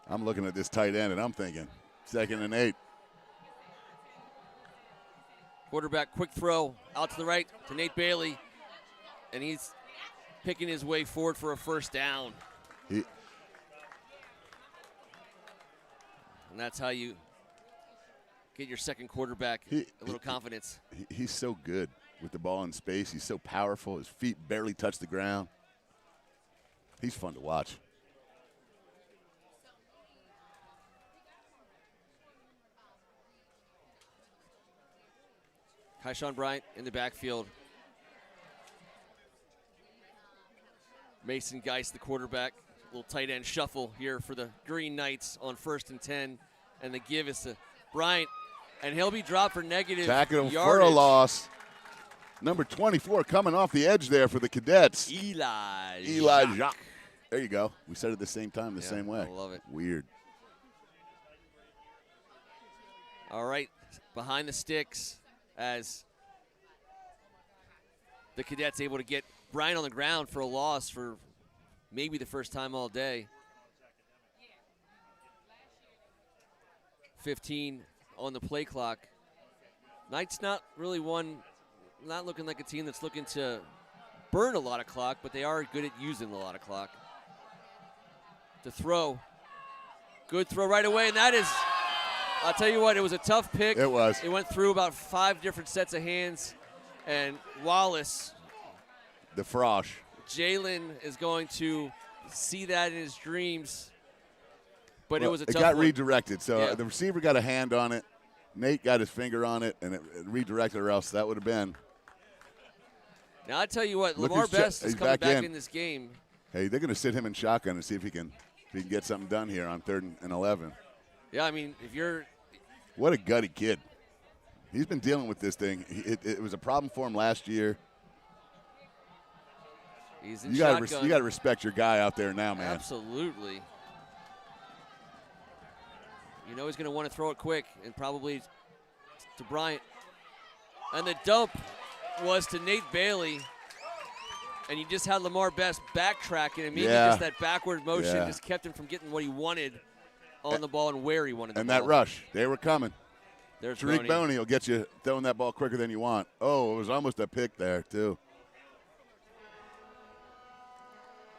Speaker 2: I'm looking at this tight end, and I'm thinking 2nd and 8.
Speaker 1: Quarterback, quick throw out to the right to Nate Bailey, and he's picking his way forward for a first down. And that's how you get your second quarterback a little confidence.
Speaker 2: He's so good with the ball in space. He's so powerful. His feet barely touch the ground. He's fun to watch.
Speaker 1: Keyshawn Bryant in the backfield. Mason Geist, the quarterback. Little tight end shuffle here for the Green Knights on 1st and 10. And the give is to Bryant. And he'll be dropped for negative
Speaker 2: Tackling him
Speaker 1: yardage.
Speaker 2: for a loss. Number 24 coming off the edge there for the Cadets.
Speaker 1: Eli
Speaker 2: Jacques. There you go. We said it at the same time, the same way.
Speaker 1: I love it.
Speaker 2: Weird.
Speaker 1: All right, behind the sticks as the Cadets able to get Bryant on the ground for a loss for maybe the first time all day. 15 on the play clock. Knights not looking like a team that's looking to burn a lot of clock, but they are good at using a lot of clock. The throw. Good throw right away, and that is, I'll tell you what, it was a tough pick.
Speaker 2: It was.
Speaker 1: It went through about 5 different sets of hands, and Wallace,
Speaker 2: The Frosh.
Speaker 1: Jalen is going to see that in his dreams, but it was a tough
Speaker 2: It got
Speaker 1: one.
Speaker 2: redirected, so the receiver got a hand on it. Nate got his finger on it, and it redirected, or else that would have been.
Speaker 1: Now, I tell you what,
Speaker 2: Look
Speaker 1: Lamar
Speaker 2: who's
Speaker 1: Best is
Speaker 2: he's
Speaker 1: coming back
Speaker 2: in.
Speaker 1: in this game.
Speaker 2: Hey, they're going to sit him in shotgun and see if he can get something done here on 3rd and 11.
Speaker 1: Yeah, I mean, if you're –
Speaker 2: What a gutty kid. He's been dealing with this thing. It was a problem for him last year.
Speaker 1: he's in
Speaker 2: You
Speaker 1: shotgun.
Speaker 2: got to respect your guy out there now, man.
Speaker 1: Absolutely. You know he's going to want to throw it quick, and probably to Bryant. And the dump was to Nate Bailey. And you just had Lamar Best backtracking, and maybe just that backward motion just kept him from getting what he wanted on the ball and where he wanted the ball.
Speaker 2: And that rush, they were coming.
Speaker 1: There's
Speaker 2: Tariq Boney will get you throwing that ball quicker than you want. Oh, it was almost a pick there, too.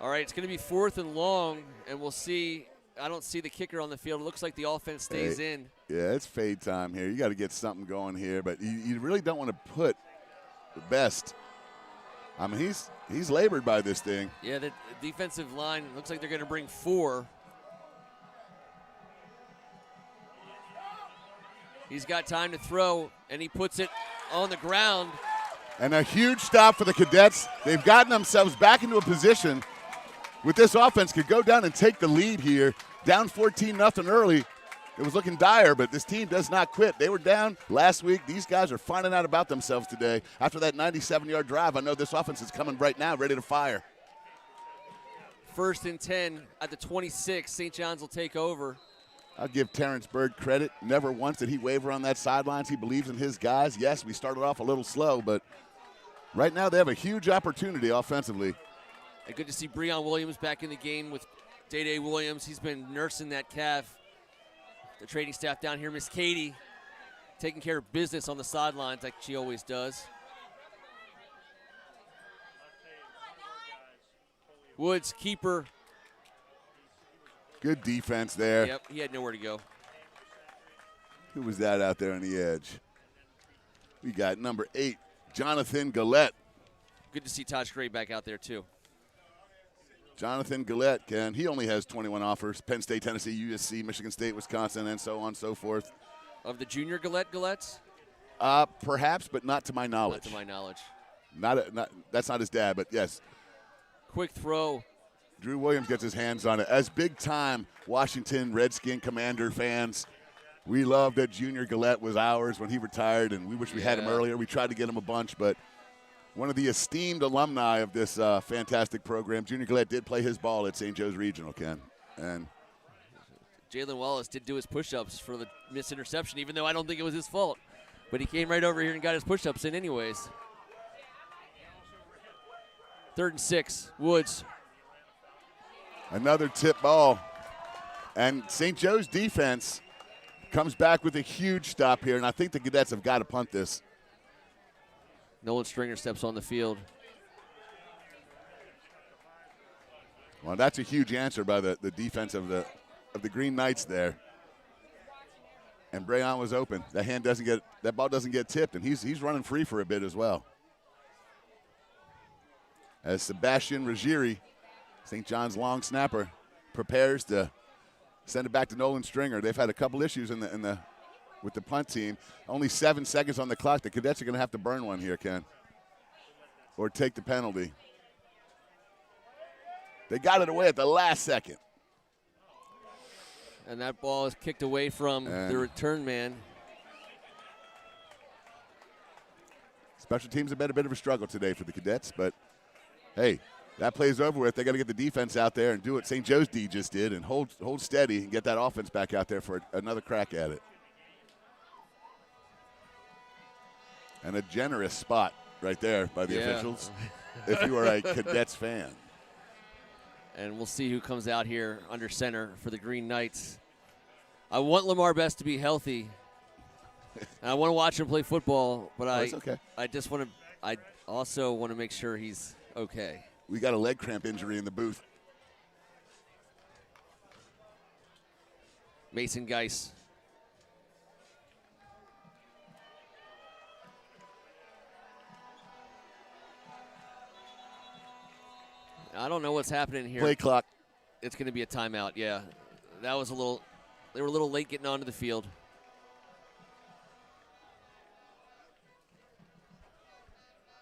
Speaker 1: All right, it's going to be 4th and long, and we'll see. I don't see the kicker on the field. It looks like the offense stays in.
Speaker 2: Yeah, it's fade time here. You got to get something going here, but you really don't want to put the Best. I mean, he's labored by this thing.
Speaker 1: Yeah, the defensive line looks like they're going to bring 4. He's got time to throw, and he puts it on the ground.
Speaker 2: And a huge stop for the Cadets. They've gotten themselves back into a position with this offense could go down and take the lead here. Down 14-0 early. It was looking dire, but this team does not quit. They were down last week. These guys are finding out about themselves today. After that 97-yard drive, I know this offense is coming right now, ready to fire.
Speaker 1: 1st and 10 at the 26. St. John's will take over.
Speaker 2: I'll give Terrence Bird credit. Never once did he waver on that sidelines. He believes in his guys. Yes, we started off a little slow, but right now they have a huge opportunity offensively.
Speaker 1: And good to see Breon Williams back in the game with Day-Day Williams. He's been nursing that calf. The training staff down here, Miss Katie, taking care of business on the sidelines like she always does. Woods, keeper.
Speaker 2: Good defense there.
Speaker 1: Yep, he had nowhere to go.
Speaker 2: Who was that out there on the edge? We got number 8, Jonathan Gillette.
Speaker 1: Good to see Todd Gray back out there, too.
Speaker 2: Jonathan Gillette, Ken, he only has 21 offers. Penn State, Tennessee, USC, Michigan State, Wisconsin, and so on and so forth.
Speaker 1: Of the junior Gillettes?
Speaker 2: Perhaps, but not to my knowledge.
Speaker 1: Not to my knowledge.
Speaker 2: That's not his dad, but yes.
Speaker 1: Quick throw.
Speaker 2: Drew Williams gets his hands on it. As big-time Washington Redskin Commander fans, we loved that Junior Gillette was ours when he retired, and we wish we had him earlier. We tried to get him a bunch, but one of the esteemed alumni of this fantastic program, Junior Gillette did play his ball at St. Joe's Regional, Ken. And
Speaker 1: Jalen Wallace did do his push-ups for the missed interception, even though I don't think it was his fault. But he came right over here and got his push-ups in anyways. 3rd and 6, Woods.
Speaker 2: Another tip ball. And St. Joe's defense comes back with a huge stop here, and I think the Cadets have got to punt this.
Speaker 1: Nolan Stringer steps on the field.
Speaker 2: Well, that's a huge answer by the defense of the Green Knights there. And Breon was open. That ball doesn't get tipped, and he's running free for a bit as well. As Sebastian Ruggieri, St. John's long snapper, prepares to send it back to Nolan Stringer. They've had a couple issues with the punt team. Only 7 seconds on the clock. The Cadets are going to have to burn one here, Ken, or take the penalty. They got it away at the last second.
Speaker 1: And that ball is kicked away from the return man.
Speaker 2: Special teams have been a bit of a struggle today for the Cadets, but hey, that play's over with. They got to get the defense out there and do what St. Joe's D just did and hold steady and get that offense back out there for another crack at it. And a generous spot right there by the officials if you are a Cadets fan.
Speaker 1: And we'll see who comes out here under center for the Green Knights. I want Lamar Best to be healthy. And I want to watch him play football, but I also want to make sure he's okay.
Speaker 2: We got a leg cramp injury in the booth.
Speaker 1: Mason Geis. I don't know what's happening here.
Speaker 2: Play clock.
Speaker 1: It's going to be a timeout, yeah. That was they were a little late getting onto the field.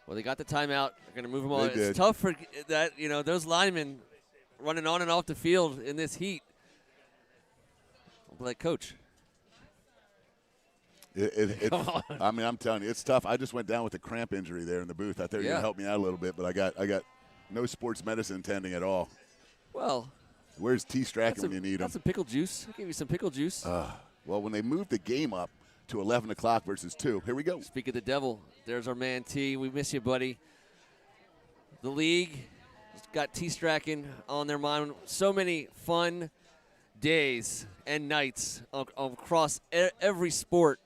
Speaker 1: Well, they got the timeout. They're going to move them on. It's tough for that, those linemen running on and off the field in this heat. Like, Coach.
Speaker 2: I mean, I'm telling you, it's tough. I just went down with a cramp injury there in the booth. I thought you were going to help me out a little bit, but I got no sports medicine attending at all.
Speaker 1: Well,
Speaker 2: where's T. Strachan when you need him?
Speaker 1: That's some pickle juice. I gave you some pickle juice.
Speaker 2: Well, when they moved the game up to 11 o'clock versus 2, here we go.
Speaker 1: Speak of the devil, there's our man T. We miss you, buddy. The league has got T. Strachan on their mind. So many fun days and nights across every sport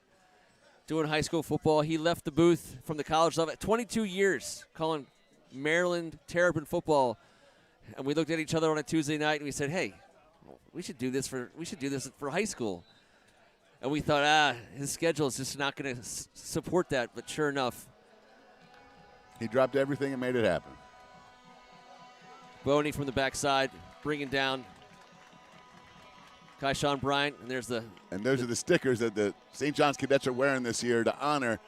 Speaker 1: doing high school football. He left the booth from the college level at 22 years calling Maryland Terrapin football, and we looked at each other on a Tuesday night and we said, "Hey, we should do this for high school." And we thought, his schedule is just not going to support that. But sure enough,
Speaker 2: he dropped everything and made it happen.
Speaker 1: Boney from the backside, bringing down Kyshawn Bryant, and those
Speaker 2: are the stickers that the St. John's Cadets are wearing this year to honor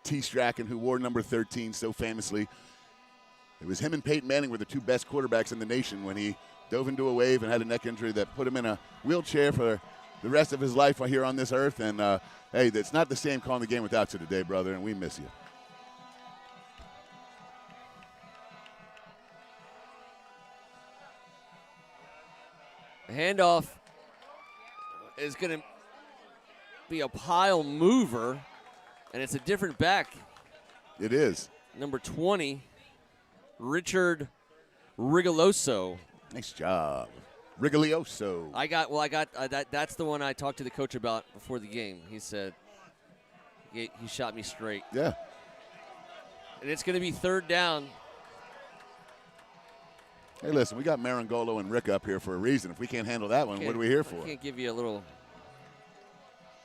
Speaker 2: T. Strachan, who wore number 13 so famously. It was him and Peyton Manning were the two best quarterbacks in the nation when he dove into a wave and had a neck injury that put him in a wheelchair for the rest of his life here on this earth. And, hey, it's not the same calling the game without you today, brother, and we miss you.
Speaker 1: A handoff. is going to be a pile mover, and it's a different back.
Speaker 2: It is.
Speaker 1: Number 20, Richard Rigoloso.
Speaker 2: Nice job. Rigolioso.
Speaker 1: That's the one I talked to the coach about before the game. He said he shot me straight.
Speaker 2: Yeah.
Speaker 1: And it's going to be third down.
Speaker 2: Hey, listen, we got Meringolo and Ricca up here for a reason. If we can't handle that one, what are we here for?
Speaker 1: I can't give you a little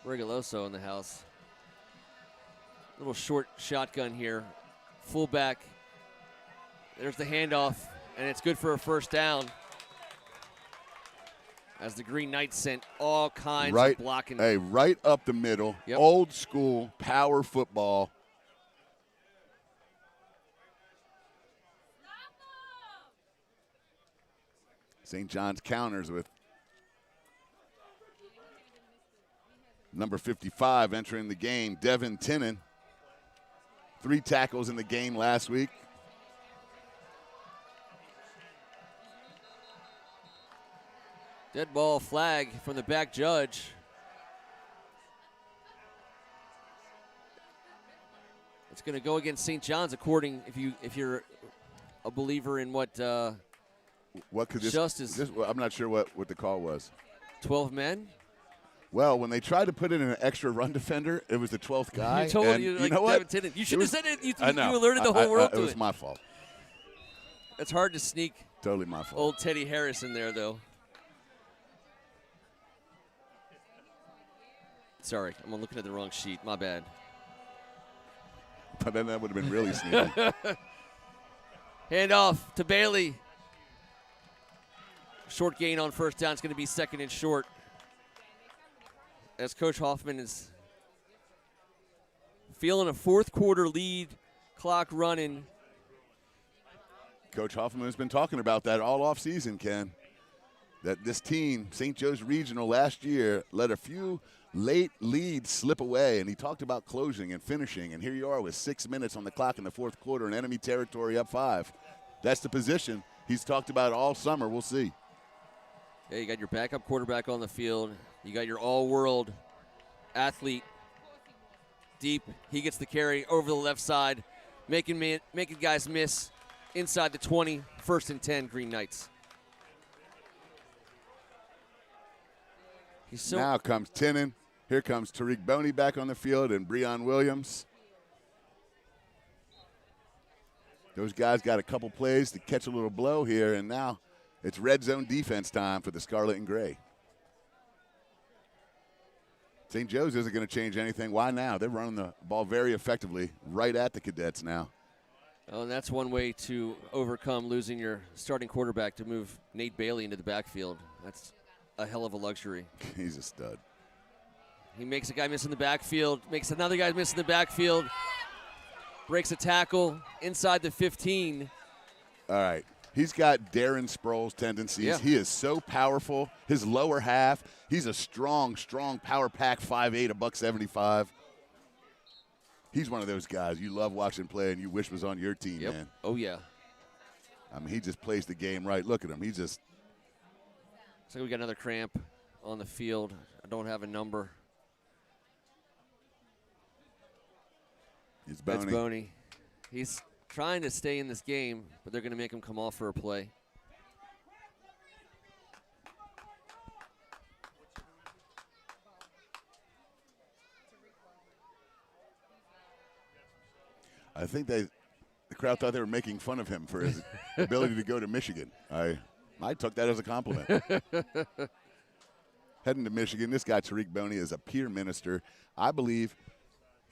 Speaker 1: Rigoloso in the house. Little short shotgun here. Fullback. There's the handoff, and it's good for a first down. As the Green Knights sent all kinds of blocking.
Speaker 2: Hey, right up the middle.
Speaker 1: Yep.
Speaker 2: Old school power football. St. John's counters with number 55 entering the game, Devin Tinnan. 3 tackles in the game last week.
Speaker 1: Dead ball flag from the back judge. It's going to go against St. John's, according if you're a believer in what
Speaker 2: could
Speaker 1: justice.
Speaker 2: I'm not sure what the call was.
Speaker 1: 12 men.
Speaker 2: Well, when they tried to put in an extra run defender, it was the 12th guy.
Speaker 1: You
Speaker 2: know what?
Speaker 1: You should have said it. You
Speaker 2: I know.
Speaker 1: alerted the whole world to it.
Speaker 2: It was my fault.
Speaker 1: It's hard to sneak.
Speaker 2: Totally my fault.
Speaker 1: Old Teddy Harris in there, though. Sorry, I'm looking at the wrong sheet. My bad.
Speaker 2: But then that would have been really sneaky.
Speaker 1: Handoff to Bailey. Short gain on first down. It's going to be second and short. As Coach Hoffman is feeling a fourth quarter lead, clock running.
Speaker 2: Coach Hoffman has been talking about that all offseason, Ken. That this team, St. Joe's Regional last year, let a few late leads slip away, and he talked about closing and finishing, and here you are with 6 minutes on the clock in the fourth quarter and enemy territory up 5. That's the position he's talked about all summer. We'll see.
Speaker 1: Yeah, you got your backup quarterback on the field. You got your all-world athlete deep. He gets the carry over the left side, making guys miss inside the 20, 1st and 10, Green Knights.
Speaker 2: Now comes Tinnan. Here comes Tariq Boney back on the field and Breon Williams. Those guys got a couple plays to catch a little blow here, and now it's red zone defense time for the Scarlet and Gray. St. Joe's isn't going to change anything. Why now? They're running the ball very effectively right at the Cadets now.
Speaker 1: Oh, and that's one way to overcome losing your starting quarterback, to move Nate Bailey into the backfield. That's a hell of a luxury.
Speaker 2: He's a stud.
Speaker 1: He makes a guy miss in the backfield, makes another guy miss in the backfield, breaks a tackle inside the 15.
Speaker 2: All right. He's got Darren Sproles tendencies.
Speaker 1: Yeah.
Speaker 2: He is so powerful. His lower half, he's a strong power pack, 5'8", $175. He's one of those guys you love watching play and you wish was on your team, man.
Speaker 1: Oh, yeah.
Speaker 2: I mean, he just plays the game right. Look at him. He just.
Speaker 1: Looks like we got another cramp on the field. I don't have a number.
Speaker 2: It's Boney.
Speaker 1: That's Boney. He's trying to stay in this game, but they're going to make him come off for a play.
Speaker 2: I think the crowd thought they were making fun of him for his ability to go to Michigan. I took that as a compliment. Heading to Michigan, this guy Tariq Boney is a peer minister. I believe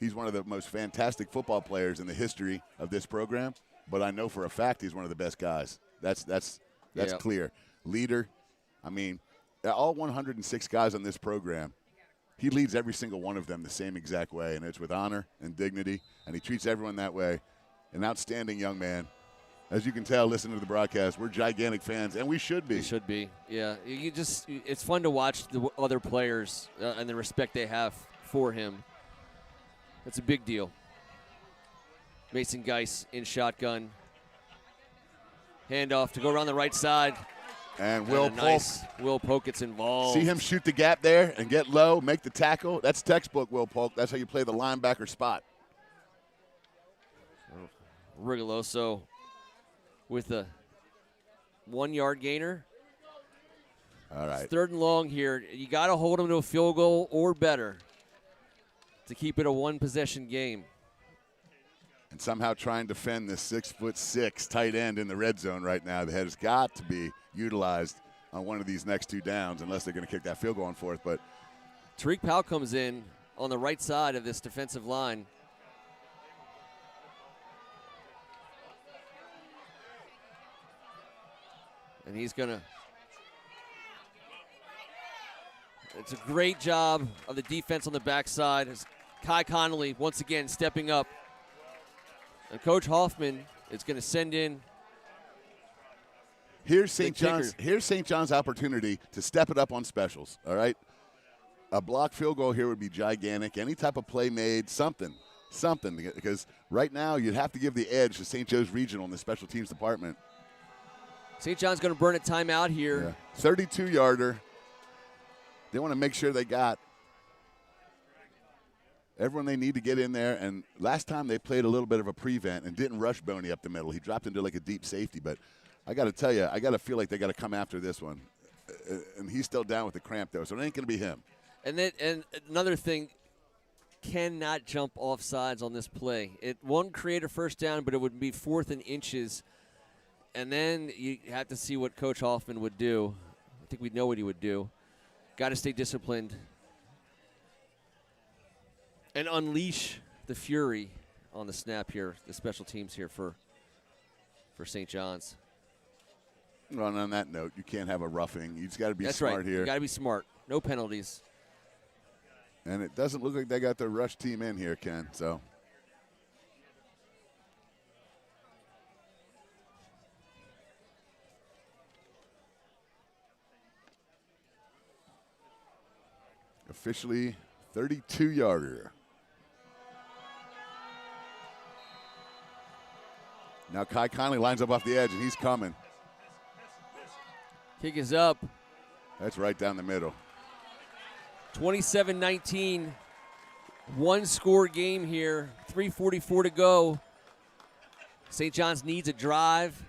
Speaker 2: he's one of the most fantastic football players in the history of this program, but I know for a fact he's one of the best guys. That's clear. Leader. I mean, all 106 guys on this program, he leads every single one of them the same exact way, and it's with honor and dignity, and he treats everyone that way. An outstanding young man. As you can tell, listening to the broadcast, we're gigantic fans, and we should be.
Speaker 1: We should be, yeah. It's fun to watch the other players and the respect they have for him. That's a big deal. Mason Geis in shotgun. Handoff to go around the right side.
Speaker 2: And Will
Speaker 1: Polk gets involved.
Speaker 2: See him shoot the gap there and get low, make the tackle. That's textbook Will Polk. That's how you play the linebacker spot.
Speaker 1: Rigoloso with a 1-yard gainer.
Speaker 2: All right.
Speaker 1: It's 3rd and long here. You got to hold them to a field goal or better to keep it a 1-possession game.
Speaker 2: And somehow try and defend this 6'6" tight end in the red zone right now. The head has got to be utilized on one of these next 2 downs unless they're going to kick that field goal on 4th. But
Speaker 1: Tariq Powell comes in on the right side of this defensive line. And he's going to – it's a great job of the defense on the backside. As Kai Connolly once again stepping up. And Coach Hoffman is going to send in.
Speaker 2: Here's St. John's opportunity to step it up on specials, all right? A block field goal here would be gigantic. Any type of play made, something, because right now you'd have to give the edge to St. Joe's Regional in the special teams department.
Speaker 1: St. John's going to burn a timeout here.
Speaker 2: Yeah. 32-yarder. They want to make sure they got everyone they need to get in there. And last time they played a little bit of a prevent and didn't rush Boney up the middle. He dropped into like a deep safety. But I got to tell you, I got to feel like they got to come after this one. And he's still down with the cramp, though, so it ain't going to be him.
Speaker 1: And another thing, cannot jump off sides on this play. It won't create a first down, but it would be 4th and inches. And then you have to see what Coach Hoffman would do. I think we know what he would do. Got to stay disciplined and unleash the fury on the snap here, the special teams here for St. John's.
Speaker 2: Well, and on that note, you can't have a roughing. You just got to be smart here.
Speaker 1: You got to be smart. No penalties.
Speaker 2: And it doesn't look like they got their rush team in here, Ken. So officially 32-yarder. Now Kai Conley lines up off the edge, and he's coming.
Speaker 1: Kick is up.
Speaker 2: That's right down the middle.
Speaker 1: 27-19, 1-score game here, 3:44 to go. St. John's needs a drive.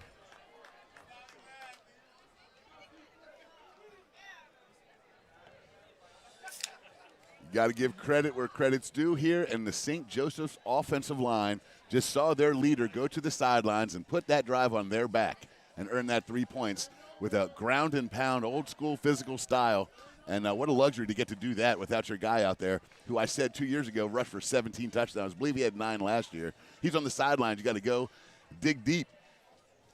Speaker 2: You got to give credit where credit's due here, and the St. Joseph's offensive line just saw their leader go to the sidelines and put that drive on their back and earn that 3 points with a ground and pound, old school physical style. And what a luxury to get to do that without your guy out there, who I said 2 years ago rushed for 17 touchdowns. I believe he had 9 last year. He's on the sidelines. You got to go dig deep.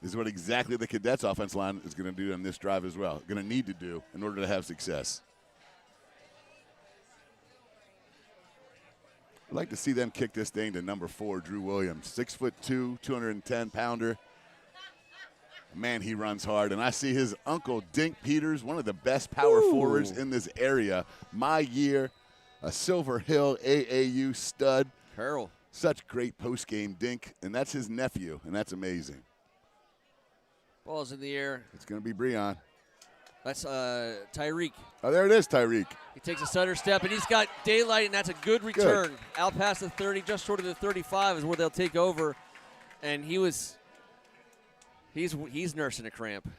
Speaker 2: This is what exactly the Cadets offense line is going to do on this drive as well. Going to need to do in order to have success. I'd like to see them kick this thing to number 4, Drew Williams. 6'2", 210-pounder. Man, he runs hard. And I see his uncle, Dink Peters, one of the best power forwards in this area. My year, a Silver Hill AAU stud.
Speaker 1: Carroll.
Speaker 2: Such great post-game Dink. And that's his nephew, and that's amazing.
Speaker 1: Ball's in the air.
Speaker 2: It's going to be Breon.
Speaker 1: That's Tyreek.
Speaker 2: Oh, there it is, Tyreek.
Speaker 1: He takes a stutter step, and he's got daylight, and that's a good return. Out past the 30, just short of the 35 is where they'll take over. And he's nursing a cramp.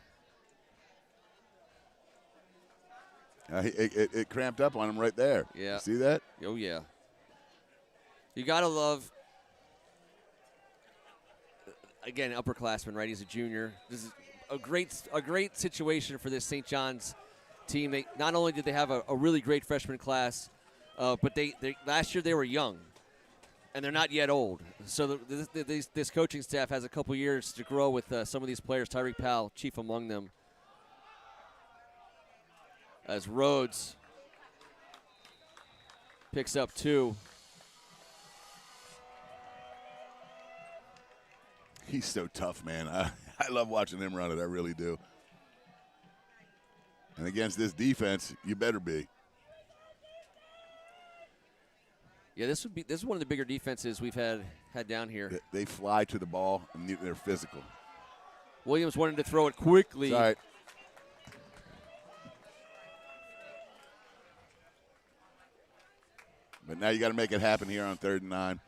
Speaker 2: It cramped up on him right there.
Speaker 1: Yeah.
Speaker 2: You see that?
Speaker 1: Oh, yeah. You got to love, again, upperclassman, right? He's a junior. This is a great situation for this St. John's team. Not only did they have a really great freshman class, but they last year they were young, and they're not yet old. So this coaching staff has a couple years to grow with some of these players. Tyreek Powell, chief among them. As Rhodes picks up 2.
Speaker 2: He's so tough, man. I love watching him run it. I really do. And against this defense, you better be.
Speaker 1: Yeah, this is one of the bigger defenses we've had down here.
Speaker 2: They fly to the ball, and they're physical.
Speaker 1: Williams wanted to throw it quickly.
Speaker 2: It's all right. But now you got to make it happen here on 3rd and 9.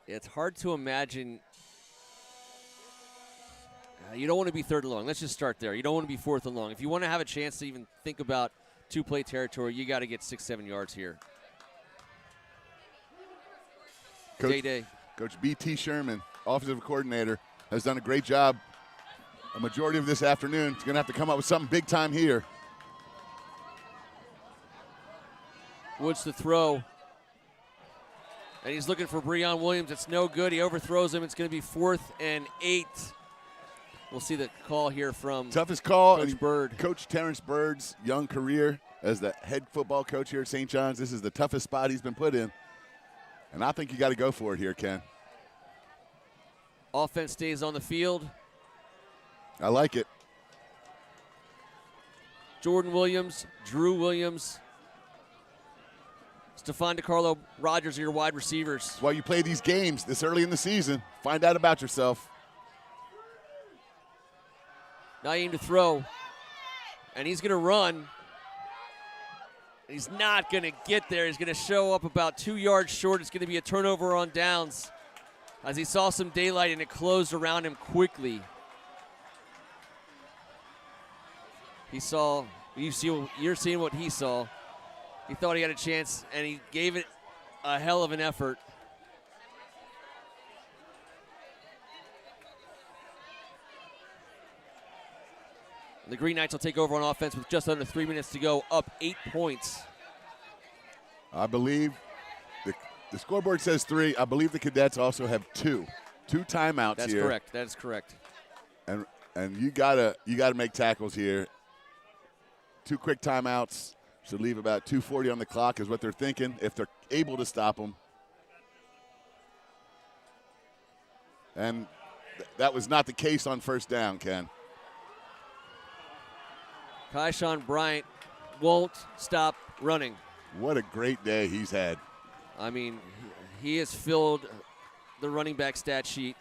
Speaker 1: It's hard to imagine. You don't want to be 3rd and long. Let's just start there. You don't want to be 4th and long. If you want to have a chance to even think about two-play territory, you got to get 6-7 yards here.
Speaker 2: Coach B.T. Sherman, offensive coordinator, has done a great job a majority of this afternoon. He's going to have to come up with something big time here.
Speaker 1: Woods to throw. And he's looking for Breon Williams. It's no good. He overthrows him. It's going to be 4th and 8. We'll see the call here from
Speaker 2: toughest call.
Speaker 1: Coach Bird.
Speaker 2: Coach Terrence Bird's young career as the head football coach here at St. John's. This is the toughest spot he's been put in. And I think you got to go for it here, Ken.
Speaker 1: Offense stays on the field.
Speaker 2: I like it.
Speaker 1: Jordan Williams, Drew Williams, Stephon DeCarlo, Rogers are your wide receivers.
Speaker 2: While you play these games this early in the season, find out about yourself.
Speaker 1: Naeem to throw, and he's going to run. He's not going to get there. He's going to show up about 2 yards short. It's going to be a turnover on downs as he saw some daylight and it closed around him quickly. You're seeing what he saw. He thought he had a chance, and he gave it a hell of an effort. The Green Knights will take over on offense with just under 3 minutes to go, up 8 points.
Speaker 2: I believe the scoreboard says 3. I believe the Cadets also have 2 timeouts.
Speaker 1: That's
Speaker 2: here.
Speaker 1: correct. That is correct.
Speaker 2: And you gotta make tackles here. 2 quick timeouts should leave about 2:40 on the clock is what they're thinking if they're able to stop them. And that was not the case on first down, Ken.
Speaker 1: Kyshawn Bryant won't stop running.
Speaker 2: What a great day he's had.
Speaker 1: I mean, he has filled the running back stat sheet.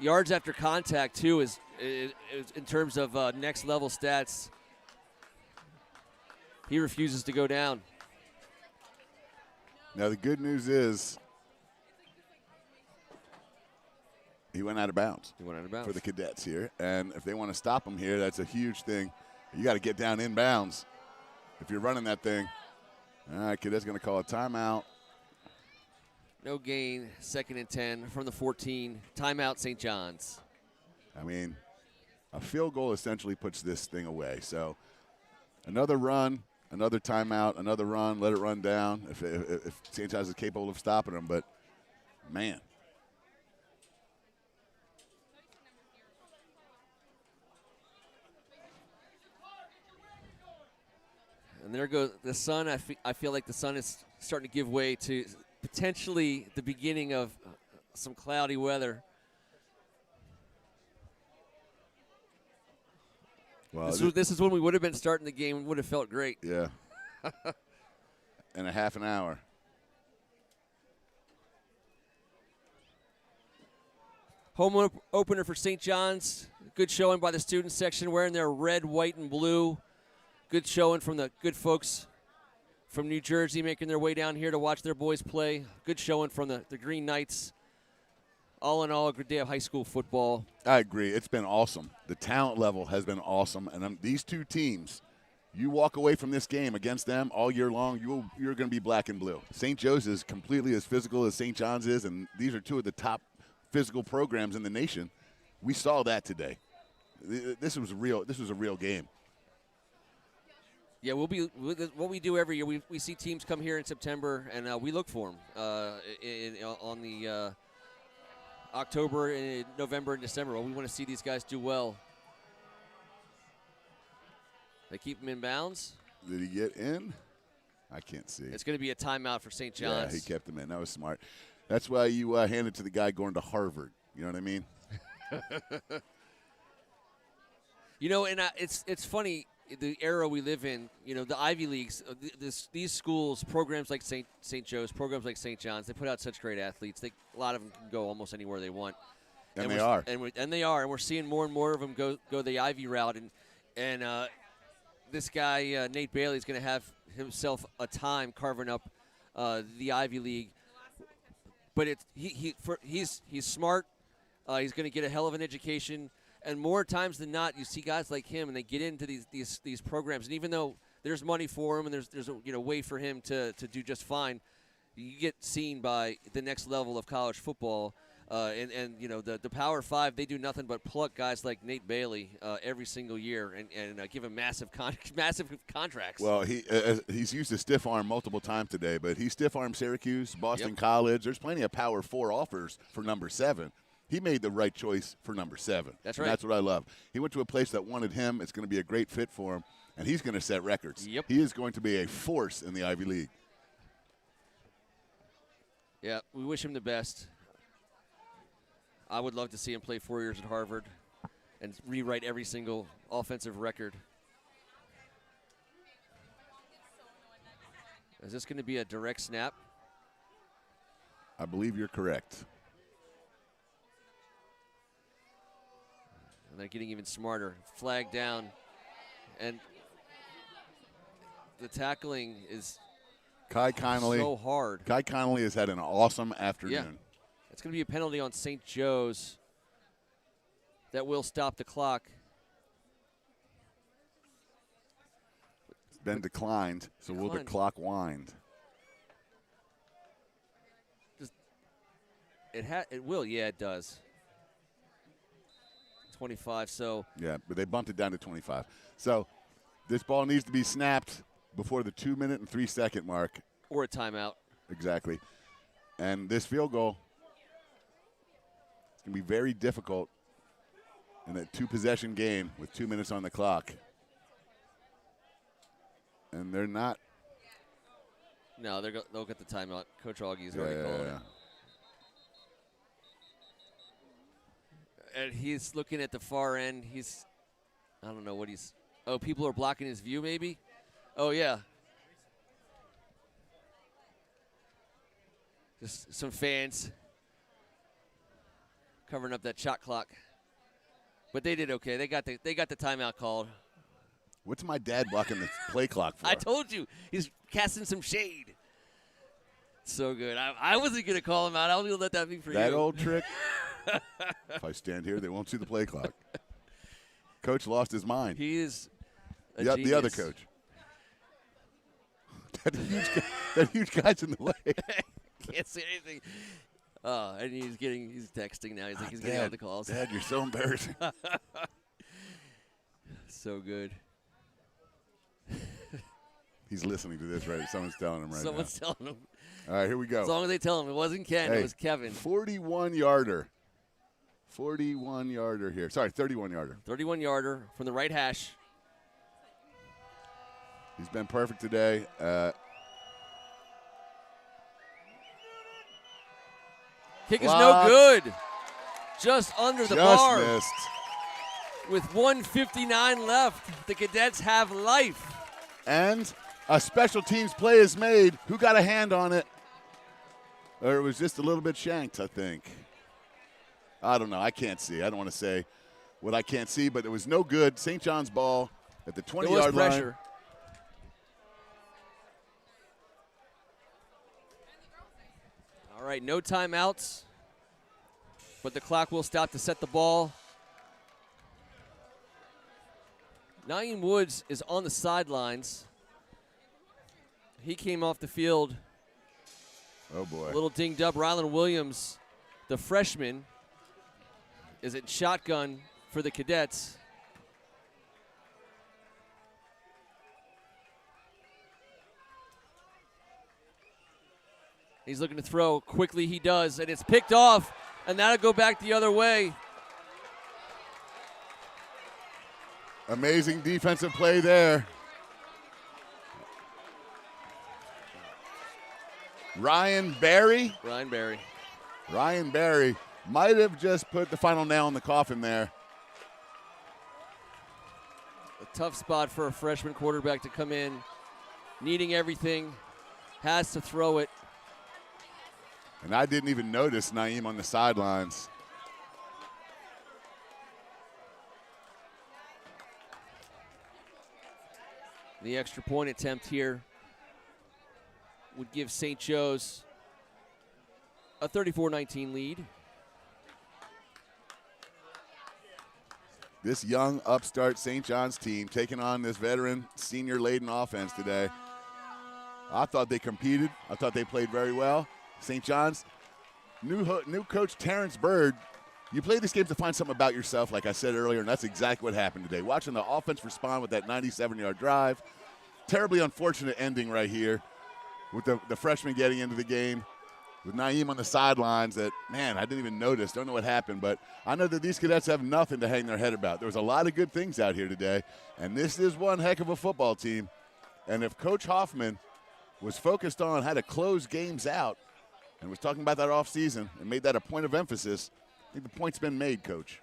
Speaker 1: Yards after contact, too, is in terms of next level stats. He refuses to go down.
Speaker 2: Now, the good news is he went out of bounds. For the Cadets here. And if they want to stop him here, that's a huge thing. You got to get down inbounds if you're running that thing. All right, Cadets going to call a timeout.
Speaker 1: No gain, 2nd and 10 from the 14. Timeout, St. John's.
Speaker 2: I mean, a field goal essentially puts this thing away. So another run, another timeout, another run, let it run down if St. John's is capable of stopping them. But, man.
Speaker 1: And there goes the sun. I feel like the sun is starting to give way to potentially the beginning of some cloudy weather.
Speaker 2: Well,
Speaker 1: this is when we would have been starting the game and would have felt great.
Speaker 2: Yeah. In a half an hour.
Speaker 1: Home opener for St. John's. Good showing by the student section wearing their red, white, and blue. Good showing from the good folks from New Jersey making their way down here to watch their boys play. Good showing from the Green Knights. All in all, a good day of high school football.
Speaker 2: I agree. It's been awesome. The talent level has been awesome. And these two teams, you walk away from this game against them all year long, you're going to be black and blue. St. Joe's is completely as physical as St. John's is, and these are 2 of the top physical programs in the nation. We saw that today. This was a real game.
Speaker 1: Yeah, what we do every year. We see teams come here in September, and we look for them on the October, and November, and December. Well, we want to see these guys do well. They keep him in bounds.
Speaker 2: Did he get in? I can't see.
Speaker 1: It's going to be a timeout for St. John's.
Speaker 2: Yeah, he kept him in. That was smart. That's why you hand it to the guy going to Harvard. You know what I mean?
Speaker 1: And it's funny. The era we live in, the Ivy Leagues, these schools, programs like St. Joe's, programs like St. John's, they put out such great athletes. A lot of them can go almost anywhere they want.
Speaker 2: And they are.
Speaker 1: And they are. And we're seeing more and more of them go the Ivy route. And this guy, Nate Bailey, is going to have himself a time carving up the Ivy League. But he's smart. He's going to get a hell of an education. And more times than not, you see guys like him, and they get into these programs. And even though there's money for him and there's a way for him to do just fine, you get seen by the next level of college football. And the Power Five, they do nothing but pluck guys like Nate Bailey every single year and give him massive contracts.
Speaker 2: Well, he's used a stiff arm multiple times today, but he stiff armed Syracuse, Boston College. There's plenty of Power 4 offers for number 7. He made the right choice for number 7.
Speaker 1: That's right.
Speaker 2: And that's what I love. He went to a place that wanted him. It's going to be a great fit for him, and he's going to set records.
Speaker 1: Yep.
Speaker 2: He is going to be a force in the Ivy League.
Speaker 1: Yeah, we wish him the best. I would love to see him play 4 years at Harvard and rewrite every single offensive record. Is this going to be a direct snap?
Speaker 2: I believe you're correct.
Speaker 1: And they're getting even smarter. Flag down. And the tackling is
Speaker 2: Kai Connolly.
Speaker 1: so hard.
Speaker 2: Kai Connolly has had an awesome afternoon.
Speaker 1: Yeah. It's going to be a penalty on St. Joe's that will stop the clock.
Speaker 2: It's been declined, so will the clock wind?
Speaker 1: It will, yeah, it does. 25, so.
Speaker 2: Yeah, but they bumped it down to 25. So this ball needs to be snapped before the 2-minute and 3-second mark.
Speaker 1: Or a timeout.
Speaker 2: Exactly. And this field goal, it's going to be very difficult in a 2-possession game with 2 minutes on the clock. And they're not.
Speaker 1: No, they'll get the timeout. Coach Augie's already called it. And he's looking at the far end. I don't know what he's. Oh, people are blocking his view, maybe? Oh, yeah. Just some fans covering up that shot clock. But they did okay. They got the timeout called.
Speaker 2: What's my dad blocking the play clock for?
Speaker 1: I told you. He's casting some shade. So good. I wasn't going to call him out. I was going to let that be for you.
Speaker 2: That old trick. If I stand here, they won't see the play clock. Coach lost his mind.
Speaker 1: He is
Speaker 2: the other coach. that huge guy's in the way.
Speaker 1: Can't say anything. And he's texting now. He's like, he's getting all the calls.
Speaker 2: Dad, you're so embarrassing.
Speaker 1: So good.
Speaker 2: He's listening to this, right? Someone's telling him right now.
Speaker 1: Someone's telling him.
Speaker 2: All right, here we go.
Speaker 1: As long as they tell him it wasn't Ken, it was Kevin.
Speaker 2: 41-yarder. 41-yarder here. Sorry, 31-yarder.
Speaker 1: 31-yarder from the right hash.
Speaker 2: He's been perfect today.
Speaker 1: Kick is no good. Just under the bar.
Speaker 2: Just missed.
Speaker 1: With 1:59 left, the Cadets have life.
Speaker 2: And a special teams play is made. Who got a hand on it? Or it was just a little bit shanked, I think. I don't know. I can't see. I don't want to say what I can't see, but it was no good. St. John's ball at the 20-yard line.
Speaker 1: Pressure. All right, no timeouts, but the clock will stop to set the ball. Naeem Woods is on the sidelines. He came off the field.
Speaker 2: Oh, boy.
Speaker 1: A little dinged up. Rylan Williams, the freshman, is at shotgun for the Cadets. He's looking to throw. Quickly he does, and it's picked off, and that'll go back the other way.
Speaker 2: Amazing defensive play there. Ryan Barry might have just put the final nail in the coffin there.
Speaker 1: A tough spot for a freshman quarterback to come in, needing everything, has to throw it.
Speaker 2: And I didn't even notice Naeem on the sidelines.
Speaker 1: The extra point attempt here would give St. Joe's a 34-19 lead.
Speaker 2: This young upstart St. John's team taking on this veteran senior-laden offense today. I thought they competed. I thought they played very well. St. John's, new coach Terrence Bird. You play this game to find something about yourself, like I said earlier, and that's exactly what happened today. Watching the offense respond with that 97-yard drive. Terribly unfortunate ending right here with the freshman getting into the game. With Naeem on the sidelines that, man, I didn't even notice. Don't know what happened, but I know that these cadets have nothing to hang their head about. There was a lot of good things out here today, and this is one heck of a football team. And if Coach Hoffman was focused on how to close games out and was talking about that offseason and made that a point of emphasis, I think the point's been made, Coach.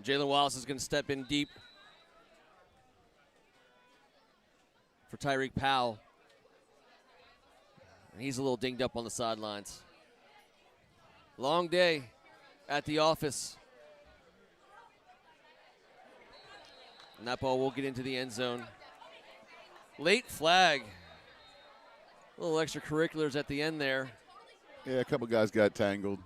Speaker 1: Jalen Wallace is going to step in deep for Tyreek Powell. He's a little dinged up on the sidelines. Long day at the office. And that ball will get into the end zone. Late flag. A little extracurriculars at the end there.
Speaker 2: Yeah, a couple guys got tangled.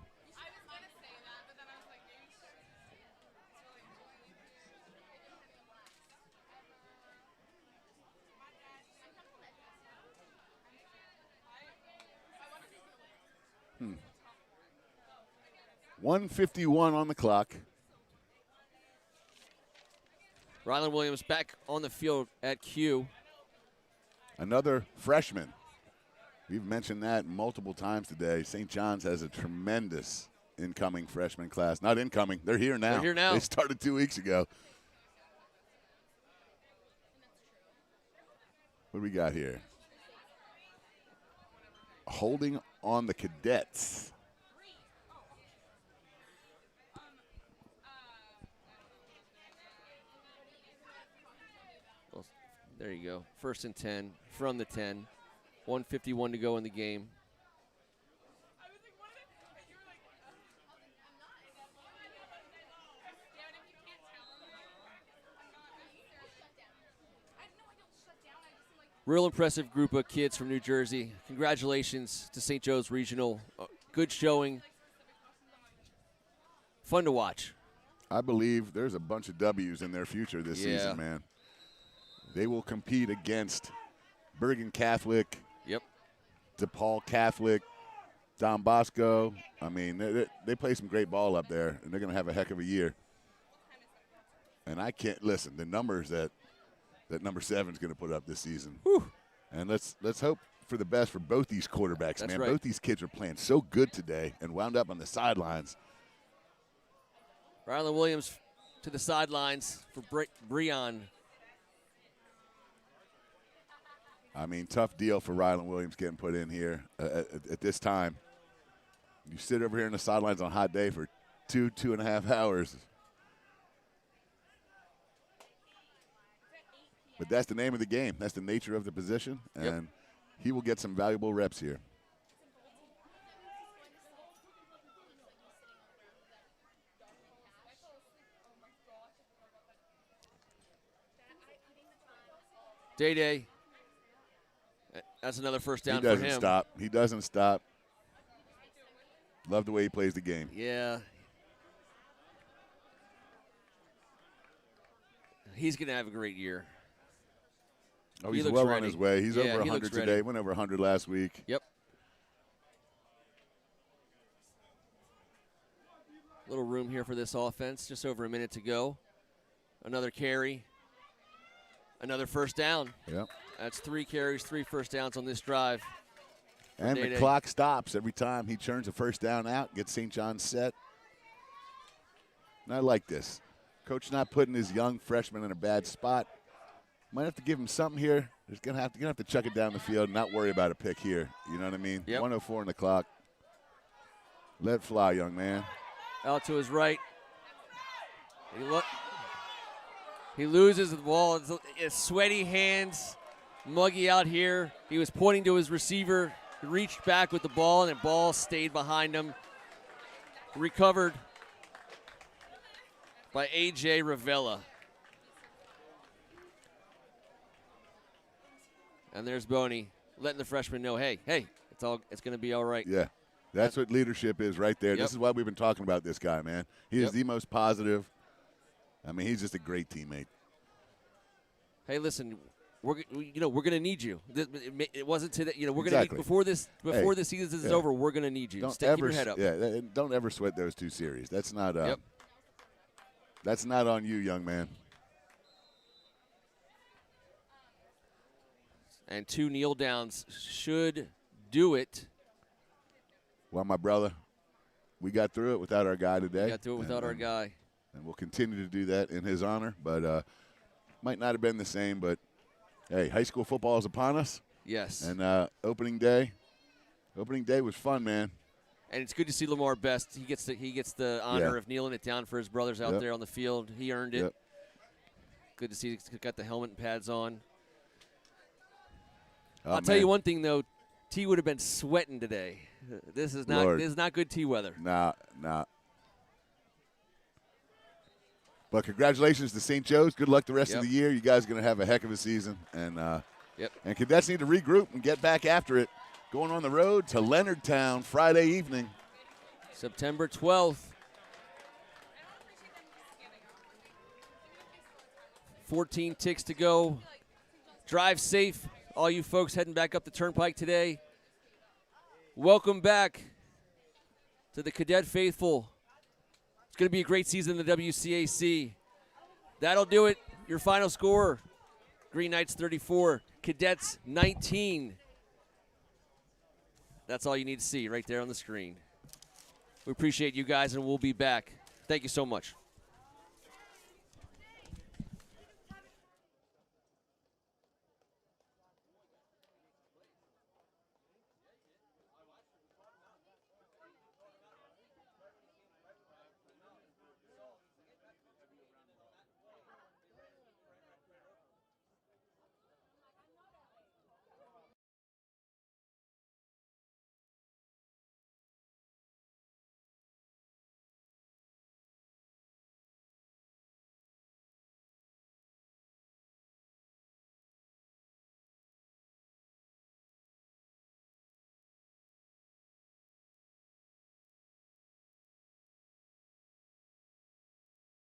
Speaker 2: Hmm. 1:51 on the clock.
Speaker 1: Rylan Williams back on the field at Q.
Speaker 2: Another freshman. We've mentioned that multiple times today. St. John's has a tremendous incoming freshman class. Not incoming, they're here now.
Speaker 1: They're here now.
Speaker 2: They started 2 weeks ago. What do we got here? Holding on the Cadets.
Speaker 1: Well, there you go. 1st and 10 from the 10. 1:51 to go in the game. Real impressive group of kids from New Jersey. Congratulations to St. Joe's Regional. Good showing. Fun to watch.
Speaker 2: I believe there's a bunch of W's in their future this season, man. They will compete against Bergen Catholic, DePaul Catholic, Don Bosco. I mean, they play some great ball up there, and they're going to have a heck of a year. And I can't listen. The numbers that number 7 is going to put up this season.
Speaker 1: Whew.
Speaker 2: And let's hope for the best for both these quarterbacks,
Speaker 1: That's
Speaker 2: man.
Speaker 1: right.
Speaker 2: Both these kids are playing so good today and wound up on the sidelines.
Speaker 1: Rylan Williams to the sidelines for Breon.
Speaker 2: I mean, tough deal for Rylan Williams getting put in here at this time. You sit over here on the sidelines on a hot day for 2.5 hours. But that's the name of the game. That's the nature of the position, and he will get some valuable reps here.
Speaker 1: Day. That's another first down
Speaker 2: He
Speaker 1: for him.
Speaker 2: doesn't stop. He doesn't stop. Love the way he plays the game.
Speaker 1: Yeah. He's going to have a great year.
Speaker 2: Oh,
Speaker 1: He
Speaker 2: he's
Speaker 1: looks
Speaker 2: well
Speaker 1: ready.
Speaker 2: on his way. He's
Speaker 1: Yeah,
Speaker 2: over
Speaker 1: he
Speaker 2: 100
Speaker 1: looks
Speaker 2: today.
Speaker 1: ready.
Speaker 2: Went over 100 last week.
Speaker 1: Yep. Little room here for this offense. Just over a minute to go. Another carry. Another first down.
Speaker 2: Yep.
Speaker 1: That's 3 carries, 3 first downs on this drive.
Speaker 2: And the clock stops every time he churns a first down out, gets St. John's set. And I like this. Coach not putting his young freshman in a bad spot. Might have to give him something here. He's gonna have to chuck it down the field and not worry about a pick here. You know what I mean?
Speaker 1: Yep.
Speaker 2: 104 on the clock. Let it fly, young man.
Speaker 1: Out to his right. He loses the ball. It's sweaty hands. Muggy out here. He was pointing to his receiver. He reached back with the ball, and the ball stayed behind him. Recovered by A.J. Ravella. And there's Boney letting the freshman know, hey, it's going to be all right.
Speaker 2: Yeah, that's what leadership is right there.
Speaker 1: Yep.
Speaker 2: This is why we've been talking about this guy, man. He
Speaker 1: Yep.
Speaker 2: is the most positive. I mean, he's just a great teammate.
Speaker 1: Hey, listen, we're going to need you. It wasn't today. We're going to
Speaker 2: Exactly.
Speaker 1: need before this season is over. We're going to need you.
Speaker 2: Don't
Speaker 1: Keep your head up.
Speaker 2: Yeah, and don't ever sweat those two series. That's not.
Speaker 1: Yep.
Speaker 2: That's not on you, young man.
Speaker 1: And 2 kneel downs should do it.
Speaker 2: Well, my brother, we got through it without our guy today.
Speaker 1: We got through it without our guy.
Speaker 2: And we'll continue to do that in his honor. But might not have been the same. But hey, high school football is upon us.
Speaker 1: Yes.
Speaker 2: And opening day was fun, man.
Speaker 1: And it's good to see Lamar Best. He gets the honor of kneeling it down for his brothers out there on the field. He earned it.
Speaker 2: Yep.
Speaker 1: Good to see he's got the helmet and pads on.
Speaker 2: Oh,
Speaker 1: I'll tell you one thing though, T would have been sweating today. This is not good T weather.
Speaker 2: Nah. But congratulations to St. Joe's. Good luck the rest of the year. You guys are going to have a heck of a season. And and Cadets need to regroup and get back after it. Going on the road to Leonardtown Friday evening.
Speaker 1: September 12th. 14 ticks to go. Drive safe, all you folks heading back up the Turnpike today. Welcome back to the Cadet Faithful. It's going to be a great season in the WCAC. That'll do it. Your final score, Green Knights 34, Cadets 19. That's all you need to see right there on the screen. We appreciate you guys, and we'll be back. Thank you so much.